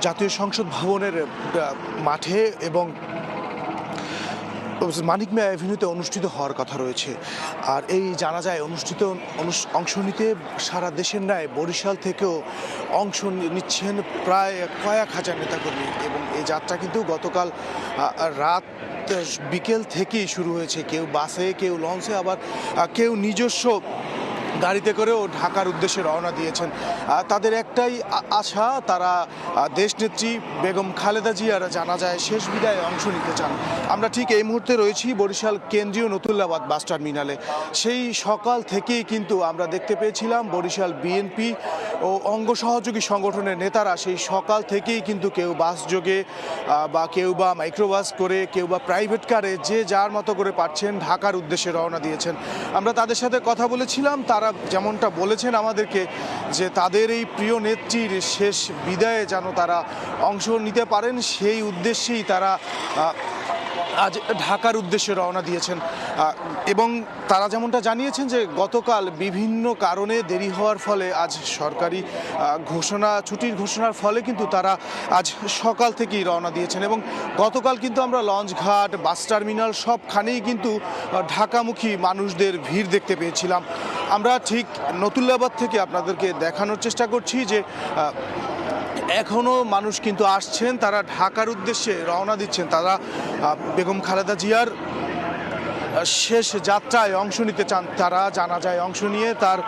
জাতীয় সংসদ ভবনের মাঠে এবং মানিক মিয়া অ্যাভিনিউতে অনুষ্ঠিত হওয়ার কথা রয়েছে। আর এই জানাজায় অংশ নিতে সারা দেশের ন্যায় বরিশাল থেকেও অংশ নিচ্ছেন প্রায় কয়েক হাজার নেতাকর্মী, এবং এই যাত্রা কিন্তু গতকাল রাত বিকেল থেকেই শুরু হয়েছে। কেউ বাসে, কেউ লঞ্চে, আবার কেউ নিজস্ব গাড়িতে করেও ঢাকার উদ্দেশ্যে রওনা দিয়েছেন। তাদের একটাই আশা, তারা দেশনেত্রী বেগম খালেদা জিয়ার জানাজায় শেষ বিদায়ে অংশ নিতে চান। আমরা ঠিক এই মুহূর্তে রয়েছি বরিশাল কেন্দ্রীয় নতুল্লাবাদ বাস টার্মিনালে। সেই সকাল থেকেই কিন্তু আমরা দেখতে পেয়েছিলাম বরিশাল বিএনপি ও অঙ্গ সহযোগী সংগঠনের নেতারা সেই সকাল থেকেই কিন্তু কেউ বাস যোগে বা কেউ বা মাইক্রোবাস করে, কেউ বা প্রাইভেট কারে, যে যার মতো করে পারছেন ঢাকার উদ্দেশ্যে রওনা দিয়েছেন। আমরা তাদের সাথে কথা বলেছিলাম, তারা যেমনটা বলেছেন আমাদেরকে যে তাদের এই প্রিয় নেত্রীর শেষ বিদায়ে যেন তারা অংশ নিতে পারেন, সেই উদ্দেশ্যেই তারা আজ ঢাকার উদ্দেশ্যে রওনা দিয়েছেন। এবং তারা যেমনটা জানিয়েছেন যে গতকাল বিভিন্ন কারণে দেরি হওয়ার ফলে আজ সরকারি ছুটির ঘোষণার ফলে কিন্তু তারা আজ সকাল থেকেই রওনা দিয়েছেন। এবং গতকাল কিন্তু আমরা লঞ্চঘাট, বাস টার্মিনাল সবখানেই কিন্তু ঢাকামুখী মানুষদের ভিড় দেখতে পেয়েছিলাম। আমরা ঠিক নতুল্লাবাদ থেকে আপনাদেরকে দেখানোর চেষ্টা করছি যে এখনও মানুষ কিন্তু আসছেন, তারা ঢাকার উদ্দেশ্যে রওনা দিচ্ছেন। তারা বেগম খালেদা জিয়ার শেষ যাত্রায় অংশ নিতে চান। তারা জানাজায় অংশ নিয়ে তার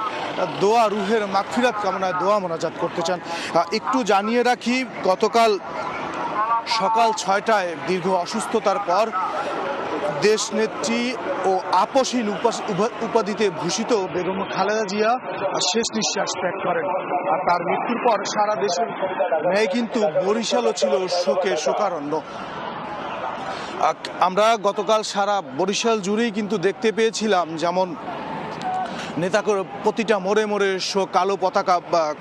দোয়া, রুহের মাগফিরাত কামনায় দোয়া মোনাজাত করতে চান। একটু জানিয়ে রাখি, গতকাল সকাল 6টায় দীর্ঘ অসুস্থতার পর দেশনেত্রী ও আপসহীন উপাধিতে ভূষিত বেগম খালেদা জিয়া শেষ নিঃশ্বাস ত্যাগ করেন। আর তার মৃত্যুর পর সারা দেশের ন্যায় কিন্তু বরিশালও ছিল শোকে শোকারণ্য। আমরা গতকাল সারা বরিশাল জুড়েই কিন্তু দেখতে পেয়েছিলাম যেমন প্রতিটা মোড়ে মোড়ে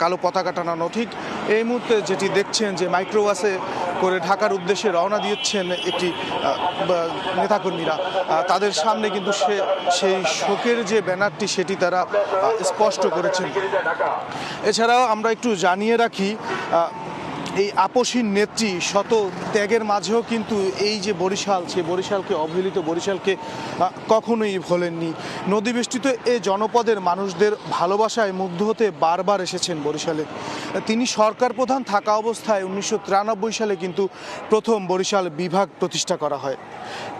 কালো পতাকা টানানো। ঠিক এই মুহূর্তে যেটি দেখছেন যে মাইক্রোবাসে করে ঢাকার উদ্দেশ্যে রওনা দিচ্ছেন একটি নেতাকর্মীরা, তাদের সামনে কিন্তু সেই শোকের যে ব্যানারটি সেটি তারা স্পষ্ট করেছেন। এছাড়াও আমরা একটু জানিয়ে রাখি, এই আপসীন নেত্রী শত ত্যাগের মাঝেও কিন্তু এই যে বরিশাল, সেই বরিশালকে, অবহেলিত বরিশালকে কখনোই ভোলেননি। নদীবেষ্টিত এই জনপদের মানুষদের ভালোবাসায় মুগ্ধ হতে বারবার এসেছেন বরিশালে। তিনি সরকার প্রধান থাকা অবস্থায় 1993 সালে কিন্তু প্রথম বরিশাল বিভাগ প্রতিষ্ঠা করা হয়।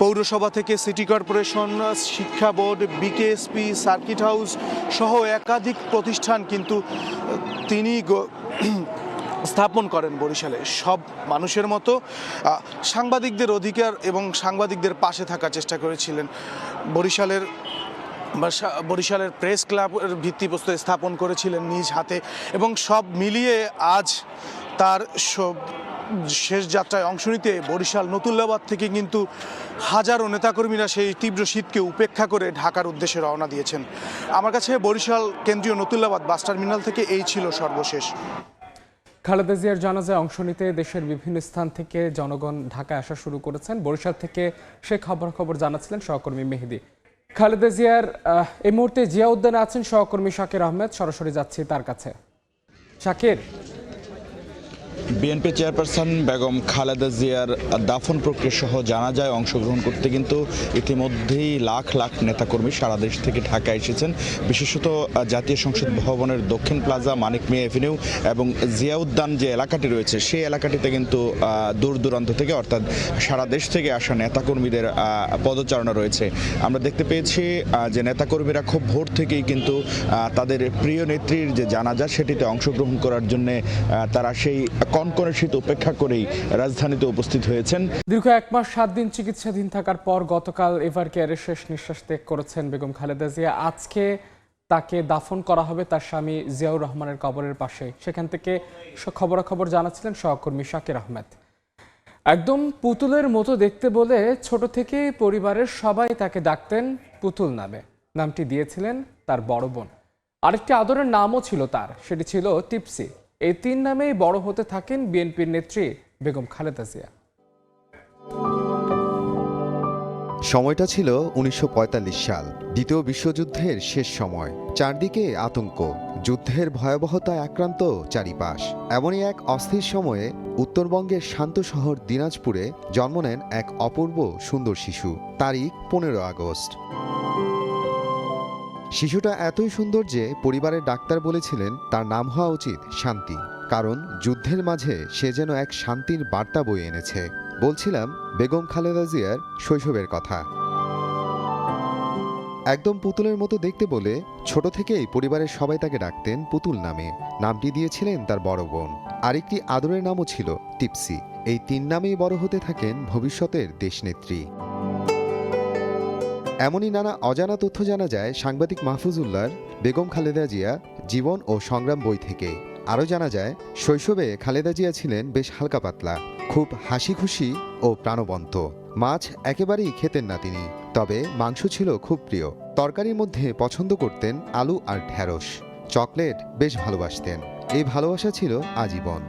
পৌরসভা থেকে সিটি কর্পোরেশন, শিক্ষা বোর্ড, বিকেএসপি, সার্কিট হাউস সহ একাধিক প্রতিষ্ঠান কিন্তু তিনি স্থাপন করেন বরিশালে। সব মানুষের মতো সাংবাদিকদের অধিকার এবং সাংবাদিকদের পাশে থাকার চেষ্টা করেছিলেন। বরিশালের প্রেস ক্লাবের ভিত্তিপ্রস্তর স্থাপন করেছিলেন নিজ হাতে। এবং সব মিলিয়ে আজ তার শেষ যাত্রায় অংশ নিতে বরিশাল নতুল্লাবাদ থেকে কিন্তু হাজারো নেতাকর্মীরা সেই তীব্র শীতকে উপেক্ষা করে ঢাকার উদ্দেশ্যে রওনা দিয়েছেন। আমার কাছে বরিশাল কেন্দ্রীয় নতুল্লাবাদ বাস টার্মিনাল থেকে এই ছিল সর্বশেষ। খালেদা জিয়ার জানাজায় অংশ নিতে দেশের বিভিন্ন স্থান থেকে জনগণ ঢাকায় আসা শুরু করেছেন। বরিশাল থেকে সে খবর জানাচ্ছিলেন সহকর্মী মেহেদি। খালেদা জিয়ার এই মুহূর্তে জিয়া উদ্যানে আছেন সহকর্মী শাকির আহমেদ, সরাসরি যাচ্ছি তার কাছে। শাকির, বিএনপি চেয়ারপারসন বেগম খালেদা জিয়ার দাফন প্রক্রিয়া সহ জানাজায় অংশগ্রহণ করতে কিন্তু ইতিমধ্যেই লাখ লাখ নেতাকর্মী সারা দেশ থেকে ঢাকায় এসেছেন। বিশেষত জাতীয় সংসদ ভবনের দক্ষিণ প্লাজা, মানিক মিয়া এভিনিউ এবং জিয়া উদ্যান যে এলাকাটি রয়েছে সেই এলাকাটিতে কিন্তু দূর দূরান্ত থেকে, অর্থাৎ সারা দেশ থেকে আসা নেতাকর্মীদের পদচারণা রয়েছে। আমরা দেখতে পেয়েছি যে নেতাকর্মীরা খুব ভোর থেকেই কিন্তু তাদের প্রিয় নেত্রীর যে জানাজা সেটিতে অংশগ্রহণ করার জন্য তারা সেই কনকনে শীত উপেক্ষা করেই রাজধানীতে উপস্থিত হয়েছেন। দীর্ঘ 1 মাস 7 দিন চিকিৎসাধীন থাকার পর গতকাল এভার কেয়ারে শেষ নিঃশ্বাস ত্যাগ করেছেন বেগম খালেদা জিয়া। আজকে তাকে দাফন করা হবে তার স্বামী জিয়াউর রহমানের কবরের পাশে। সেখান থেকে খবরাখবর জানাচ্ছিলেন সহকর্মী শাকির আহমেদ। একদম পুতুলের মতো দেখতে বলে ছোট থেকে পরিবারের সবাই তাকে ডাকতেন পুতুল নামে। নামটি দিয়েছিলেন তার বড় বোন। আরেকটি আদরের নামও ছিল তার, সেটি ছিল টিপসি। এই 3 নামেই বড় হতে থাকেন বিএনপির নেত্রী বেগম খালেদা জিয়া। সময়টা ছিল ১৯৪৫ সাল, দ্বিতীয় বিশ্বযুদ্ধের শেষ সময়। চারদিকে আতঙ্ক, যুদ্ধের ভয়াবহতায় আক্রান্ত চারিপাশ। এমনই এক অস্থির সময়ে উত্তরবঙ্গের শান্ত শহর দিনাজপুরে জন্ম নেন এক অপূর্ব সুন্দর শিশু। তারিখ ১৫ আগস্ট। শিশুটা এতই সুন্দর যে পরিবারের ডাক্তার বলেছিলেন তার নাম হওয়া উচিত শান্তি, কারণ যুদ্ধের মাঝে সে যেন এক শান্তির বার্তা বয়ে এনেছে। বলছিলাম বেগম খালেদা জিয়ার শৈশবের কথা। একদম পুতুলের মতো দেখতে বলে ছোট থেকেই পরিবারের সবাই তাকে ডাকতেন পুতুল নামে। নামটি দিয়েছিলেন তার বড় বোন। আরেকটি আদরের নামও ছিল টিপসি। এই ৩ নামেই বড় হতে থাকেন ভবিষ্যতের দেশনেত্রী। এমনই নানা অজানা তথ্য জানা যায় সাংবাদিক মাহফুজুল্লাহর বেগম খালেদা জিয়া জীবন ও সংগ্রাম বই থেকে। আরও জানা যায় শৈশবে খালেদা জিয়া ছিলেন বেশ হালকা পাতলা, খুব হাসি খুশি ও প্রাণবন্ত। মাছ একেবারেই খেতেন না তিনি, তবে মাংস ছিল খুব প্রিয়। তরকারির মধ্যে পছন্দ করতেন আলু আর ঢ্যাঁড়স। চকলেট বেশ ভালোবাসতেন। এই ভালোবাসা ছিল আজীবন।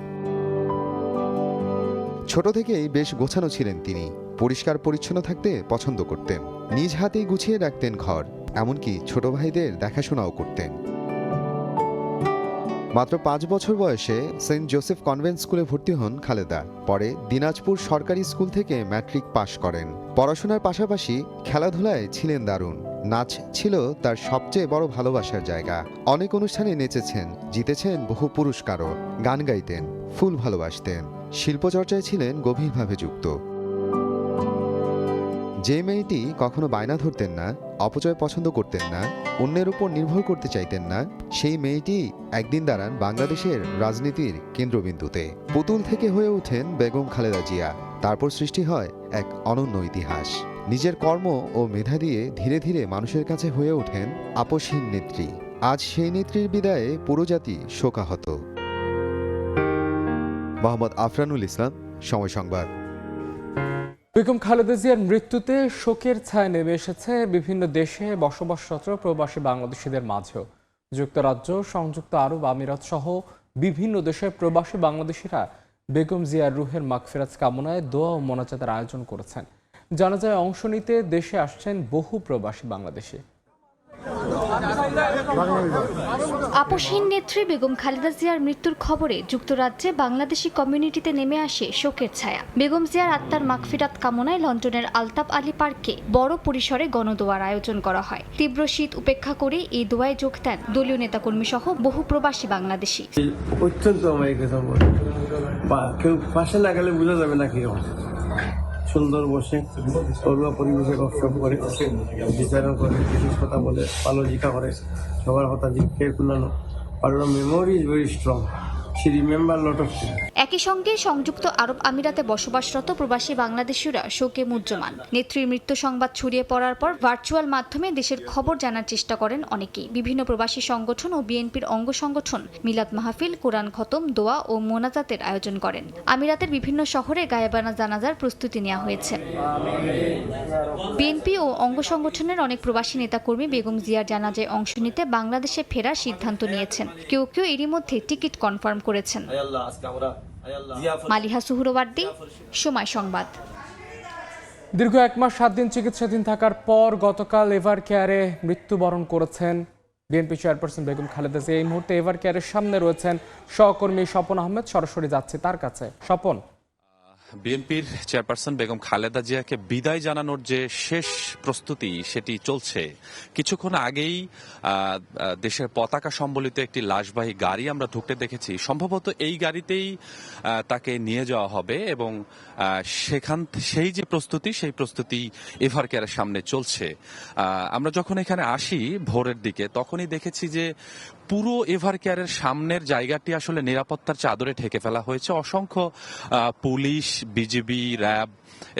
ছোট থেকেই বেশ গোছানো ছিলেন তিনি। পরিষ্কার পরিচ্ছন্ন থাকতে পছন্দ করতেন। নিজ হাতেই গুছিয়ে রাখতেন ঘর, এমনকি ছোট ভাইদের দেখাশোনাও করতেন। মাত্র 5 বছর বয়সে সেন্ট জোসেফ কনভেন্ট স্কুলে ভর্তি হন খালেদা। পরে দিনাজপুর সরকারি স্কুল থেকে ম্যাট্রিক পাশ করেন। পড়াশোনার পাশাপাশি খেলাধুলায় ছিলেন দারুণ। নাচ ছিল তার সবচেয়ে বড় ভালোবাসার জায়গা। অনেক অনুষ্ঠানে নেচেছেন, জিতেছেন বহু পুরস্কারও। গান গাইতেন, ফুল ভালোবাসতেন। শিল্পচর্চায় ছিলেন গভীরভাবে যুক্ত। যে মেয়েটি কখনো বায়না ধরতেন না, অপচয় পছন্দ করতেন না, অন্যের উপর নির্ভর করতে চাইতেন না, সেই মেয়েটি একদিন দাঁড়ান বাংলাদেশের রাজনীতির কেন্দ্রবিন্দুতে। পুতুল থেকে হয়ে ওঠেন বেগম খালেদা জিয়া। তারপর সৃষ্টি হয় এক অনন্য ইতিহাস। নিজের কর্ম ও মেধা দিয়ে ধীরে ধীরে মানুষের কাছে হয়ে ওঠেন আপসহীন নেত্রী। আজ সেই নেত্রীর বিদায়ে পুরো জাতি শোকাহত। মোহাম্মদ আফরানুল ইসলাম, সময় সংবাদ। বেগম খালেদা জিয়ার মৃত্যুতে শোকের ছায়া নেমে এসেছে বিভিন্ন দেশে বসবাসরত প্রবাসী বাংলাদেশিদের মাঝেও। যুক্তরাজ্য, সংযুক্ত আরব আমিরাত সহ বিভিন্ন দেশের প্রবাসী বাংলাদেশিরা বেগম জিয়ার রুহের মাগফিরাত কামনায় দোয়া ও মোনাজাতের আয়োজন করেছেন। জানাজায় অংশ নিতে দেশে আসছেন বহু প্রবাসী বাংলাদেশি। আপসহীন নেত্রী বেগম খালেদা জিয়ার মৃত্যুর খবরে যুক্তরাজ্যে বাংলাদেশি কমিউনিটিতে নেমে আসে শোকের ছায়া। বেগম জিয়ার আত্মার মাগফিরাত কামনায় লন্ডনের আলতাফ আলী পার্কে বড় পরিসরে গণদোয়ার আয়োজন করা হয়। তীব্র শীত উপেক্ষা করে এই দোয়ায় যোগ দেন দলীয় নেতাকর্মী সহ বহু প্রবাসী বাংলাদেশি। অত্যন্ত কেউ পাশে না গেলে বোঝা যাবে না কি সুন্দর বসে ঘরোয়া পরিবেশে গপসপ করে, বিচারণ করে, বিশেষ কথা বলে, আলোচিকা করে, সবার কথা জিজ্ঞেস করলানো। আর মেমোরি ইজ ভেরি স্ট্রং। একই সঙ্গে সংযুক্ত আরব আমিরাতে বসবাসরত প্রবাসী বাংলাদেশিরা শোকে মুহ্যমান। নেত্রীর মৃত্যু সংবাদ ছড়িয়ে পড়ার পর ভার্চুয়াল মাধ্যমে দেশের খবর জানার চেষ্টা করেন অনেকেই। বিভিন্ন প্রবাসী সংগঠন ও বিএনপির অঙ্গ সংগঠন মিলাদ মাহফিল, কোরআন খতম, দোয়া ও মোনাজাতের আয়োজন করেন। আমিরাতের বিভিন্ন শহরে গায়েবানা জানাজার প্রস্তুতি নেওয়া হয়েছে। বিএনপি ও অঙ্গ সংগঠনের অনেক প্রবাসী নেতাকর্মী বেগম জিয়ার জানাজায় অংশ নিতে বাংলাদেশে ফেরার সিদ্ধান্ত নিয়েছেন। কেউ কেউ এরই মধ্যে টিকিট কনফার্ম করেছেন। মালিহা সুহরওয়ার্দী, সময় সংবাদ। দীর্ঘ 1 মাস 7 দিন চিকিৎসাধীন থাকার পর গতকাল এভার কেয়ারে মৃত্যুবরণ করেছেন বিএনপি চেয়ারপারসন বেগম খালেদা জিয়া। এই মুহূর্তে এভার কেয়ারের সামনে রয়েছেন সহকর্মী স্বপন আহমেদ। সরাসরি যাচ্ছে তার কাছে। স্বপন, বিএনপির চেয়ারপারসন বেগম খালেদা জিয়াকে বিদায় জানানোর যে শেষ প্রস্তুতি সেটি চলছে। কিছুক্ষণ আগেই দেশের পতাকা সম্বলিত একটি লাশবাহী গাড়ি আমরা ঢুকতে দেখেছি। সম্ভবত এই গাড়িতেই তাকে নিয়ে যাওয়া হবে এবং সেই যে প্রস্তুতি, সেই প্রস্তুতি এভার কেয়ারের সামনে চলছে। আমরা যখন এখানে আসি ভোরের দিকে, তখনই দেখেছি যে পুরো এভার কেয়ারের সামনের জায়গাটি আসলে নিরাপত্তার চাদরে ঢেকে ফেলা হয়েছে। অসংখ্য পুলিশ, বিজিবি, র্যাব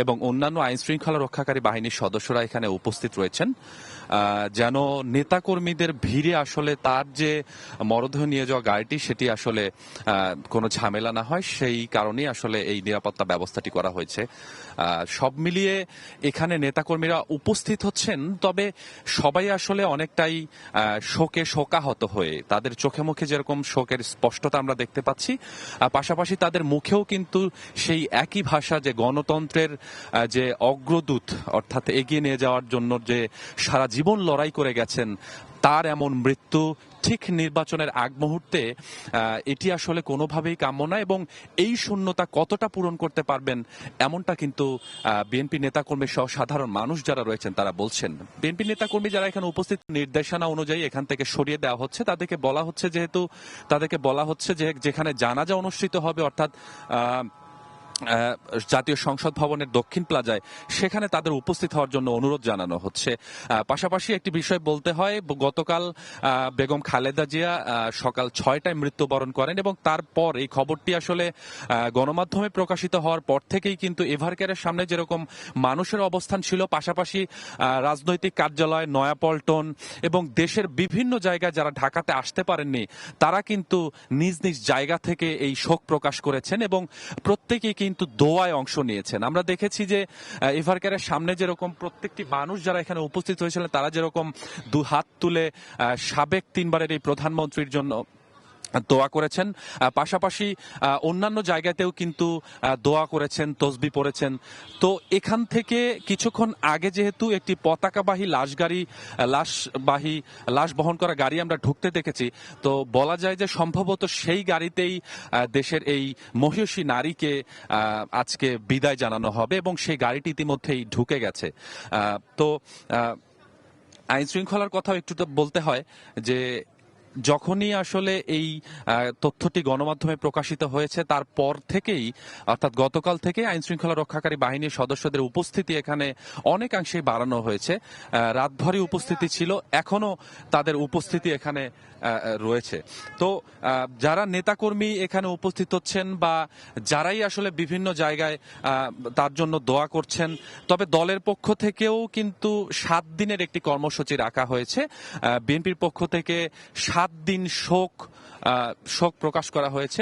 এবং অন্যান্য আইন শৃঙ্খলা রক্ষাকারী বাহিনীর সদস্যরা এখানে উপস্থিত রয়েছেন। যেন নেতাকর্মীদের ভিড়ে আসলে তার যে মরদেহ নিয়ে যাওয়া গাড়িটি সেটি আসলে কোনো ঝামেলা না হয়, সেই কারণেই আসলে এই নিরাপত্তা ব্যবস্থাটি করা হয়েছে। সব মিলিয়ে এখানে নেতাকর্মীরা উপস্থিত হচ্ছেন, তবে সবাই আসলে অনেকটাই শোকে শোকাহত হয়ে, তাদের চোখে মুখে যেরকম শোকের স্পষ্টতা আমরা দেখতে পাচ্ছি, পাশাপাশি তাদের মুখেও কিন্তু সেই একই ভাষা যে গণতন্ত্রের যে অগ্রদূত অর্থাৎ এগিয়ে নিয়ে যাওয়ার জন্য যে সারা জীবন লড়াই করে গেছেন, তার এমন মৃত্যু ঠিক নির্বাচনের আগ মুহূর্তে এটি আসলে কোনোভাবেই কাম্য না, এবং এই শূন্যতা কতটা পূরণ করতে পারবেন এমনটা কিন্তু বিএনপি নেতাকর্মী সহ সাধারণ মানুষ যারা রয়েছেন তারা বলছেন। বিএনপি নেতাকর্মী যারা এখানে উপস্থিত, নির্দেশনা অনুযায়ী এখান থেকে সরিয়ে দেওয়া হচ্ছে, তাদেরকে বলা হচ্ছে যে যেখানে জানাজা অনুষ্ঠিত হবে অর্থাৎ জাতীয় সংসদ ভবনের দক্ষিণ প্লাজায়, সেখানে তাদের উপস্থিত হওয়ার জন্য অনুরোধ জানানো হচ্ছে। পাশাপাশি একটি বিষয় বলতে হয়, গতকাল বেগম খালেদা জিয়া সকাল 6টায় মৃত্যুবরণ করেন, এবং তারপর এই খবরটি আসলে গণমাধ্যমে প্রকাশিত হওয়ার পর থেকেই কিন্তু এভারকেয়ারের সামনে যেরকম মানুষের অবস্থান ছিল, পাশাপাশি রাজনৈতিক কার্যালয়, নয়াপল্টন এবং দেশের বিভিন্ন জায়গায় যারা ঢাকাতে আসতে পারেননি, তারা কিন্তু নিজ নিজ জায়গা থেকে এই শোক প্রকাশ করেছেন এবং প্রত্যেকেই কিন্তু দোয়ায় অংশ নিয়েছেন। আমরা দেখেছি যে এভারকেয়ারের সামনে যেরকম প্রত্যেকটি মানুষ যারা এখানে উপস্থিত হয়েছিলেন, তারা যেরকম দু হাত তুলে সাবেক 3 বারের এই প্রধানমন্ত্রীর জন্য দোয়া করেছেন, পাশাপাশি অন্যান্য জায়গাতেও কিন্তু দোয়া করেছেন, তসবিহ পড়েছেন। তো এখান থেকে কিছুক্ষণ আগে যেহেতু একটি পতাকাবাহী লাশ বহন করা গাড়ি আমরা ঢুকতে দেখেছি, তো বলা যায় যে সম্ভবত সেই গাড়িতেই দেশের এই মহিষী নারীকে আজকে বিদায় জানানো হবে, এবং সেই গাড়িটি ইতিমধ্যেই ঢুকে গেছে। তো আইন শৃঙ্খলার কথাও একটু তো বলতে হয় যে যখনই আসলে এই তথ্যটি গণমাধ্যমে প্রকাশিত হয়েছে, তারপর থেকেই অর্থাৎ গতকাল থেকে আইন শৃঙ্খলা রক্ষাকারী বাহিনীর সদস্যদের উপস্থিতি এখানে অনেকাংশেই বাড়ানো হয়েছে। রাতভরই উপস্থিতি ছিল, এখনো তাদের উপস্থিতি এখানে রয়েছে। তো যারা নেতাকর্মী এখানে উপস্থিত হচ্ছেন বা যারাই আসলে বিভিন্ন জায়গায় তার জন্য দোয়া করছেন, তবে দলের পক্ষ থেকেও কিন্তু 7 দিনের একটি কর্মসূচি রাখা হয়েছে। বিএনপির পক্ষ থেকে 7 দিন শোক প্রকাশ করা হয়েছে,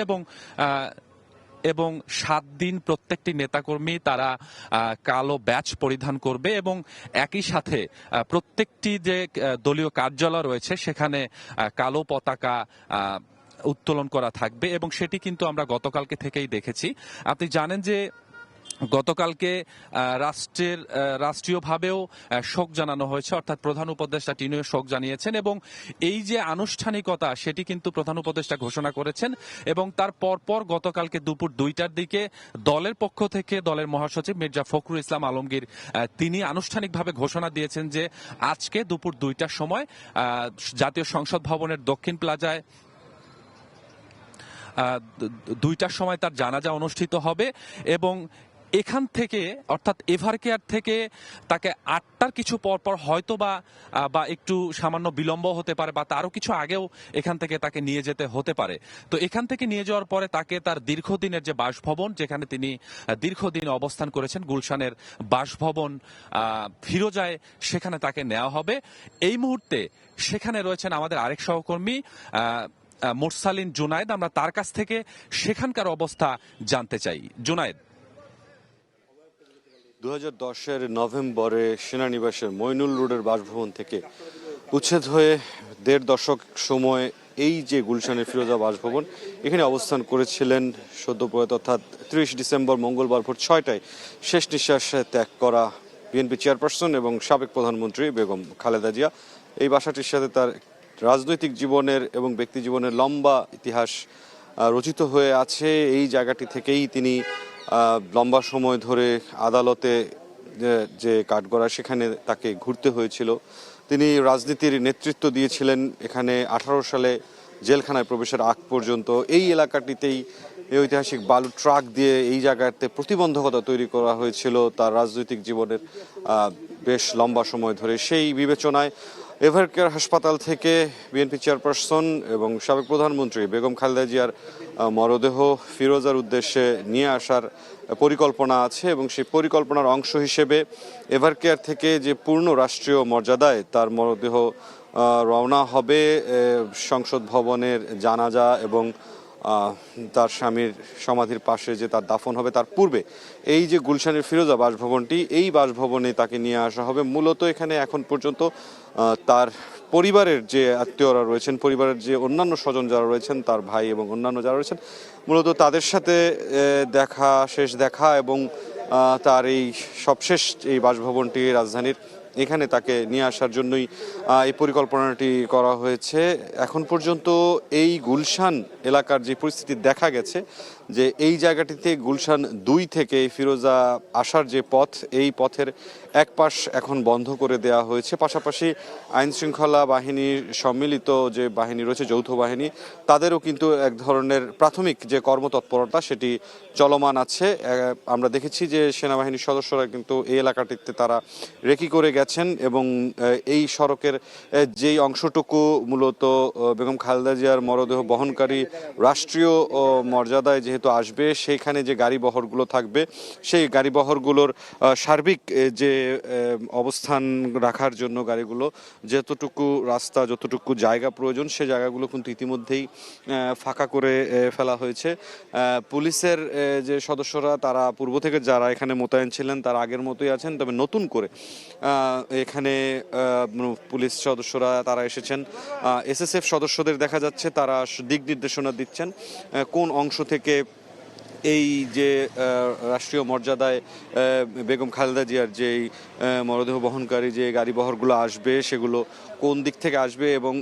এবং 7 দিন প্রত্যেকটি নেতাকর্মী তারা কালো ব্যাচ পরিধান করবে, এবং একই সাথে প্রত্যেকটি যে দলীয় কার্যালয় রয়েছে সেখানে কালো পতাকা উত্তোলন করা থাকবে, এবং সেটি কিন্তু আমরা গতকালকে থেকেই দেখেছি। আপনি জানেন যে গতকালকে রাষ্ট্রীয়ভাবেও শোক জানানো হয়েছে, অর্থাৎ প্রধান উপদেষ্টা তিনিও শোক জানিয়েছেন, এবং এই যে আনুষ্ঠানিকতা সেটি কিন্তু প্রধান উপদেষ্টা ঘোষণা করেছেন, এবং তার পরপর গতকালকে দুপুর 2টার দিকে দলের পক্ষ থেকে দলের মহাসচিব মির্জা ফখরুল ইসলাম আলমগীর তিনি আনুষ্ঠানিকভাবে ঘোষণা দিয়েছেন যে আজকে দুপুর 2টার সময় জাতীয় সংসদ ভবনের দক্ষিণ প্লাজায় 2টার সময় তার জানাজা অনুষ্ঠিত হবে, এবং এখান থেকে অর্থাৎ এভারকেয়ার থেকে তাকে 8টার কিছু পরপর হয়তো বা একটু সামান্য বিলম্ব হতে পারে, বা তারও কিছু আগেও এখান থেকে তাকে নিয়ে যেতে হতে পারে। তো এখান থেকে নিয়ে যাওয়ার পরে তাকে তার দীর্ঘদিনের যে বাসভবন, যেখানে তিনি দীর্ঘদিন অবস্থান করেছেন, গুলশানের বাসভবন ফিরোজায়, সেখানে তাকে নেওয়া হবে। এই মুহূর্তে সেখানে রয়েছেন আমাদের আরেক সহকর্মী মোরসালিন জুনায়েদ, আমরা তার কাছ থেকে সেখানকার অবস্থা জানতে চাই। জুনায়েদ, 2010-এর নভেম্বরে সেনানিবাসের মইনুল রোডের বাসভবন থেকে উচ্ছেদ হয়ে 1.5 দশক সময় এই যে গুলশানের ফিরোজা বাসভবন, এখানে অবস্থান করেছিলেন সদ্য প্রয়াত অর্থাৎ 30 ডিসেম্বর মঙ্গলবার ভোর 6টায় শেষ নিঃশ্বাস ত্যাগ করা বিএনপি চেয়ারপারসন এবং সাবেক প্রধানমন্ত্রী বেগম খালেদা জিয়া। এই বাসাটির সাথে তার রাজনৈতিক জীবনের এবং ব্যক্তি জীবনের লম্বা ইতিহাস রচিত হয়ে আছে। এই জায়গাটি থেকেই তিনি লম্বা সময় ধরে আদালতে যে কাঠগড়া, সেখানে তাকে ঘুরতে হয়েছিল। তিনি রাজনীতির নেতৃত্ব দিয়েছিলেন এখানে 18 সালে জেলখানায় প্রবেশের আগ পর্যন্ত। এই এলাকাটিতেই এই ঐতিহাসিক বালু ট্রাক দিয়ে এই জায়গাতে প্রতিবন্ধকতা তৈরি করা হয়েছিল তার রাজনৈতিক জীবনের বেশ লম্বা সময় ধরে। সেই বিবেচনায় এভারকেয়ার হাসপাতাল থেকে বিএনপি চেয়ারপারসন এবং সাবেক প্রধানমন্ত্রী বেগম খালেদা জিয়ার মরদেহ ফিরোজার উদ্দেশ্যে নিয়ে আসার পরিকল্পনা আছে এবং সেই পরিকল্পনার অংশ হিসেবে এভারকেয়ার থেকে যে পূর্ণ রাষ্ট্রীয় মর্যাদায় তার মরদেহ রওনা হবে সংসদ ভবনের জানাজা এবং তার স্বামীর সমাধির পাশে যে তার দাফন হবে তার পূর্বে এই যে গুলশানের ফিরোজা বাসভবনটি, এই বাসভবনে তাকে নিয়ে আসা হবে। মূলত এখানে এখন পর্যন্ত তার পরিবারের যে আত্মীয়রা রয়েছেন, পরিবারের যে অন্যান্য স্বজন যারা রয়েছেন, তার ভাই এবং অন্যান্য যারা রয়েছেন, মূলত তাদের সাথে শেষ দেখা এবং তার এই সবশেষ এই বাসভবনটি রাজধানীর এখানে তাকে নিয়ে আসার জন্যই এই পরিকল্পনাটি করা হয়েছে। এখন পর্যন্ত এই গুলশান এলাকার যে পরিস্থিতি দেখা গেছে যে এই জায়গাটিতে গুলশান 2 থেকে ফিরোজা আসার যে পথ, এই পথের এক পাশ এখন বন্ধ করে দেওয়া হয়েছে। পাশাপাশি আইন শৃঙ্খলা বাহিনীর সম্মিলিত যে বাহিনী রয়েছে, যৌথ বাহিনী, তাদেরও কিন্তু এক ধরনের প্রাথমিক যে কর্মতৎপরতা সেটি চলমান আছে। আমরা দেখেছি যে সেনাবাহিনীর সদস্যরা কিন্তু এই এলাকাটিতে তারা রেকি করে গেছেন এবং এই সড়কের যেই অংশটুকু মূলত বেগম খালেদা জিয়ার মরদেহ বহনকারী রাষ্ট্রীয় মর্যাদায় যেহেতু আসবে, সেইখানে যে গাড়িবহরগুলো থাকবে সেই গাড়িবহরগুলোর সার্বিক যে অবস্থান রাখার জন্য গাড়িগুলো যতটুকু রাস্তা, যতটুকু জায়গা প্রয়োজন সে জায়গাগুলো কিন্তু ইতিমধ্যেই ফাঁকা করে ফেলা হয়েছে। পুলিশের যে সদস্যরা তারা পূর্ব থেকে যারা এখানে মোতায়েন ছিলেন তারা আগের মতোই আছেন, তবে নতুন করে এখানে পুলিশ সদস্যরা তারা এসেছেন। এসএসএফ সদস্যদের দেখা যাচ্ছে তারা দিক নির্দেশনা দিচ্ছেন কোন অংশ থেকে এই যে রাষ্ট্রীয় মর্যাদায় বেগম খালেদা জিয়ার যেই মরদেহ বহনকারী যে গাড়িবহরগুলো আসবে সেগুলো কোন দিক থেকে আসবে এবং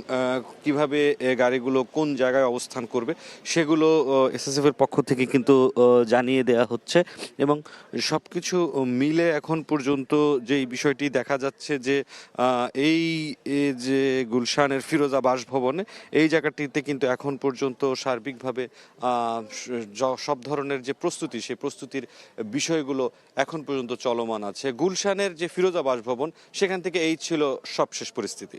কিভাবে গাড়িগুলো কোন জায়গায় অবস্থান করবে সেগুলো এসএসএফ এর পক্ষ থেকে কিন্তু জানিয়ে দেয়া হচ্ছে। এবং সব কিছু মিলে এখন পর্যন্ত যেই বিষয়টি দেখা যাচ্ছে যে এই যে গুলশানের ফিরোজা বাসভবনে এই জায়গাটিতে কিন্তু এখন পর্যন্ত সার্বিকভাবে সব ধরনের যে প্রস্তুতি, সেই প্রস্তুতির বিষয়গুলো এখন পর্যন্ত চলমান আছে। গুলশানের যে ফিরোজা বাসভবন সেখান থেকে এই ছিল সবশেষ পরিস্থিতি।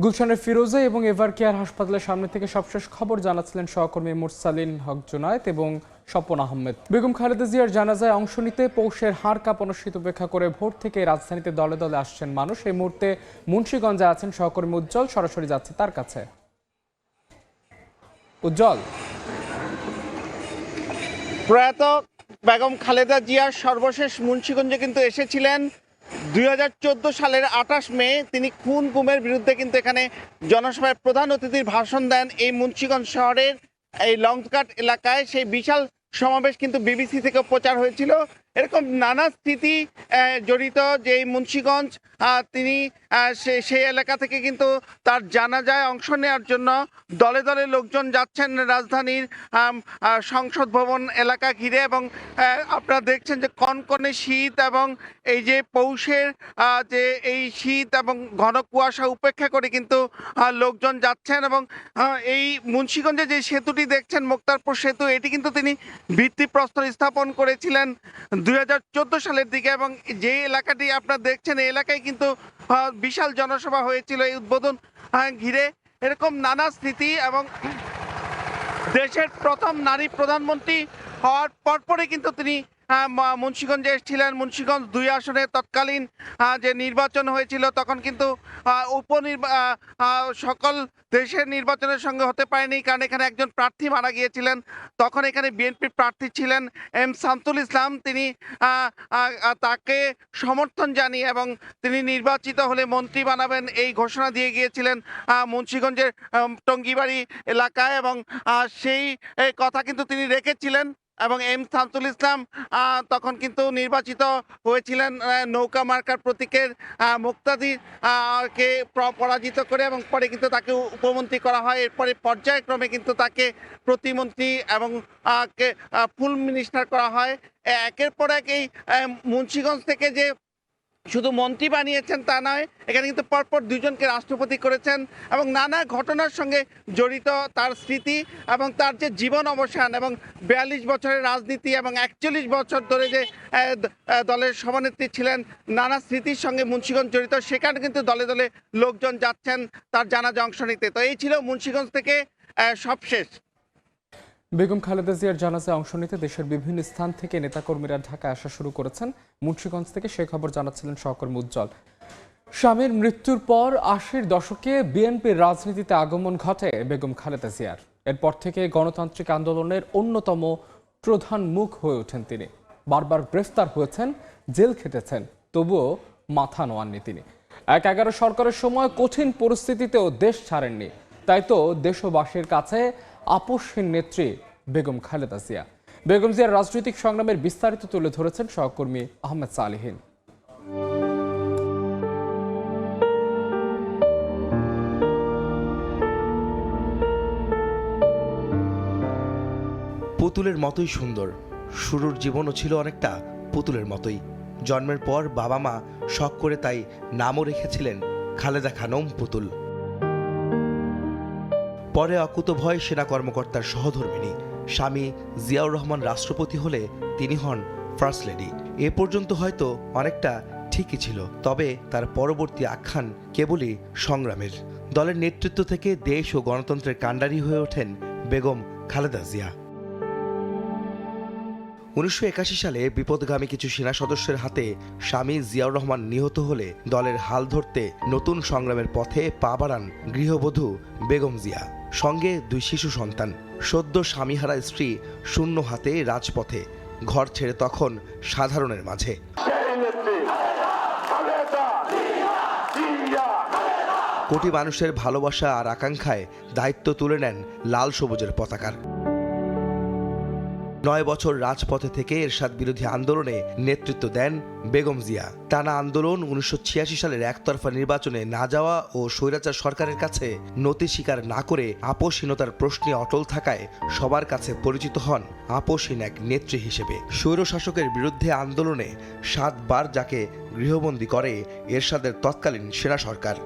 গুলশানের ফিরোজা এবং এভারকেয়ার হাসপাতালের সামনে থেকে সবশেষ খবর জানাচ্ছিলেন সহকর্মী মুরসালিন হক জুনায়েদ এবং স্বপন আহমেদ। বেগম খালেদা জিয়ার জানাজায় অংশ নিতে পৌষের হাড় কাঁপানো শীত উপেক্ষা করে ভোর থেকে রাজধানীতে দলে দলে আসছেন মানুষ। এই মুহূর্তে মুন্সিগঞ্জে আছেন সহকর্মী উজ্জ্বল, সরাসরি যাচ্ছে তার কাছে। উজ্জ্বল, প্রয়াত বেগম খালেদা জিয়ার সর্বশেষ মুন্সিগঞ্জে কিন্তু এসেছিলেন 2014 সালের 28 মে। তিনি খুন গুমের বিরুদ্ধে কিন্তু এখানে জনসভায় প্রধান অতিথির ভাষণ দেন এই মুন্সিগঞ্জ শহরের এই লংকাট এলাকায়। সেই বিশাল সমাবেশ কিন্তু বিবিসি থেকে প্রচার হয়েছিল। এরকম নানা স্মৃতি জড়িত যে এই মুন্সিগঞ্জ, তিনি সেই এলাকা থেকে কিন্তু তার জানাজায় অংশ নেওয়ার জন্য দলে দলে লোকজন যাচ্ছেন রাজধানীর সংসদ ভবন এলাকা ঘিরে। এবং আপনারা দেখছেন যে কনকনে শীত এবং এই যে পৌষের যে এই শীত এবং ঘন কুয়াশা উপেক্ষা করে কিন্তু লোকজন যাচ্ছেন। এবং এই মুন্সিগঞ্জে যে সেতুটি দেখছেন, মোক্তারপুর সেতু, এটি কিন্তু তিনি ভিত্তিপ্রস্তর স্থাপন করেছিলেন 2014 সালের দিকে। এবং যে এলাকাটি আপনারা দেখছেন এই এলাকায় কিন্তু বিশাল জনসভা হয়েছিল এই উদ্বোধন ঘিরে। এরকম নানা স্মৃতি এবং দেশের প্রথম নারী প্রধানমন্ত্রী হওয়ার পরপরই কিন্তু তিনি মুন্সিগঞ্জে এসেছিলেন। মুন্সিগঞ্জ 2 আসনে তৎকালীন যে নির্বাচন হয়েছিল তখন কিন্তু সকল দেশের নির্বাচনের সঙ্গে হতে পারেনি, কারণ এখানে একজন প্রার্থী মারা গিয়েছিলেন। তখন এখানে বিএনপি প্রার্থী ছিলেন এম শামসুল ইসলাম। তিনি তাকে সমর্থন জানিয়ে এবং তিনি নির্বাচিত হলে মন্ত্রী বানাবেন এই ঘোষণা দিয়ে গিয়েছিলেন মুন্সিগঞ্জের টঙ্গিবাড়ি এলাকায়। এবং সেই কথা কিন্তু তিনি রেখেছিলেন। এবং এম শামসুল ইসলাম তখন কিন্তু নির্বাচিত হয়েছিলেন নৌকা মার্কার প্রতীকের মুক্তাদির কে পরাজিত করে, এবং পরে কিন্তু তাকে উপমন্ত্রী করা হয়। এরপরে পর্যায়ক্রমে কিন্তু তাকে প্রতিমন্ত্রী এবং ফুল মিনিস্টার করা হয়। একের পর এক এই মুন্সিগঞ্জ থেকে যে শুধু মন্ত্রী বানিয়েছেন তা নয়, এখানে কিন্তু পরপর দুজনকে রাষ্ট্রপতি করেছেন এবং নানা ঘটনার সঙ্গে জড়িত তার স্মৃতি এবং তার যে জীবন অবসান এবং 42 বছরের রাজনীতি এবং 41 বছর ধরে যে দলের সভানেত্রী ছিলেন, নানা স্মৃতির সঙ্গে মুন্সিগঞ্জ জড়িত। সেখানে কিন্তু দলে দলে লোকজন যাচ্ছেন তার জানাজা অংশ নিতে। তো এই ছিল মুন্সিগঞ্জ থেকে সবশেষ। বেগম খালেদা জিয়ার জানাজায় অংশ নিতে দেশের বিভিন্ন স্থান থেকে নেতাকর্মীরা ঢাকায় আসা শুরু করেছেন। মুন্সিগঞ্জ থেকে সে খবর জানাচ্ছিলেন সহকর্মী উজ্জ্বল। স্বামীর মৃত্যুর পর 80-র দশকে বিএনপির রাজনীতিতে আগমন ঘটে বেগম খালেদা জিয়ার। এরপর থেকে গণতান্ত্রিক আন্দোলনের অন্যতম প্রধান মুখ হয়ে ওঠেন তিনি। বারবার গ্রেফতার হয়েছেন, জেল খেটেছেন, তবুও মাথা নোয়াননি তিনি। 11 সরকারের সময় কঠিন পরিস্থিতিতেও দেশ ছাড়েননি। তাই তো দেশবাসীর কাছে আপসহীন নেত্রী বেগম খালেদা জিয়া। বেগম জিয়ার রাজনৈতিক সংগ্রামের বিস্তারিত তুলে ধরেছেন সহকর্মী আহমেদ সালেহীন। পুতুলের মতোই সুন্দর, শুরুর জীবনও ছিল অনেকটা পুতুলের মতোই। জন্মের পর বাবা মা শখ করে তাই নামও রেখেছিলেন খালেদা খানম পুতুল। পরে অকুতভয় সেনা কর্মকর্তার সহধর্মিণী, স্বামী জিয়াউর রহমান রাষ্ট্রপতি হলে তিনি হন ফার্স্ট লেডি। এ পর্যন্ত হয়তো অনেকটা ঠিকই ছিল, তবে তার পরবর্তী আখ্যান কেবলই সংগ্রামের। দলের নেতৃত্ব থেকে দেশ ও গণতন্ত্রের কাণ্ডারি হয়ে ওঠেন বেগম খালেদা জিয়া। 1981 সালে বিপদগামী কিছু সেনা সদস্যের হাতে স্বামী জিয়াউর রহমান নিহত হলে দলের হাল ধরতে নতুন সংগ্রামের পথে পা বাড়ান গৃহবধূ বেগম জিয়া, সঙ্গে 2 শিশু সন্তান। সদ্য স্বামীহারা স্ত্রী শূন্য হাতে রাজপথে, ঘর ছেড়ে তখন সাধারণের মাঝে। কোটি মানুষের ভালোবাসা আর আকাঙ্ক্ষায় দায়িত্ব তুলে নেন লাল সবুজের পতাকার। 9 বছর রাজপথে থেকে এরশাদ বিরোধী আন্দোলনে নেতৃত্ব দেন বেগম জিয়া। টানা আন্দোলন, 1986 সালের একতরফা নির্বাচনে না যাওয়া ও স্বৈরাচার সরকারের কাছে নতি স্বীকার না করে আপোষহীনতার প্রশ্নে অটল থাকায় সবার কাছে পরিচিত হন আপোষহীন এক নেত্রী হিসেবে। স্বৈরশাসকের বিরুদ্ধে আন্দোলনে 7 বার যাকে গৃহবন্দী করে এরশাদের তৎকালীন সেনা সরকার।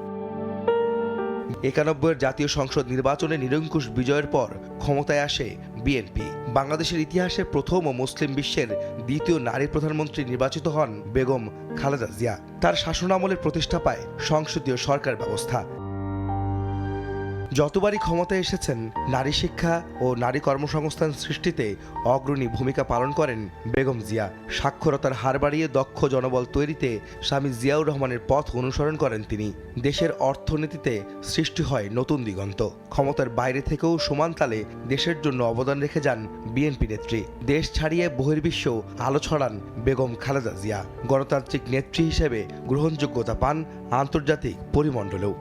91 জাতীয় সংসদ নির্বাচনে নিরঙ্কুশ বিজয়ের পর ক্ষমতায় আসে বিএনপি। বাংলাদেশের ইতিহাসে প্রথম ও মুসলিম বিশ্বের দ্বিতীয় নারী প্রধানমন্ত্রী নির্বাচিত হন বেগম খালেদা জিয়া। তার শাসনামলে প্রতিষ্ঠা পায় সংসদীয় সরকার ব্যবস্থা। যতবারই ক্ষমতায় এসেছেন নারী শিক্ষা ও নারী কর্মসংস্থান সৃষ্টিতে অগ্রণী ভূমিকা পালন করেন বেগম জিয়া। সাক্ষরতার হার বাড়িয়ে দক্ষ জনবল তৈরিতে স্বামী জিয়াউর রহমানের পথ অনুসরণ করেন তিনি। দেশের অর্থনীতিতে সৃষ্টি হয় নতুন দিগন্ত। ক্ষমতার বাইরে থেকেও সমান তালে দেশের জন্য অবদান রেখে যান বিএনপি নেত্রী। দেশ ছাড়িয়ে বহির্বিশ্ব আলো ছড়ান বেগম খালেদা জিয়া। গণতান্ত্রিক নেত্রী হিসেবে গ্রহণযোগ্যতা পান আন্তর্জাতিক পরিমণ্ডলেও।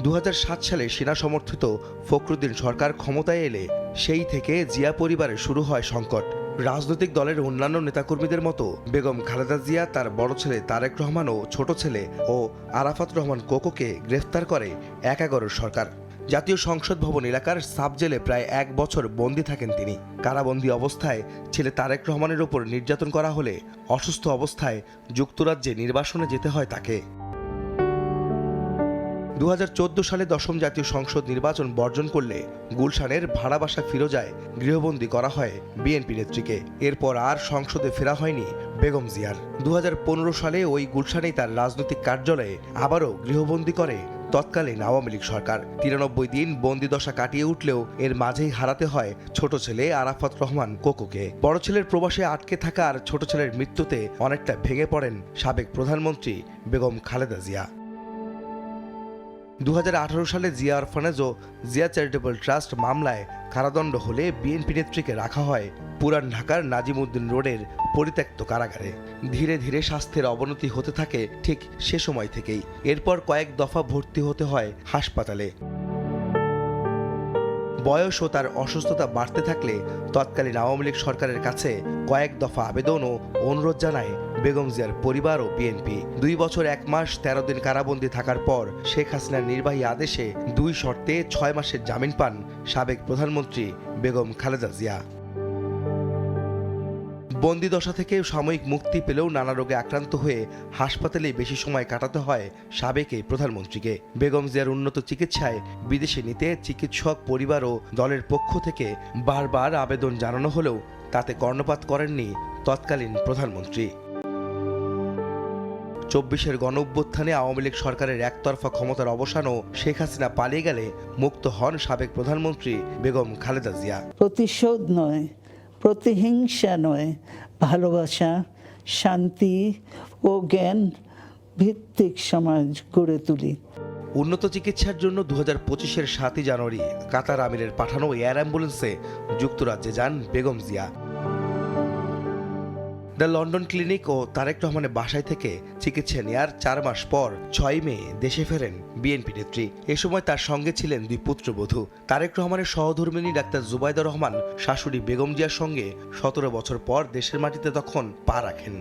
2007 সালে সেনা সমর্থিত ফখরুদ্দিন সরকার ক্ষমতায় এলে সেই থেকে জিয়া পরিবারের শুরু হয় সংকট। রাজনৈতিক দলের অন্যান্য নেতাকর্মীদের মতো বেগম খালেদা জিয়া তার বড় ছেলে তারেক রহমান ও ছোট ছেলে ও আরাফাত রহমান কোকোকে গ্রেফতার করে 11 সরকার। জাতীয় সংসদ ভবন এলাকার সাব জেলে প্রায় 1 বছর বন্দী থাকেন তিনি। কারাবন্দী অবস্থায় ছেলে তারেক রহমানের ওপর নির্যাতন করা হলে অসুস্থ অবস্থায় যুক্তরাজ্যে নির্বাসনে যেতে হয় তাকে। 2014 সালে 10ম জাতীয় সংসদ নির্বাচন বর্জন করলে গুলশানের ভাড়া বাসা ফিরোজায় গৃহবন্দী করা হয় বিএনপি নেত্রীকে। এরপর আর সংসদে ফেরা হয়নি বেগম জিয়ার। 2015 সালে ওই গুলশানেই তার রাজনৈতিক কার্যালয়ে আবারও গৃহবন্দী করে তৎকালীন আওয়ামী লীগ সরকার। 93 দিন বন্দিদশা কাটিয়ে উঠলেও এর মাঝেই হারাতে হয় ছোট ছেলে আরাফাত রহমান কোকোকে। বড় ছেলের প্রবাসে আটকে থাকা আর ছোট ছেলের মৃত্যুতে অনেকটা ভেঙে পড়েন সাবেক প্রধানমন্ত্রী বেগম খালেদা জিয়া। 2018 সালে জিয়া অরফানেজ ও জিয়া চ্যারিটেবল ট্রাস্ট মামলায় কারাদণ্ড হলে বিএনপি নেত্রীকে রাখা হয় পুরান ঢাকার নাজিমউদ্দিন রোডের পরিত্যক্ত কারাগারে। ধীরে ধীরে স্বাস্থ্যের অবনতি হতে থাকে ঠিক সে সময় থেকেই। এরপর কয়েক দফা ভর্তি হতে হয় হাসপাতালে। বয়স ও তার অসুস্থতা বাড়তে থাকলে তৎকালীন আওয়ামী লীগ সরকারের কাছে কয়েক দফা আবেদন ও অনুরোধ জানায় বেগম জিয়ার পরিবার ও বিএনপি। 2 বছর 1 মাস 13 দিন কারাবন্দী থাকার পর শেখ হাসিনার নির্বাহী আদেশে 2 শর্তে 6 মাসের জামিন পান সাবেক প্রধানমন্ত্রী বেগম খালেদা জিয়া। বন্দিদশা থেকে সাময়িক মুক্তি পেলেও নানা রোগে আক্রান্ত হয়ে হাসপাতালে বেশি সময় কাটাতে হয় সাবেক এই প্রধানমন্ত্রীকে। বেগম জিয়ার উন্নত চিকিৎসায় বিদেশে নিতে চিকিৎসক পরিবার ও দলের পক্ষ থেকে বারবার আবেদন জানানো হলেও তাতে কর্ণপাত করেননি তৎকালীন প্রধানমন্ত্রী। 24-এর গণঅভ্যুত্থানে আওয়ামী লীগ সরকারের একতরফা ক্ষমতার অবসান ও শেখ হাসিনা পালিয়ে গেলে মুক্ত হন সাবেক প্রধানমন্ত্রী বেগম খালেদা জিয়া। প্রতিশোধ নয়, প্রতিহিংসা নয়, ভালোবাসা, শান্তি ও জ্ঞান ভিত্তিক সমাজ গড়ে তুলি। উন্নত চিকিৎসার জন্য 2025-এর 7 জানুয়ারি কাতার আমিরের পাঠানো এয়ার অ্যাম্বুলেন্সে যুক্তরাজ্যে যান Begum Zia. The London clinic ও তারেক রহমানের বাসায় থেকে চিকিৎসা নেয়ার 4 মাস পর 6 মে দেশে ফেরেন বিএনপি নেত্রী। এ সময় তার সঙ্গে ছিলেন 2 পুত্রবধূ। তারেক রহমানের সহধর্মিণী ডাক্তার জুবাইদা রহমান শাশুড়ি বেগম জিয়ার সঙ্গে 17 বছর পর দেশের মাটিতে তখন পা রাখেন।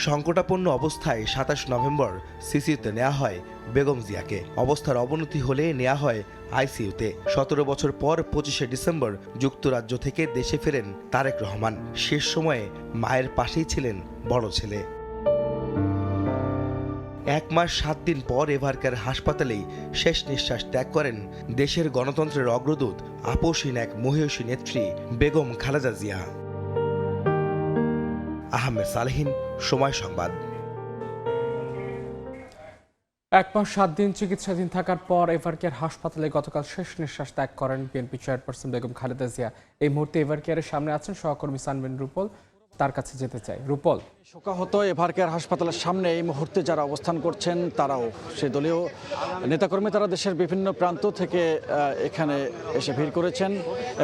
সংকটাপন্ন অবস্থায় 27 নভেম্বর সিসিউতে নেওয়া হয় বেগম জিয়াকে। অবস্থার অবনতি হলে নেওয়া হয় আইসিইউতে। 17 বছর পর 25শে ডিসেম্বর যুক্তরাজ্য থেকে দেশে ফেরেন তারেক রহমান। শেষ সময়ে মায়ের পাশেই ছিলেন বড় ছেলে। 1 মাস 7 দিন পর এভারকেয়ার হাসপাতালেই শেষ নিঃশ্বাস ত্যাগ করেন দেশের গণতন্ত্রের অগ্রদূত, আপসহীন এক মহিয়সী নেত্রী বেগম খালেদা জিয়া। আহমেদ সালেহীন, সময় সংবাদ। 1 মাস 7 দিন চিকিৎসাধীন থাকার পর এভারকেয়ার হাসপাতালে গতকাল শেষ নিঃশ্বাস ত্যাগ করেন বিএনপি চেয়ারপারসন বেগম খালেদা জিয়া। এই মুহূর্তে এভারকেয়ারের সামনে আছেন সহকর্মী সানবিন রূপল, তার কাছে যেতে চাই। রূপল, শোকাহত এভারকেয়ার হাসপাতালের সামনে এই মুহূর্তে যারা অবস্থান করছেন তারাও সেই দলীয় নেতাকর্মী, তারা দেশের বিভিন্ন প্রান্ত থেকে এখানে এসে ভিড় করেছেন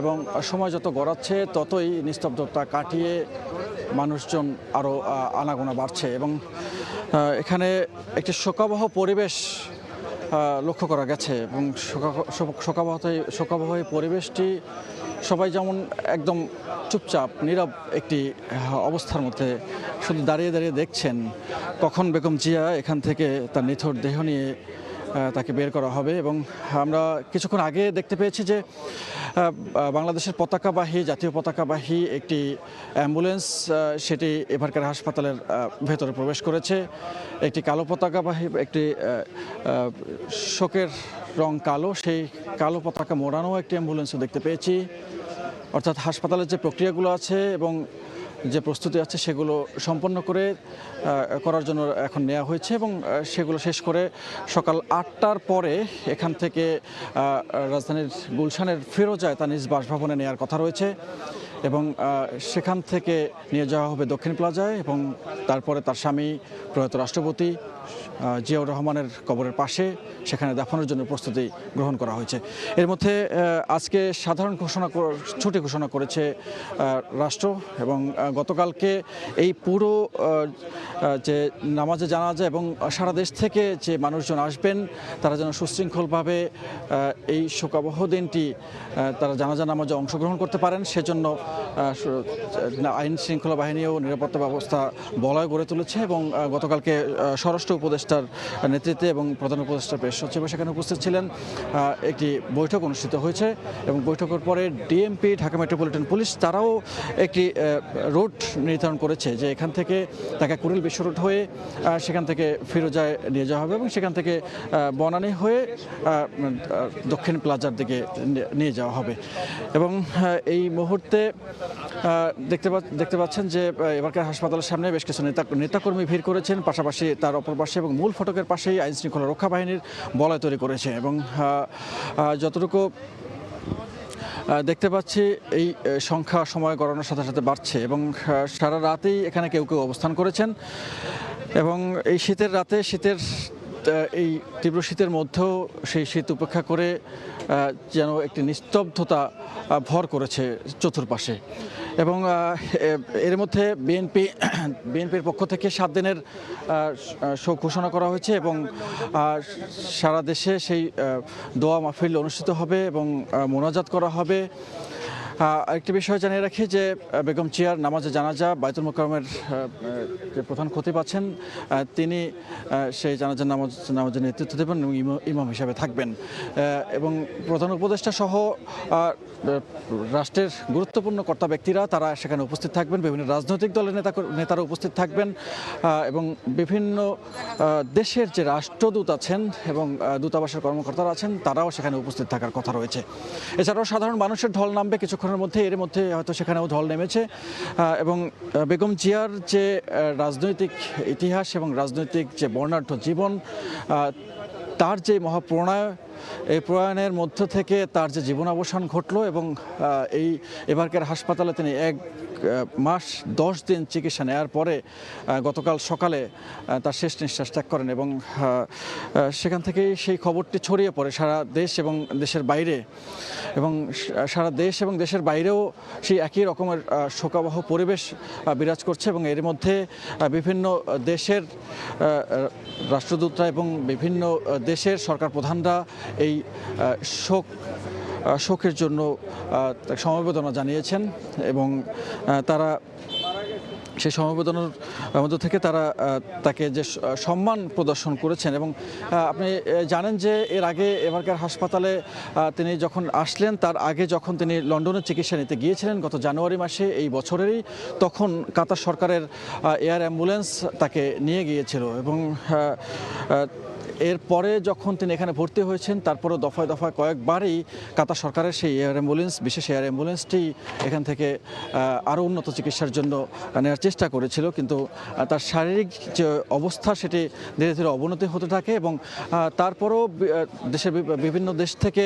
এবং সময় যত গড়াচ্ছে ততই নিস্তব্ধতা কাটিয়ে মানুষজন আরও আনাগোনা বাড়ছে এবং এখানে একটি শোকাবহ পরিবেশ লক্ষ্য করা গেছে এবং শোকাবহ এই পরিবেশটি সবাই যেমন একদম চুপচাপ নীরব একটি অবস্থার মধ্যে শুধু দাঁড়িয়ে দাঁড়িয়ে দেখছেন কখন বেগম জিয়া এখান থেকে তার নিথর দেহ নিয়ে তাকে বের করা হবে। এবং আমরা কিছুক্ষণ আগে দেখতে পেয়েছি যে বাংলাদেশের পতাকাবাহী, জাতীয় পতাকাবাহী একটি অ্যাম্বুলেন্স সেটি এভারকেয়ার হাসপাতালের ভেতরে প্রবেশ করেছে। একটি কালো পতাকাবাহী, একটি শোকের রং কালো, সেই কালো পতাকা মোড়ানো একটি অ্যাম্বুলেন্সও দেখতে পেয়েছি। অর্থাৎ হাসপাতালের যে প্রক্রিয়াগুলো আছে এবং যে প্রস্তুতি আছে সেগুলো সম্পন্ন করার জন্য এখন নেওয়া হয়েছে এবং সেগুলো শেষ করে সকাল 8টার পরে এখান থেকে রাজধানীর গুলশানের ফিরোজায় তার নিজ বাসভবনে নেওয়ার কথা রয়েছে এবং সেখান থেকে নিয়ে যাওয়া হবে দক্ষিণ প্লাজায় এবং তারপরে তার স্বামী প্রয়াত রাষ্ট্রপতি জিয়াউর রহমানের কবরের পাশে সেখানে দাফনের জন্য প্রস্তুতি গ্রহণ করা হয়েছে। এর মধ্যে আজকে সাধারণ ছুটি ঘোষণা করেছে রাষ্ট্র এবং গতকালকে এই পুরো যে নামাজে জানাজা এবং সারা দেশ থেকে যে মানুষজন আসবেন তারা যেন সুশৃঙ্খলভাবে এই শোকাবহ দিনটি তারা জানাজা নামাজে অংশগ্রহণ করতে পারেন, সেজন্য আইন শৃঙ্খলা বাহিনী ও নিরাপত্তা ব্যবস্থা বলয় গড়ে তুলেছে এবং গতকালকে স্বরাষ্ট্র উপদেষ্টার নেতৃত্বে এবং প্রধান উপদেষ্টা প্রেস সচিব সেখানে উপস্থিত ছিলেন। একটি বৈঠক অনুষ্ঠিত হয়েছে এবং বৈঠকের পরে ডিএমপি, ঢাকা মেট্রোপলিটন পুলিশ তারাও একটি রুট নির্ধারণ করেছে যে এখান থেকে তাকে কুড়িল বিশ্ব রোড হয়ে সেখান থেকে ফিরোজায় নিয়ে যাওয়া হবে এবং সেখান থেকে বনানী হয়ে দক্ষিণ প্লাজার দিকে নিয়ে যাওয়া হবে। এবং এই মুহূর্তে দেখতে পাচ্ছেন যে এভারকেয়ার হাসপাতালের সামনে বেশ কিছু নেতাকর্মী ভিড় করেছেন, পাশাপাশি তার অপর পাশে এবং মূল ফটকের পাশেই আইন শৃঙ্খলা রক্ষা বাহিনীর বলয় তৈরি করেছে এবং যতটুকু দেখতে পাচ্ছি এই সংখ্যা সময় গড়ানোর সাথে সাথে বাড়ছে এবং সারা রাতেই এখানে কেউ কেউ অবস্থান করেছেন এবং এই শীতের রাতে এই তীব্র শীতের মধ্যেও সেই শীত উপেক্ষা করে যেন একটি নিস্তব্ধতা ভর করেছে চতুর্পাশে। এবং এর মধ্যে বিএনপির পক্ষ থেকে 7 দিনের শোক ঘোষণা করা হয়েছে এবং সারা দেশে সেই দোয়া মাহফিল অনুষ্ঠিত হবে এবং মোনাজাত করা হবে। আরেকটি বিষয় জানিয়ে রাখি যে বেগম জিয়ার নামাজে জানাজা বাইতুল মোকাররমের যে প্রধান খতিব আছেন তিনি সেই জানাজার নামাজের নেতৃত্ব দেবেন এবং ইমাম হিসাবে থাকবেন এবং প্রধান উপদেষ্টা সহ রাষ্ট্রের গুরুত্বপূর্ণ কর্তা ব্যক্তিরা তারা সেখানে উপস্থিত থাকবেন, বিভিন্ন রাজনৈতিক দলের নেতারা উপস্থিত থাকবেন এবং বিভিন্ন দেশের যে রাষ্ট্রদূত আছেন এবং দূতাবাসের কর্মকর্তারা আছেন তারাও সেখানে উপস্থিত থাকার কথা রয়েছে। এছাড়াও সাধারণ মানুষের ঢল নামবে কিছুক্ষণের মধ্যে, এর মধ্যে হয়তো সেখানেও ঢল নেমেছে এবং বেগম জিয়ার যে রাজনৈতিক ইতিহাস এবং রাজনৈতিক যে বর্ণাঢ্য জীবন, তার যে মহাপ্রণয়, এই প্রয়াণের মধ্য থেকে তার যে জীবনাবসান ঘটলো এবং এই এবারকার হাসপাতালে তিনি 1 মাস 10 দিন চিকিৎসা নেওয়ার পরে গতকাল সকালে তার শেষ নিঃশ্বাস ত্যাগ করেন এবং সেখান থেকেই সেই খবরটি ছড়িয়ে পড়ে সারা দেশ এবং দেশের বাইরে, এবং সারা দেশ এবং দেশের বাইরেও সেই একই রকমের শোকাবহ পরিবেশ বিরাজ করছে এবং এর মধ্যে বিভিন্ন দেশের রাষ্ট্রদূতরা এবং বিভিন্ন দেশের সরকার প্রধানরা এই শোকের জন্য সমবেদনা জানিয়েছেন এবং তারা সেই সমবেদনার মধ্য থেকে তারা তাকে যে সম্মান প্রদর্শন করেছেন। এবং আপনি জানেন যে এর আগে এবারকার হাসপাতালে তিনি যখন আসলেন, তার আগে যখন তিনি লন্ডনে চিকিৎসা নিতে গিয়েছিলেন গত জানুয়ারি মাসে এই বছরেরই, তখন কাতার সরকারের এয়ার অ্যাম্বুলেন্স তাকে নিয়ে গিয়েছিল এবং এরপরে যখন তিনি এখানে ভর্তি হয়েছেন তারপরে দফায় দফায় কয়েকবারই কাতার সরকারের সেই এয়ার অ্যাম্বুলেন্স, বিশেষ এয়ার অ্যাম্বুলেন্সটি এখান থেকে আরও উন্নত চিকিৎসার জন্য নেওয়ার চেষ্টা করেছিল, কিন্তু তার শারীরিক যে অবস্থা সেটি ধীরে ধীরে অবনতি হতে থাকে এবং তারপরও দেশের বিভিন্ন দেশ থেকে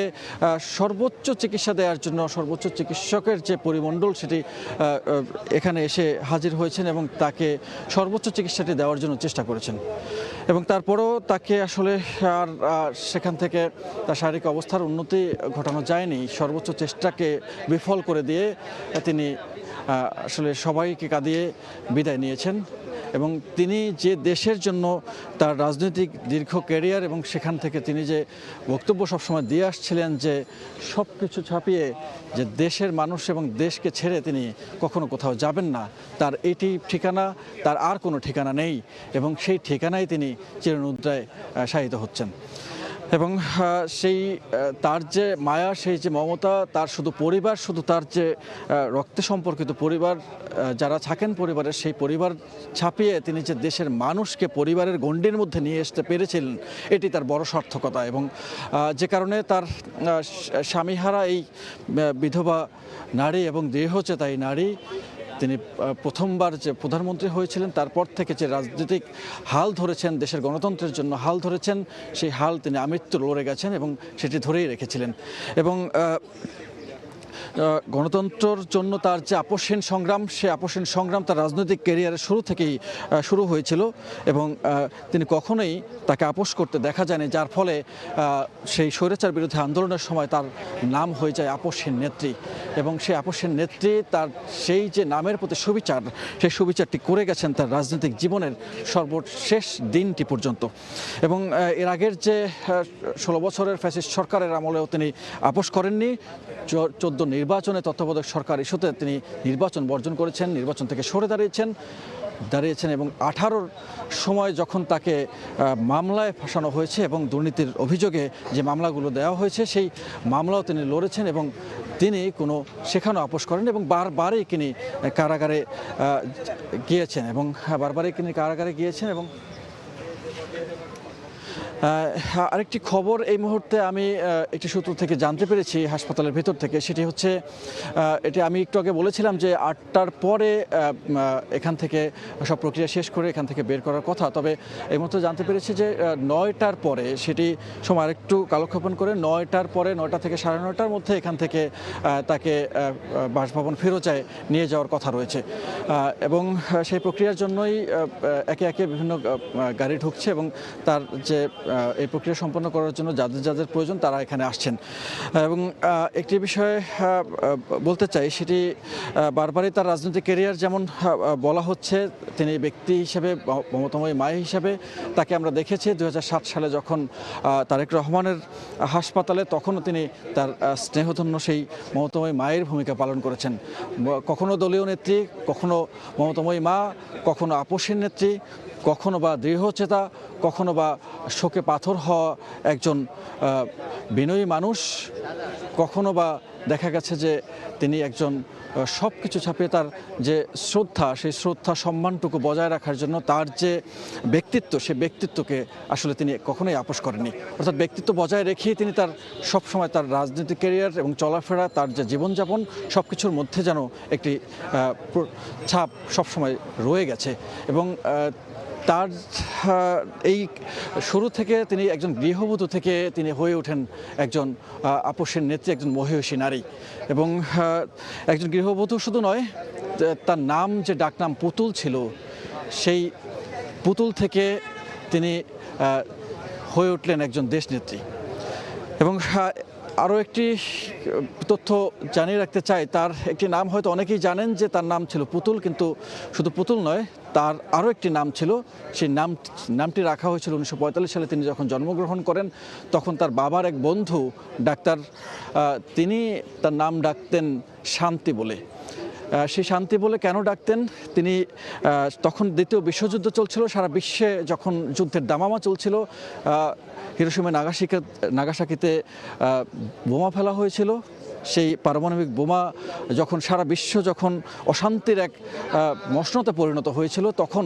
সর্বোচ্চ চিকিৎসা দেওয়ার জন্য সর্বোচ্চ চিকিৎসকের যে পরিমণ্ডল সেটি এখানে এসে হাজির হয়েছেন এবং তাকে সর্বোচ্চ চিকিৎসাটি দেওয়ার জন্য চেষ্টা করেছেন এবং তারপরও তাকে আসলে আর সেখান থেকে তার শারীরিক অবস্থার উন্নতি ঘটানো যায়নি। সর্বোচ্চ চেষ্টাকে বিফল করে দিয়ে তিনি আসলে সবাইকে কাঁদিয়ে বিদায় নিয়েছেন এবং তিনি যে দেশের জন্য তার রাজনৈতিক দীর্ঘ ক্যারিয়ার এবং সেখান থেকে তিনি যে বক্তব্য সবসময় দিয়ে আসছিলেন যে সব কিছু ছাপিয়ে যে দেশের মানুষ এবং দেশকে ছেড়ে তিনি কখনো কোথাও যাবেন না, তার এটি ঠিকানা, তার আর কোনো ঠিকানা নেই এবং সেই ঠিকানায় তিনি চিরনিদ্রায় শায়িত হচ্ছেন। এবং সেই তার যে মায়া, সেই যে মমতা, তার শুধু পরিবার, শুধু তার যে রক্তে সম্পর্কিত পরিবার যারা থাকেন পরিবারের, সেই পরিবার ছাপিয়ে তিনি যে দেশের মানুষকে পরিবারের গণ্ডির মধ্যে নিয়ে আসতে পেরেছিলেন, এটি তার বড় সার্থকতা এবং যে কারণে তার স্বামীহারা এই বিধবা নারী এবং দৃঢ়চেতা এই নারী, তিনি প্রথমবার যে প্রধানমন্ত্রী হয়েছিলেন তারপর থেকে যে রাজনৈতিক হাল ধরেছেন, দেশের গণতন্ত্রের জন্য হাল ধরেছেন, সেই হাল তিনি আমৃত্যু লড়ে গেছেন এবং সেটি ধরেই রেখেছিলেন এবং গণতন্ত্রের জন্য তার যে আপোষহীন সংগ্রাম, সে আপোষহীন সংগ্রাম তার রাজনৈতিক ক্যারিয়ারের শুরু থেকেই শুরু হয়েছিল এবং তিনি কখনোই তাকে আপোষ করতে দেখা যায়নি, যার ফলে সেই স্বৈরাচার বিরুদ্ধে আন্দোলনের সময় তার নাম হয়ে যায় আপোষহীন নেত্রী এবং সেই আপোষহীন নেত্রী তার সেই যে নামের প্রতি সুবিচার, সেই সুবিচারটি করে গেছেন তার রাজনৈতিক জীবনের সর্বশেষ দিনটি পর্যন্ত এবং এর আগের যে 16 বছরের ফ্যাসিস্ট সরকারের আমলেও তিনি আপোষ করেননি। 14 নির্বাচনে তত্ত্বাবধায়ক সরকার ইস্যুতে তিনি নির্বাচন বর্জন করেছেন, নির্বাচন থেকে সরে দাঁড়িয়েছেন এবং 18 সময় যখন তাকে মামলায় ফাঁসানো হয়েছে এবং দুর্নীতির অভিযোগে যে মামলাগুলো দেওয়া হয়েছে সেই মামলাও তিনি লড়েছেন এবং তিনি সেখানেও আপোষ করেন এবং বারবারই তিনি কারাগারে গিয়েছেন এবং আরেকটি খবর এই মুহূর্তে আমি একটি সূত্র থেকে জানতে পেরেছি হাসপাতালের ভেতর থেকে, সেটি হচ্ছে এটি আমি একটু আগে বলেছিলাম যে 8টার পরে এখান থেকে সব প্রক্রিয়া শেষ করে এখান থেকে বের করার কথা, তবে এই মুহূর্তে জানতে পেরেছি যে 9টার পরে, সেটি সময় আরেকটু কালক্ষেপণ করে 9টার পরে 9টা থেকে 9:30টার মধ্যে এখান থেকে তাকে বাসভবন ফিরোজায় নিয়ে যাওয়ার কথা রয়েছে এবং সেই প্রক্রিয়ার জন্যই একে একে বিভিন্ন গাড়ি ঢুকছে এবং তার যে এই প্রক্রিয়া সম্পন্ন করার জন্য যাদের প্রয়োজন তারা এখানে আসছেন এবং একটি বিষয়ে বলতে চাই, সেটি বারবারই তার রাজনৈতিক ক্যারিয়ার যেমন বলা হচ্ছে, তিনি ব্যক্তি হিসেবে মমতাময়ী মায়ের হিসেবে তাকে আমরা দেখেছি 2007 সালে যখন তারেক রহমানের হাসপাতালে, তখনও তিনি তার স্নেহধন্য সেই মমতাময়ী মায়ের ভূমিকা পালন করেছেন। কখনো দলীয় নেত্রী, কখনো মমতাময়ী মা, কখনো আপোষহীন নেত্রী, কখনো বা দৃঢ়চেতা, কখনো বা শোকে পাথর হওয়া একজন বিনয়ী মানুষ, কখনো বা দেখা গেছে যে তিনি একজন সব কিছু ছাপিয়ে তার যে শ্রদ্ধা, সেই শ্রদ্ধা সম্মানটুকু বজায় রাখার জন্য তার যে ব্যক্তিত্ব, সেই ব্যক্তিত্বকে আসলে তিনি কখনোই আপোস করেননি। অর্থাৎ ব্যক্তিত্ব বজায় রেখেই তিনি তার সবসময় তার রাজনৈতিক ক্যারিয়ার এবং চলাফেরা, তার যে জীবনযাপন সব কিছুর মধ্যে যেন একটি ছাপ সবসময় রয়ে গেছে। এবং তার এই শুরু থেকে তিনি একজন গৃহবধূ থেকে তিনি হয়ে ওঠেন একজন আপোষের নেত্রী, একজন মহিষী নারী। এবং একজন গৃহবধূ শুধু নয়, তার নাম যে ডাকনাম পুতুল ছিল, সেই পুতুল থেকে তিনি হয়ে উঠলেন একজন দেশনেত্রী। এবং আরও একটি তথ্য জানিয়ে রাখতে চাই, তার একটি নাম হয়তো অনেকেই জানেন যে তার নাম ছিল পুতুল, কিন্তু শুধু পুতুল নয়, তার আরও একটি নাম ছিল। সেই নামটি রাখা হয়েছিল 1945 সালে তিনি যখন জন্মগ্রহণ করেন। তখন তার বাবার এক বন্ধু ডাক্তার, তিনি তার নাম ডাকতেন শান্তি বলে। সেই শান্তি বলে কেন ডাকতেন? তিনি তখন দ্বিতীয় বিশ্বযুদ্ধ চলছিল, সারা বিশ্বে যখন যুদ্ধের দামামা চলছিল, হিরোশিমা নাগাসাকিতে বোমা ফেলা হয়েছিল। সেই পারমাণবিক বোমা যখন সারা বিশ্ব যখন অশান্তির এক মসনতে পরিণত হয়েছিল, তখন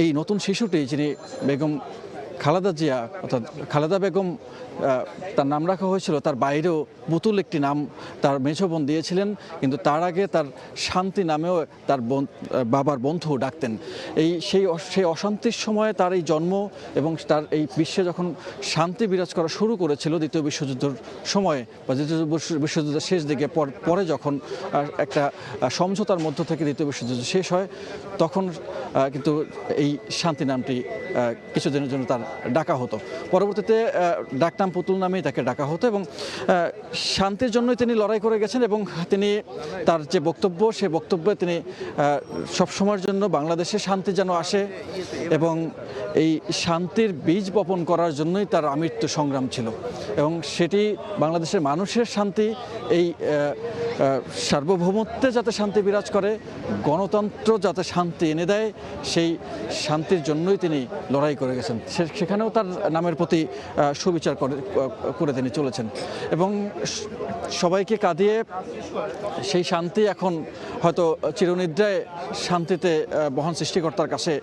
এই নতুন শিশুটি, যিনি বেগম খালেদা জিয়া অর্থাৎ খালেদা বেগম তার নাম রাখা হয়েছিল, তার বাইরেও পুতুল একটি নাম তার মেঝো বোন দিয়েছিলেন, কিন্তু তার আগে তার শান্তি নামেও তার বাবার বন্ধু ডাকতেন। সেই অশান্তির সময় তার এই জন্ম, এবং তার এই বিশ্বে যখন শান্তি বিরাজ করা শুরু করেছিল দ্বিতীয় বিশ্বযুদ্ধের সময় বা দ্বিতীয় বিশ্বযুদ্ধের শেষ দিকে, পরে যখন একটা সমঝোতার মধ্য থেকে দ্বিতীয় বিশ্বযুদ্ধ শেষ হয়, তখন কিন্তু এই শান্তি নামটি কিছুদিনের জন্য তার ডাকা হতো। পরবর্তীতে ডাকনাম পুতুল নামেই তাকে ডাকা হতো। এবং শান্তির জন্যই তিনি লড়াই করে গেছেন। এবং তিনি তার যে বক্তব্য, সেই বক্তব্যে তিনি সবসময়ের জন্য বাংলাদেশে শান্তি যেন আসে, এবং এই শান্তির বীজ বপন করার জন্যই তার আমৃত্যু সংগ্রাম ছিল। এবং সেটি বাংলাদেশের মানুষের শান্তি, এই সার্বভৌমত্বে যাতে শান্তি বিরাজ করে, গণতন্ত্র যাতে শান্তি এনে দেয়, সেই শান্তির জন্যই তিনি লড়াই করে গেছেন। সেখানেও তার নামের প্রতি সুবিচার করে তিনি চলেছেন। এবং সবাইকে কাঁদিয়ে সেই শান্তি এখন হয়তো চিরনিদ্রায় শান্তিতে মহান সৃষ্টিকর্তার কাছে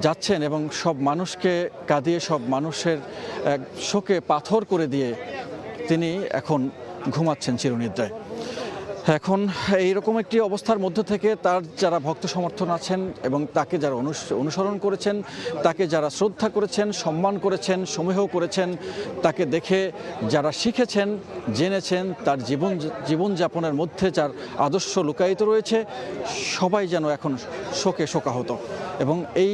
যাচ্ছেন, এবং সব মানুষকে কাঁদিয়ে, সব মানুষের শোকে পাথর করে দিয়ে তিনি এখন ঘুমাচ্ছেন চিরনিদ্রায়। এখন এইরকম একটি অবস্থার মধ্য থেকে তার যারা ভক্ত সমর্থন আছেন, এবং তাকে যারা অনুসরণ করেছেন, তাকে যারা শ্রদ্ধা করেছেন, সম্মান করেছেন, সমীহ করেছেন, তাকে দেখে যারা শিখেছেন, জেনেছেন, তার জীবনযাপনের মধ্যে যার আদর্শ লুকায়িত রয়েছে, সবাই যেন এখন শোকে শোকাহত। এবং এই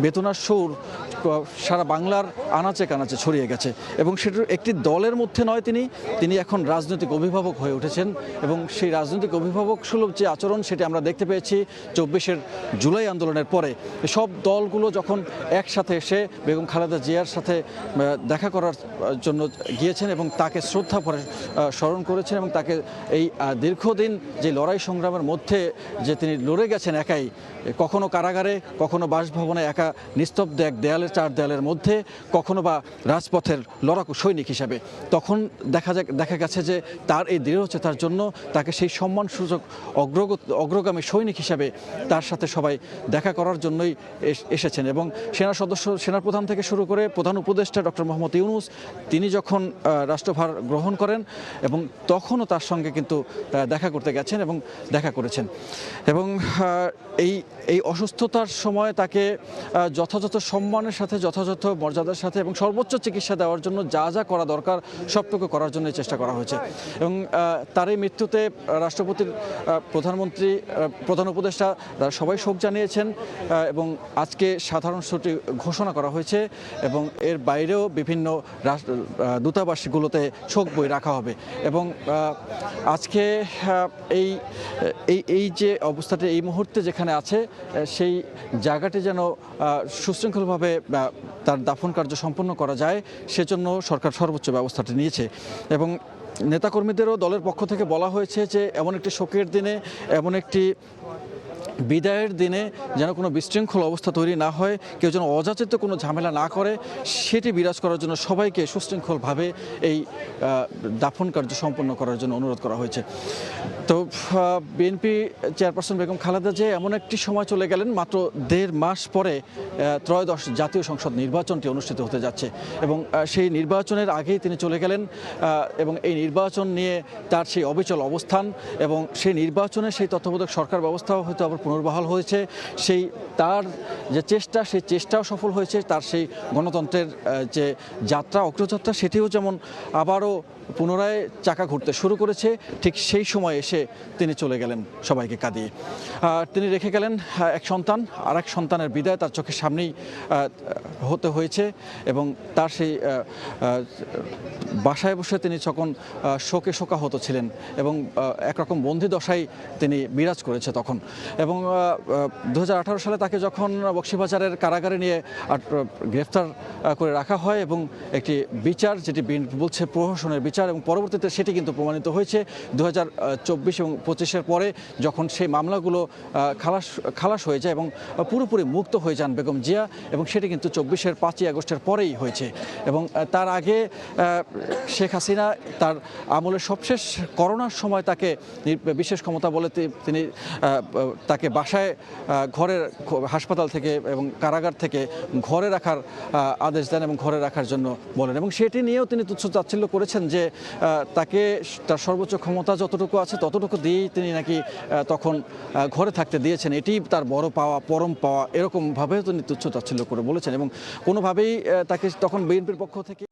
বেদনার সুর সারা বাংলার আনাচে কানাচে ছড়িয়ে গেছে। এবং সেটার একটি দলের মধ্যে নয়, তিনি এখন রাজনৈতিক অভিভাবক হয়ে উঠেছেন। এবং সেই রাজনৈতিক অভিভাবক সুলভ যে আচরণ, সেটি আমরা দেখতে পেয়েছি 24 জুলাই আন্দোলনের পরে। সব দলগুলো যখন একসাথে এসে বেগম খালেদা জিয়ার সাথে দেখা করার জন্য গিয়েছেন, এবং তাকে শ্রদ্ধা ভরে স্মরণ করেছেন, এবং তাকে এই দীর্ঘদিন যে লড়াই সংগ্রামের মধ্যে যে তিনি লড়ে গেছেন একাই, কখনো কারাগারে, কখনো বাসভবনে একা নিস্তব্ধ এক চার দেয়ালের মধ্যে, কখনো বা রাজপথের লড়াকু সৈনিক হিসাবে, তখন দেখা গেছে যে তার এই দৃঢ়চেতার জন্য তাকে সেই সম্মানসূচক অগ্রগামী সৈনিক হিসাবে তার সাথে সবাই দেখা করার জন্যই এসেছেন। এবং সেনাপ্রধান থেকে শুরু করে প্রধান উপদেষ্টা ডক্টর মোহাম্মদ ইউনূস, তিনি যখন রাষ্ট্রভার গ্রহণ করেন, এবং তখনও তার সঙ্গে কিন্তু দেখা করতে গেছেন এবং দেখা করেছেন। এবং এই অসুস্থতার সময় তাকে যথাযথ সম্মানের সাথে, যথাযথ মর্যাদার সাথে এবং সর্বোচ্চ চিকিৎসা দেওয়ার জন্য যা যা করা দরকার সবটুকু করার জন্য চেষ্টা করা হয়েছে। এবং তার এই মৃত্যুতে রাষ্ট্রপতির, প্রধানমন্ত্রী, প্রধান উপদেষ্টা সবাই শোক জানিয়েছেন, এবং আজকে সাধারণ ছুটি ঘোষণা করা হয়েছে, এবং এর বাইরেও বিভিন্ন দূতাবাসগুলোতে শোক বই রাখা হবে। এবং আজকে এই যে অবস্থাটা এই মুহূর্তে যেখানে আছে, সেই জায়গাটি যেন সুশৃঙ্খলভাবে তার দাফন কার্য সম্পন্ন করা যায়, সেজন্য সরকার সর্বোচ্চ ব্যবস্থাটি নিয়েছে। এবং নেতাকর্মীদেরও দলের পক্ষ থেকে বলা হয়েছে যে এমন একটি শোকের দিনে, এমন একটি বিদায়ের দিনে যেন কোনো বিশৃঙ্খল অবস্থা তৈরি না হয়, কেউ যেন অযাচিত কোনো ঝামেলা না করে, সেটি বিরাজ করার জন্য সবাইকে সুশৃঙ্খলভাবে এই দাফন কার্য সম্পন্ন করার জন্য অনুরোধ করা হয়েছে। তো বিএনপি চেয়ারপারসন বেগম খালেদা জিয়া এমন একটি সময় চলে গেলেন, মাত্র 1.5 মাস পরে ত্রয়োদশ জাতীয় সংসদ নির্বাচনটি অনুষ্ঠিত হতে যাচ্ছে এবং সেই নির্বাচনের আগেই তিনি চলে গেলেন এবং এই নির্বাচন নিয়ে তার সেই অবিচল অবস্থান এবং সেই নির্বাচনে সেই তত্ত্বাবধায়ক সরকার ব্যবস্থাও হয়তো আবার পুনর্বহাল হয়েছে, সেই তার যে চেষ্টা, সেই চেষ্টাও সফল হয়েছে, তার সেই গণতন্ত্রের যে যাত্রা, অগ্রযাত্রা, সেটিও যেমন আবারও পুনরায় চাকা ঘুরতে শুরু করেছে। ঠিক সেই সময় এসে তিনি চলে গেলেন সবাইকে কাঁদিয়ে। তিনি রেখে গেলেন এক সন্তান, আর এক সন্তানের বিদায় তার চোখের সামনেই হতে হয়েছে এবং তার সেই বাসায় বসে তিনি যখন শোকে শোকাহত ছিলেন এবং একরকম বন্দি দশায় তিনি বিরাজ করেছে তখন। এবং 2018 সালে তাকে যখন বকশীবাজারের কারাগারে নিয়ে গ্রেফতার করে রাখা হয় এবং একটি বিচার, যেটি বলছে প্রহসনের বিচার, এবং পরবর্তীতে সেটি কিন্তু প্রমাণিত হয়েছে 2024 এবং 25-এর পরে, যখন সেই মামলাগুলো খালাস হয়ে যায় এবং পুরোপুরি মুক্ত হয়ে যান বেগম জিয়া, এবং সেটি কিন্তু 24-এর 5ই আগস্টের পরেই হয়েছে। এবং তার আগে শেখ হাসিনা তার আমলের সবশেষ করোনার সময় তাকে বিশেষ ক্ষমতা বলে তিনি তাকে বাসায় ঘরের হাসপাতাল থেকে এবং কারাগার থেকে ঘরে রাখার আদেশ দেন এবং ঘরে রাখার জন্য বলেন, এবং সেটি নিয়েও তিনি তুচ্ছ তাচ্ছিল্য করেছেন যে তাকে তার সর্বোচ্চ ক্ষমতা যতটুকু আছে ততটুকু দিয়েই তিনি নাকি তখন ঘরে থাকতে দিয়েছেন, এটি তার বড় পাওয়া, পরম পাওয়া, এরকমভাবেও তিনি তুচ্ছ তাচ্ছিল্য করে বলেছেন এবং কোনোভাবেই তাকে তখন বিএনপির পক্ষ থেকে